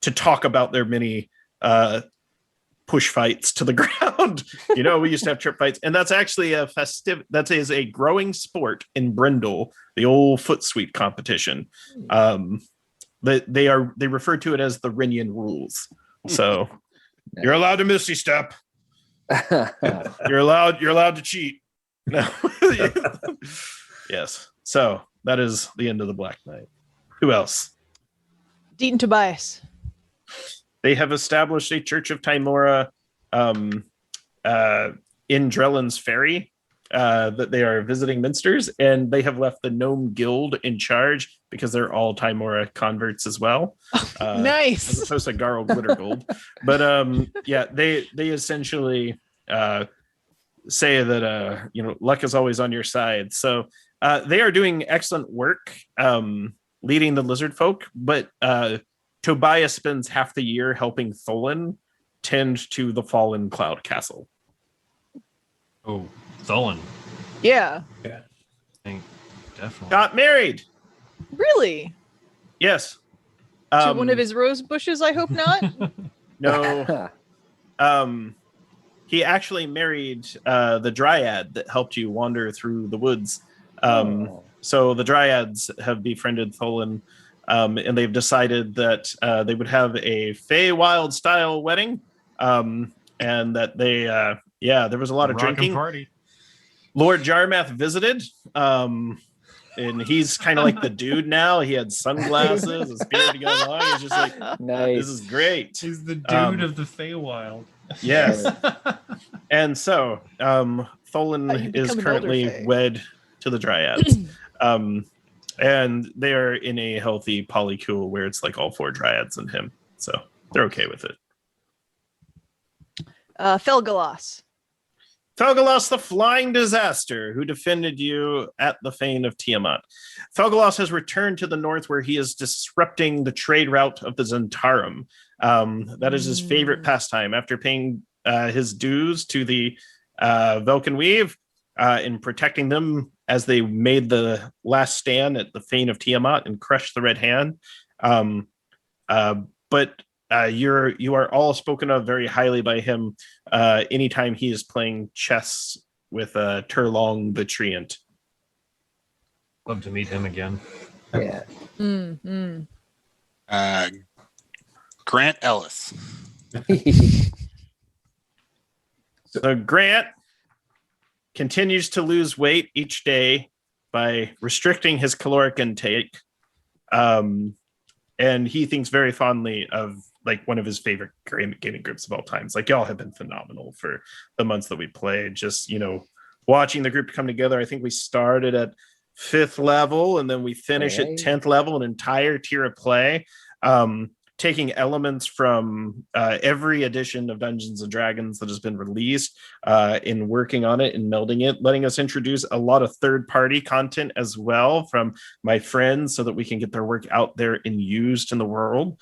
to talk about their many push fights to the ground. We used to have trip fights, and that's actually that is a growing sport in Brindle, the old foot sweep competition. They refer to it as the Rinian rules. So you're allowed to misty step. You're allowed to cheat. No. Yes. So that is the end of the Black Knight. Who else? Deaton Tobias. They have established a Church of Tymora in Drellin's Ferry that they are visiting minsters, and they have left the Gnome Guild in charge because they're all Tymora converts as well. Nice. As opposed to Garl Glittergold. But they essentially say that luck is always on your side. So they are doing excellent work leading the lizard folk, but Tobias spends half the year helping Tholen tend to the fallen cloud castle. Oh, Tholen. Yeah. I think definitely. Got married. Really? Yes. To one of his rose bushes, I hope not. No. He actually married the dryad that helped you wander through the woods. So the dryads have befriended Tholen, and they've decided that they would have a Feywild style wedding, and that there was a lot of drinking. Party. Lord Jarmath visited, and he's kind of like the dude now. He had sunglasses, his beard to go along. He's just like, Nice. this is great. He's the dude of the Feywild. Yes. And so Tholen is currently wed to the dryads. And they are in a healthy polycule where it's like all 4 dryads and him. So they're okay with it. Felgalos. Felgalos, the flying disaster, who defended you at the Fane of Tiamat. Felgalos has returned to the north where he is disrupting the trade route of the Zentarum. That is his favorite pastime. After paying his dues to the Velkyn Weave in protecting them as they made the last stand at the Fane of Tiamat and crushed the Red Hand. But you are all spoken of very highly by him anytime he is playing chess with Turlong the Treant. Love to meet him again. Yeah. Grant Ellis. So Grant continues to lose weight each day by restricting his caloric intake. And he thinks very fondly of like one of his favorite gaming groups of all times. Like, y'all have been phenomenal for the months that we played. Just, watching the group come together. I think we started at 5th level and then we finish at 10th level, an entire tier of play. Taking elements from every edition of Dungeons and Dragons that has been released in working on it and melding it, letting us introduce a lot of third-party content as well from my friends so that we can get their work out there and used in the world.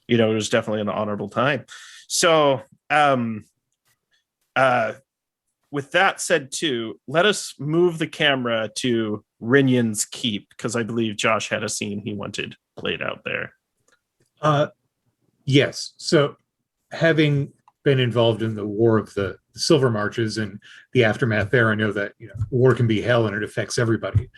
It was definitely an honorable time. So with that said too, let us move the camera to Rinian's Keep, because I believe Josh had a scene he wanted played out there. Yes. So having been involved in the War of the Silver Marches and the aftermath there, I know that war can be hell and it affects everybody.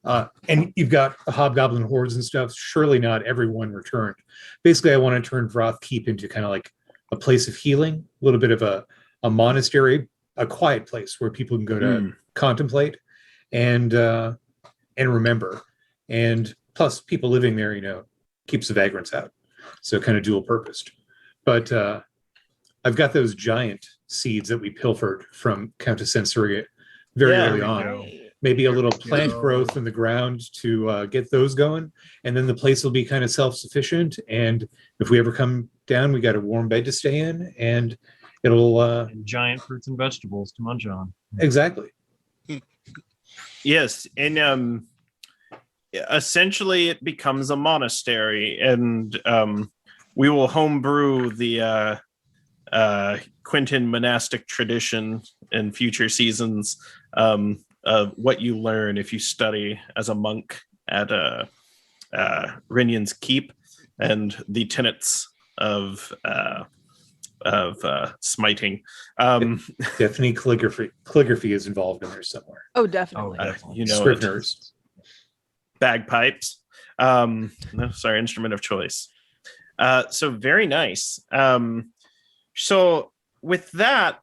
And you've got hobgoblin hordes and stuff. Surely not everyone returned. Basically, I want to turn Vroth Keep into kind of like a place of healing, a little bit of a monastery, a quiet place where people can go to contemplate and remember. And plus, people living there, keeps the vagrants out. So kind of dual purposed. But I've got those giant seeds that we pilfered from Countess Sensoria very early on. Maybe a little plant growth in the ground to get those going. And then the place will be kind of self-sufficient. And if we ever come down, we got a warm bed to stay in. And it'll... and giant fruits and vegetables to munch on. Exactly. Yes. And essentially it becomes a monastery. And we will homebrew the Quentin monastic tradition in future seasons of what you learn if you study as a monk at Rinian's Keep and the tenets of smiting. Definitely calligraphy is involved in there somewhere. Oh, definitely. You know, Scriveners. Bagpipes. No, sorry, instrument of choice. So very nice. So with that,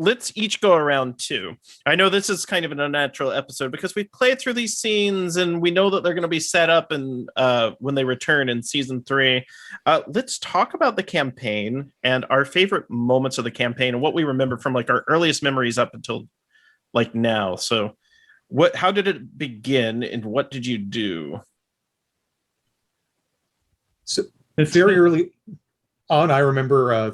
let's each go around too. I know this is kind of an unnatural episode because we played through these scenes and we know that they're going to be set up and when they return in season 3. Let's talk about the campaign and our favorite moments of the campaign and what we remember from like our earliest memories up until like now. So how did it begin and what did you do? So very early on, I remember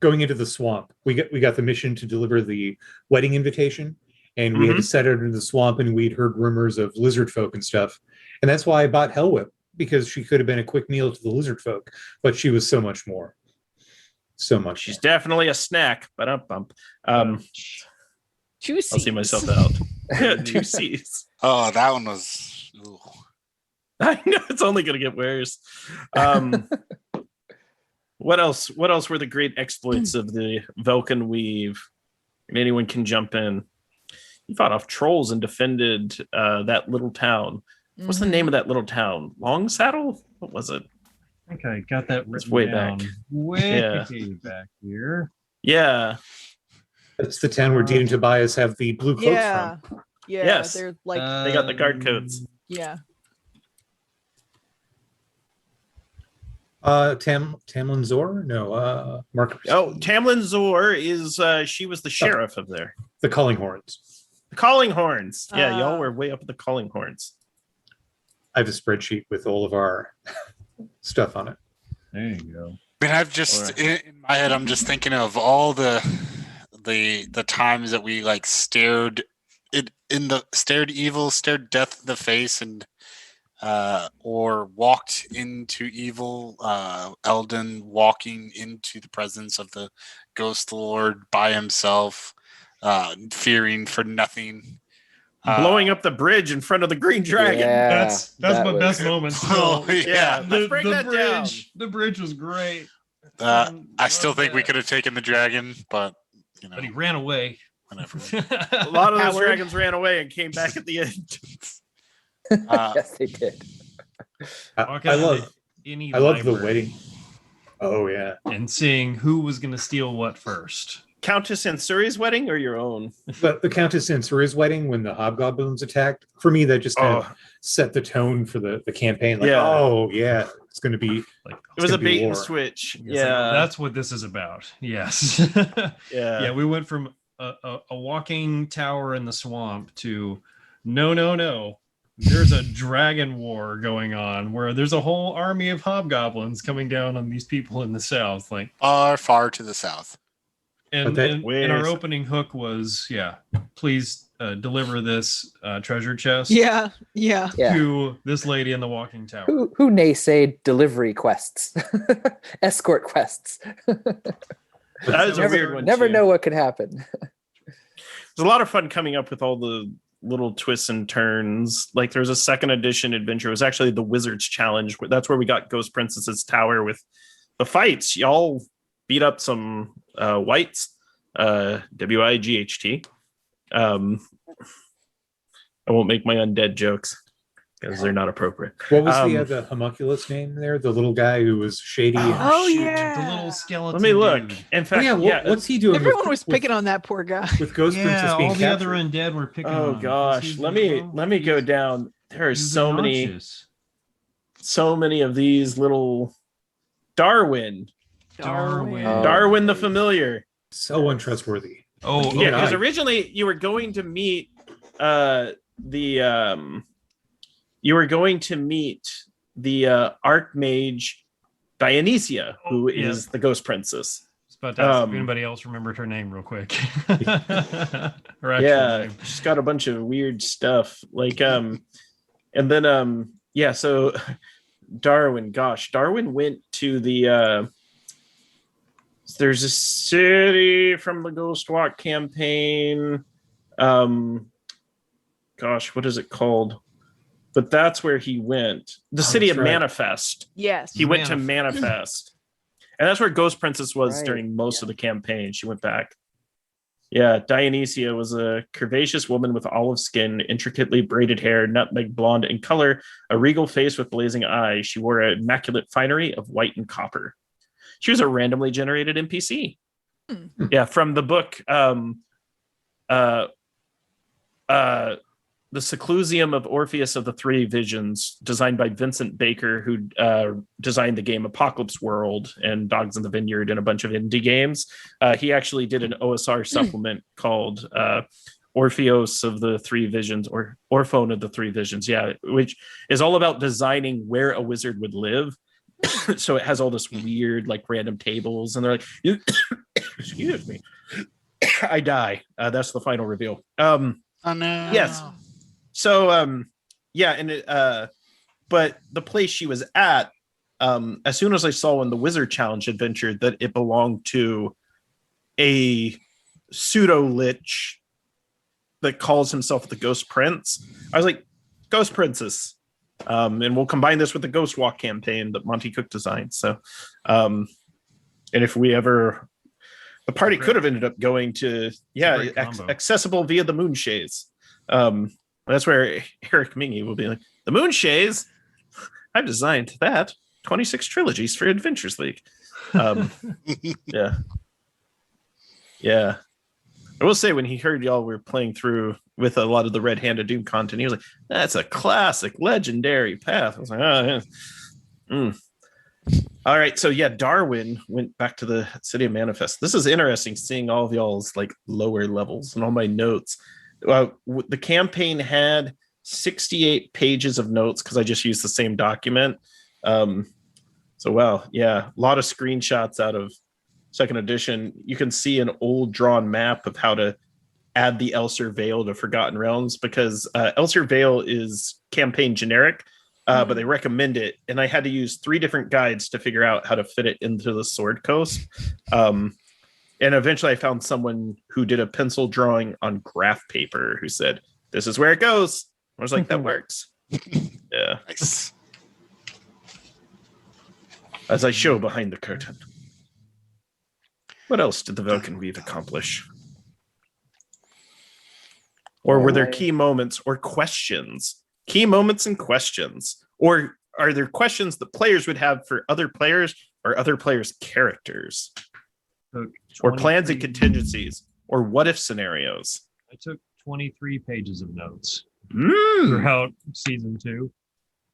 going into the swamp. We got the mission to deliver the wedding invitation, and we had to set it in the swamp, and we'd heard rumors of lizard folk and stuff. And that's why I bought Hell Whip, because she could have been a quick meal to the lizard folk, but she was so much more. So much. She's definitely a snack, but Two C's. I'll see myself out. 2 C's. Oh, that one was. Ooh. I know it's only going to get worse. What else? What else were the great exploits of the Velkyn Weave? And anyone can jump in. You fought off trolls and defended that little town. What's the name of that little town? Long Saddle? What was it? I think I got that written way down. back. Way back here. Yeah. It's the town where Dean and Tobias have the blue cloaks from. Yeah, Yes. they're like They got the guard coats. yeah. Tamlin Zor? No, Mark. Oh, Tamlin Zor is she was the sheriff of there. The Calling Horns. The Calling Horns. Yeah, y'all were way up at the Calling Horns. I have a spreadsheet with all of our stuff on it. There you go. I mean, I've just in my head, I'm just thinking of all the times that we like stared evil, stared death in the face, and or walked into evil. Eldon walking into the presence of the Ghost Lord by himself, fearing for nothing. Blowing up the bridge in front of the Green Dragon. Yeah, That's that my was- best moment. Oh, yeah. Let's break that bridge, down. The bridge was great. I still think we could have taken the dragon, but you know, But he ran away. whatever. A lot of those Howard. dragons ran away and came back at the end. Yes, they did. Walk I out love of any the library wedding. Oh yeah. and seeing who was going to steal what first. Countess Ansuri's wedding or your own? But the Countess Ansuri's wedding, when the hobgoblins attacked, for me that just kind of set the tone for the campaign. Like, Yeah. oh yeah, it's going to be. Like, It was a gonna be bait and war. switch. it's like, Yeah. that's what this is about. Yes. Yeah. We went from a walking tower in the swamp to no. There's a dragon war going on where there's a whole army of hobgoblins coming down on these people in the south. Like, Far to the south. and Where's- our opening hook was, please deliver this treasure chest Yeah. Yeah. to this lady in the walking tower. Who naysayed delivery quests, escort quests? That was a weird one. Never too. know what could happen. There's a lot of fun coming up with all the little twists and turns. Like there's a second edition adventure. It was actually the Wizards Challenge. That's where we got Ghost Princess's Tower with the fights. Y'all beat up some whites, WIGHT. I won't make my undead jokes because they're not appropriate. What was the homunculus name there? The little guy who was shady. Oh, shoot, yeah. the little skeleton. Let me look. dude. In fact, What's he doing? Everyone with, was picking on that poor guy. with Ghost Princess Yeah, being all the captured. other undead were picking on Oh him. gosh, He's let like, me go down. There are he's so obnoxious. many of these little Darwin. Darwin. Oh. Darwin the Familiar. So untrustworthy. Oh, Yeah, because God. originally you were going to meet the Archmage Dionysia, who Yeah. is the Ghost Princess. It's about to ask if Um, anybody else remembered her name real quick. Her actual Yeah, name. she's got a bunch of weird stuff. Like and then so Darwin went to the there's a city from the Ghost Walk campaign. What is it called? But that's where he went. The city of that's right. Manifest. Yes. He went to Manifest. And that's where Ghost Princess was Right, during most of the campaign. She went back. Yeah, Dionysia was a curvaceous woman with olive skin, intricately braided hair, nutmeg blonde in color, a regal face with blazing eyes. She wore an immaculate finery of white and copper. She was a randomly generated NPC. Yeah, from the book The Seclusium of Orpheus of the Three Visions, designed by Vincent Baker, who designed the game Apocalypse World and Dogs in the Vineyard and a bunch of indie games. He actually did an OSR supplement called Orpheus of the Three Visions, or Orphone of the Three Visions, yeah, which is all about designing where a wizard would live. So it has all this weird, like, random tables, and they're like, excuse me, I die. That's the final reveal. Oh no. Yes. So, yeah, and but the place she was at, as soon as I saw in the Wizard Challenge adventure that it belonged to a pseudo lich that calls himself the Ghost Prince, I was like, Ghost Princess. And we'll combine this with the Ghost Walk campaign that Monty Cook designed. So, and if we ever, the party could have ended up going to, accessible via the Moonshays. That's where Eric Mingy will be like, the Moonshays, I've designed that 26 trilogies for Adventures League. Yeah. I will say, when he heard y'all were playing through with a lot of the Red Hand of Doom content, he was like, that's a classic, legendary path. I was like, oh, yeah. All right, so yeah, Darwin went back to the City of Manifest. This is interesting, seeing all of y'all's like lower levels and all my notes. The campaign had 68 pages of notes because I just used the same document. So wow, yeah, a lot of screenshots out of second edition. You can see an old drawn map of how to add the Elser Vale to Forgotten Realms, because Elser Vale is campaign generic, but they recommend it, and I had to use 3 different guides to figure out how to fit it into the Sword Coast. And eventually I found someone who did a pencil drawing on graph paper who said, this is where it goes. I was like, that works. Yeah. Nice. As I show behind the curtain. What else did the Velkyn Weave accomplish? Or were there key moments or questions? Key moments and questions. Or are there questions that players would have for other players or other players' characters? Or plans and contingencies? Or what if scenarios? I took 23 pages of notes throughout season 2.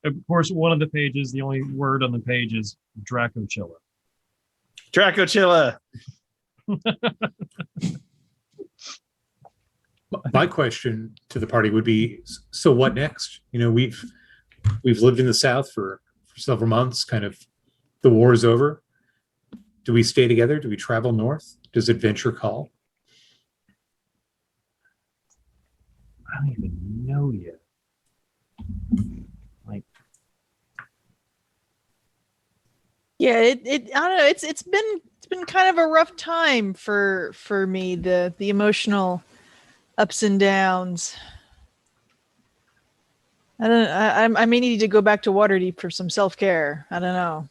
Of course, one of the pages, the only word on the page is Dracochilla. Dracochilla. My question to the party would be, so what next? You know, we've lived in the South for several months, kind of the war is over. Do we stay together? Do we travel north? Does adventure call? I don't even know yet. Like, Yeah, I don't know. It's been kind of a rough time for me, the emotional ups and downs. I may need to go back to Waterdeep for some self-care. I don't know.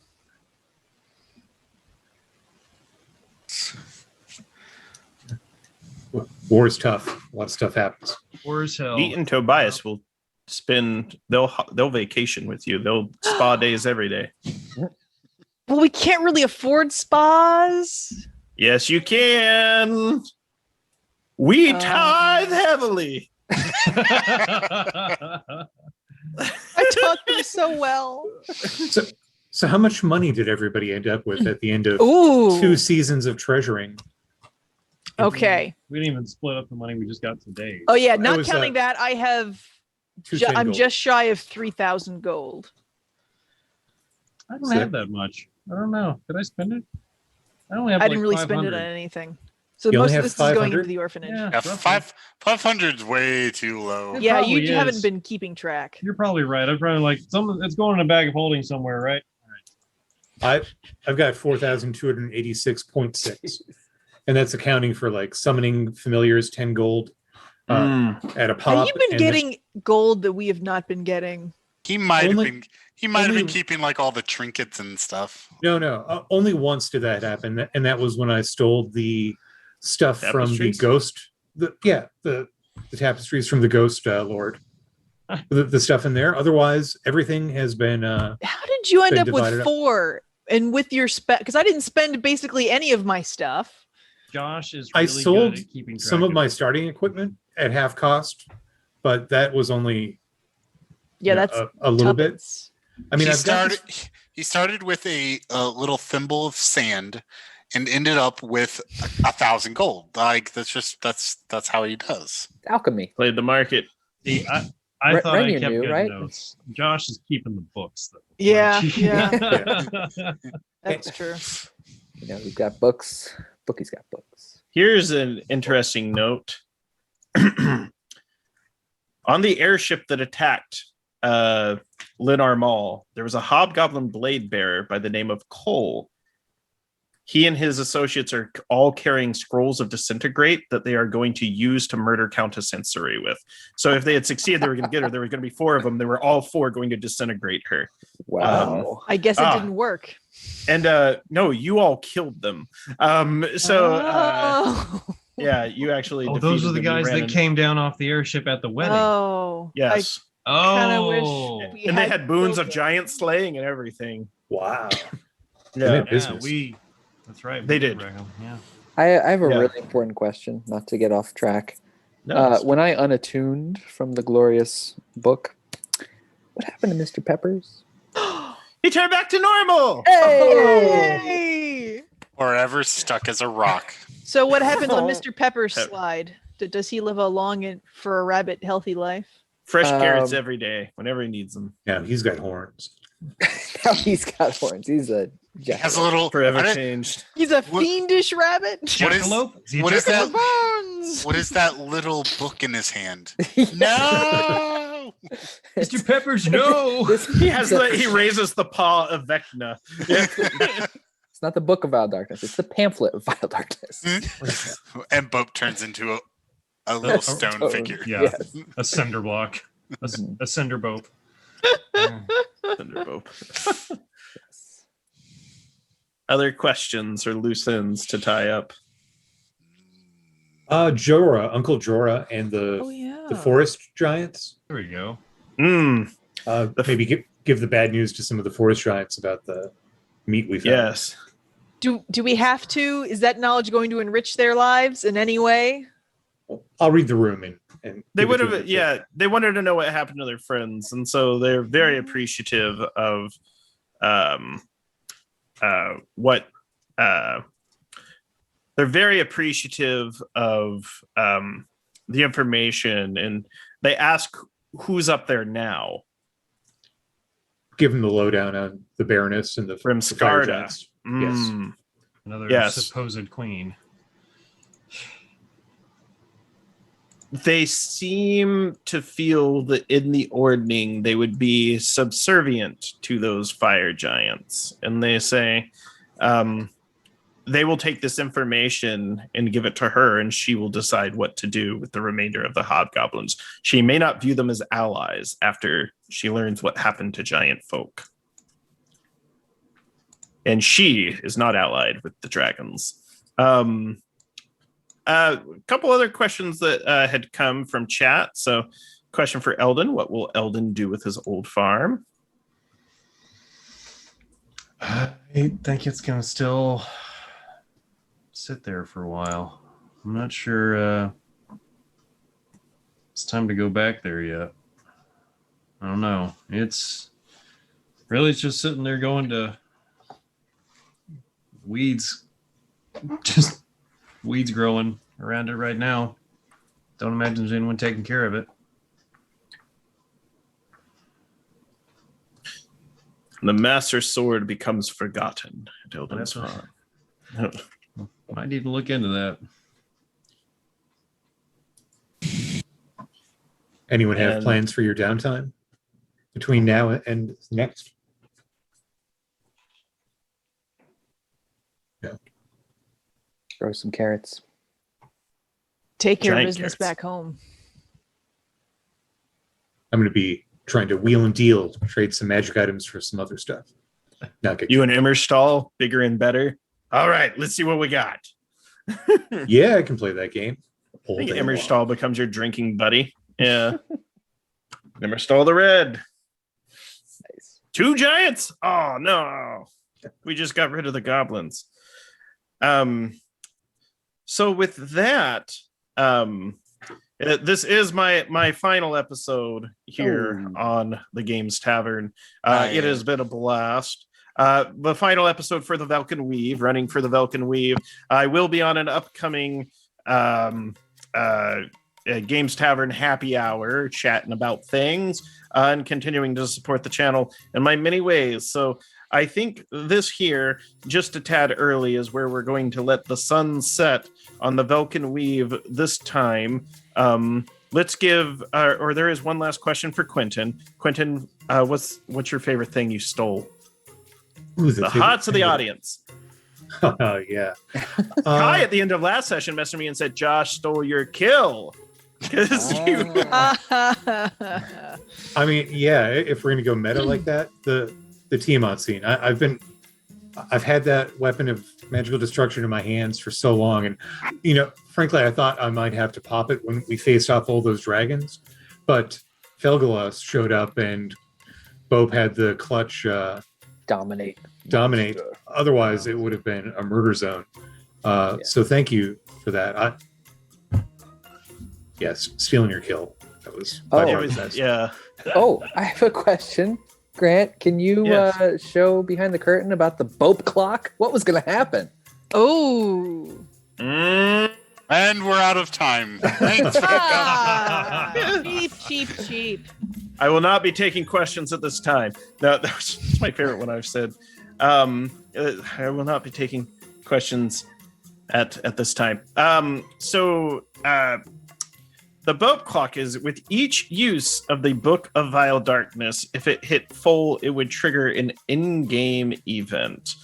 War is tough. A lot of stuff happens. war is hell. Pete and Tobias will they'll vacation with you. They'll spa days every day. Well, we can't really afford spas. Yes, you can. We tithe heavily. I taught them so well. So how much money did everybody end up with at the end of Ooh. 2 seasons of treasuring? Okay. We didn't even split up the money we just got today. Oh yeah, That not was, counting that, I have. 210 I'm gold. just shy of 3,000 gold. I don't have that much. I don't know. Did I spend it? I only have. I like didn't really spend it 500. on anything. So You only most of have this is going 500? into the orphanage. Yeah, Yeah, roughly. 500's way too low. It Yeah, probably you haven't is. been keeping track. You're probably right. I'm probably like it's going in a bag of holding somewhere, right? I've got 4,286.6, and that's accounting for like summoning familiars, 10 gold at a pop. Have you been and getting gold that we have not been getting? He might have Only- been. He might have been only- keeping like all the trinkets and stuff. No. Only once did that happen, and that was when I stole the stuff from the Tapestries? ghost. The tapestries from the ghost lord. The stuff in there. Otherwise, everything has been. How did you end Been up with divided up. 4? And with your because I didn't spend basically any of my stuff. Josh is I really sold good at keeping track some of my starting equipment at half cost, but that was only Yeah, you know, that's a little bit. tuppence. I mean, he I've got started. He started with a little thimble of sand, and ended up with 1,000 gold. Like that's how he does. Alchemy. Played the market. See, I Re- thought I Renier kept knew, good right? notes. Josh is keeping the books, though. Yeah, Like- That's true. You know, we've got books. Bookie's got books. Here's an interesting note. On the airship that attacked Linar Mall, there was a hobgoblin blade bearer by the name of Cole. He and his associates are all carrying scrolls of disintegrate that they are going to use to murder Countess Sensory with. So if they had succeeded, they were going to get her. There were going to be 4 of them. They were all 4 going to disintegrate her. Wow. I guess it Ah. didn't work. And no, you all killed them. Oh. Yeah, you actually. Oh, those defeated are the them. You guys ran that in- came down off the airship at the wedding. Oh. Yes, Oh, kinda wish we and they had boons killed of them. giant slaying and everything. wow. Yeah, yeah, business. That's right. They we did. wreck 'em, Yeah. I have a Yeah. really important question, not to get off track. No, When I unattuned from the glorious book, what happened to Mr. Peppers? he turned back to normal. Yay! Forever stuck as a rock. So what happens on Oh. Mr. Pepper's Pep- slide? Does he live a long and for a rabbit healthy life? Fresh carrots Um, every day whenever he needs them. Yeah, he's got horns. Now he's got horns. He's a He has a jackal. little. Forever I didn't- changed. He's a What- fiendish rabbit. What is- Jackalope? Is he a what is jackalope? that? Bones. What is that little book in his hand? No. Mr. Peppers, no. He raises the paw of Vecna. It's not the book of Vile Darkness. It's the pamphlet of Vile Darkness. And Bope turns into a little stone Stone. figure. Yeah, Yes. a cinder block, a cinder boat. Thunderbolt. Other questions or loose ends to tie up? Jorah, Uncle Jorah, and Oh yeah. the forest giants. There we go. Maybe give the bad news to some of the forest giants about the meat we found. Yes. Do we have to? Is that knowledge going to enrich their lives in any way? I'll read the room and They give it would to have, them. yeah. They wanted to know what happened to their friends, and so they're very appreciative of what they're very appreciative of the information, and they ask who's up there now. Give them the lowdown on the Baroness and the From the fire Skarda. giants. Mm. Another Yes. supposed queen. They seem to feel that in the ordning they would be subservient to those fire giants, and they say they will take this information and give it to her, and she will decide what to do with the remainder of the hobgoblins. She may not view them as allies after she learns what happened to giant folk, and she is not allied with the dragons. A couple other questions that had come from chat. So, question for Eldon: what will Eldon do with his old farm? I think it's gonna still sit there for a while. I'm not sure it's time to go back there yet. I don't know. It's just sitting there going to weeds. Just weeds growing around it right now. Don't imagine there's anyone taking care of it. The master sword becomes forgotten at Eldon's That's farm. Might need to look into that. Anyone have And- plans for your downtime between now and next? Grow some carrots. Take care of Giant business carrots. back home. I'm going to be trying to wheel and deal, trade some magic items for some other stuff. Not good. You and Immerstall, bigger and better. All right, let's see what we got. Yeah, I can play that game. I think Immerstall becomes your drinking buddy. Yeah. Immerstall the Red. Nice. 2 giants. Oh no. We just got rid of the goblins. So with that, this is my final episode here on the Games Tavern. It has been a blast. The final episode for the Velkyn Weave, running for the Velkyn Weave. I will be on an upcoming Games Tavern happy hour, chatting about things and continuing to support the channel in my many ways. So I think this here, just a tad early, is where we're going to let the sun set on the Velkyn Weave this time. Let's give, or there is one last question for Quentin. Quentin, what's your favorite thing you stole? Ooh, the hearts of the audience. Oh, yeah. Kai at the end of last session messaged me and said, Josh stole your kill. Because you... I mean, yeah, if we're going to go meta like that, the Tiamat scene. I've had that weapon of magical destruction in my hands for so long, and frankly, I thought I might have to pop it when we faced off all those dragons, but Felgalos showed up and Bope had the clutch dominate. Otherwise, it would have been a murder zone. So thank you for that. Yes, stealing your kill. That was best. Yeah. Oh, I have a question. Grant, can you show behind the curtain about the Bope clock? What was going to happen? Oh. And we're out of time. Thanks for Cheap. I will not be taking questions at this time. No, that's my favorite one I've said. I will not be taking questions at this time. The Bope clock is with each use of the Book of Vile Darkness, if it hit full, it would trigger an in-game event,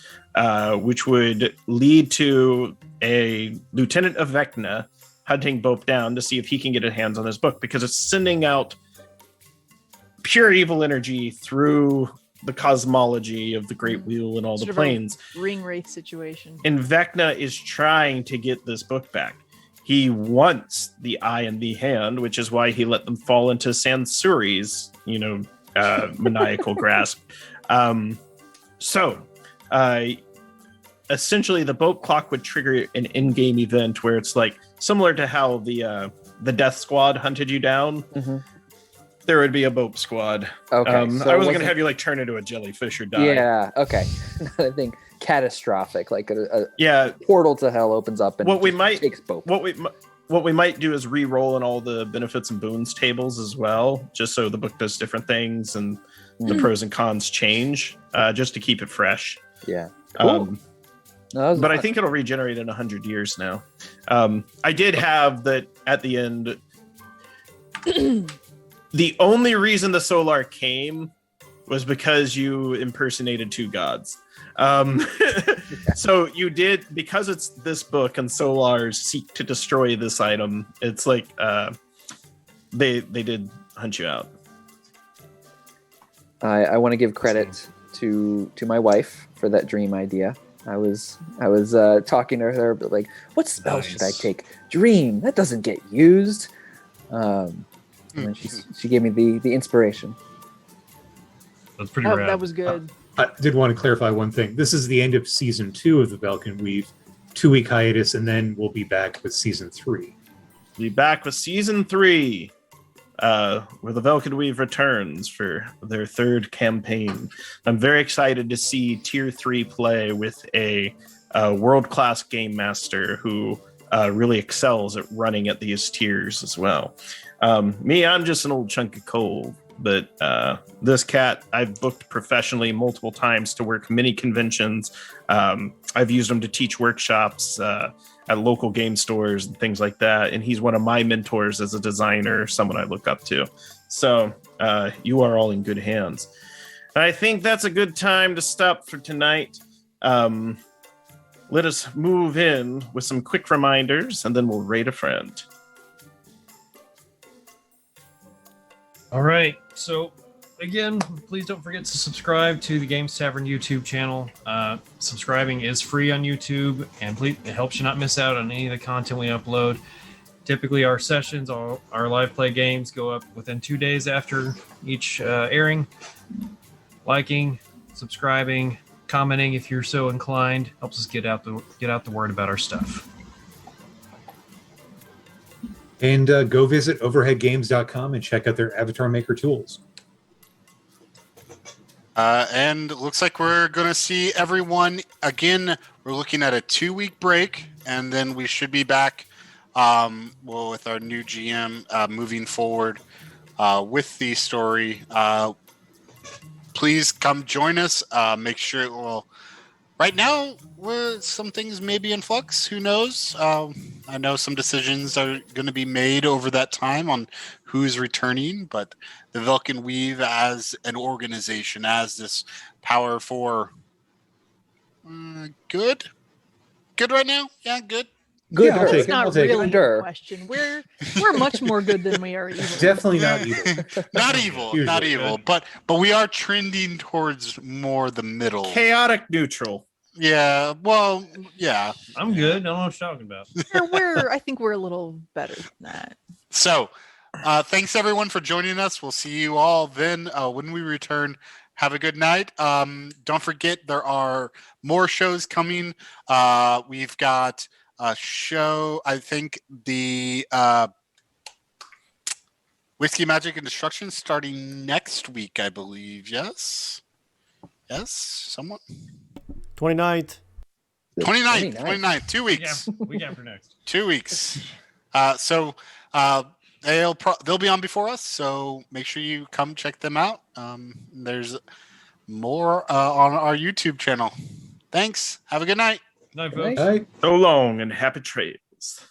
which would lead to a Lieutenant of Vecna hunting Bope down to see if he can get his hands on his book, because it's sending out pure evil energy through the cosmology of the Great Wheel and all the planes. Ring wraith situation. And Vecna is trying to get this book back. He wants the eye and the hand, which is why he let them fall into Sansuri's, maniacal grasp. Essentially, the Bope clock would trigger an in-game event where it's like similar to how the Death Squad hunted you down. Mm-hmm. There would be a Bope squad. Okay, I wasn't going to have you turn into a jellyfish or die. Yeah. Okay. I think catastrophic, like a portal to hell opens up and takes Bope. What we might do is re-roll in all the benefits and boons tables as well, just so the book does different things and the pros and cons change, just to keep it fresh. Yeah. Cool. But I think it'll regenerate in 100 years now. I did have that at the end. The only reason the Solar came was because you impersonated 2 gods. So you did, because it's this book and Solars seek to destroy this item. It's like they did hunt you out. I want to give credit to my wife for that dream idea. I was talking to her, but like, what spell should I take? Dream, that doesn't get used. And then she gave me the inspiration. That's pretty rad. That was good. I did want to clarify one thing. This is the end of season 2 of the Velkyn Weave. 2-week hiatus, and then we'll be back with season 3. Be back with season 3, where the Velkyn Weave returns for their 3rd campaign. I'm very excited to see Tier 3 play with a world-class game master who really excels at running at these tiers as well. I'm just an old chunk of coal, but this cat I've booked professionally multiple times to work many conventions. I've used him to teach workshops at local game stores and things like that, and he's one of my mentors as a designer, someone I look up to. So you are all in good hands. And I think that's a good time to stop for tonight. Let us move in with some quick reminders, and then we'll rate a friend. All right. So again, please don't forget to subscribe to the Games Tavern YouTube channel. Subscribing is free on YouTube, and please, it helps you not miss out on any of the content we upload. Typically, our sessions, our live play games, go up within 2 days after each airing. Liking, subscribing, commenting if you're so inclined helps us get out the word about our stuff. And go visit overheadgames.com and check out their Avatar Maker tools. And it looks like we're going to see everyone again. We're looking at a 2-week break, and then we should be back with our new GM moving forward with the story. Please come join us. Make sure, well, right now, some things may be in flux. Who knows? I know some decisions are going to be made over that time on who's returning, but the Velkyn Weave as an organization, as this Power 4, good right now? Yeah, good. Good. Yeah, I'll take That's it. not I'll take really it. a question. We're much more good than we are evil. Definitely not evil. Not evil, not Usually. evil, but we are trending towards more the middle. Chaotic neutral. Yeah, well, yeah. I'm good. I don't know what you're talking about. I think we're a little better than that. So, thanks everyone for joining us. We'll see you all then when we return. Have a good night. Don't forget there are more shows coming. We've got a show. I think the Whiskey, Magic, and Destruction starting next week. I believe. Yes. Someone. 29th. 29th. 2 weeks. Yeah, week after next. 2 weeks. So they'll be on before us. So make sure you come check them out. There's more on our YouTube channel. Thanks. Have a good night. Night, Good night. folks. All right. So long and happy trails.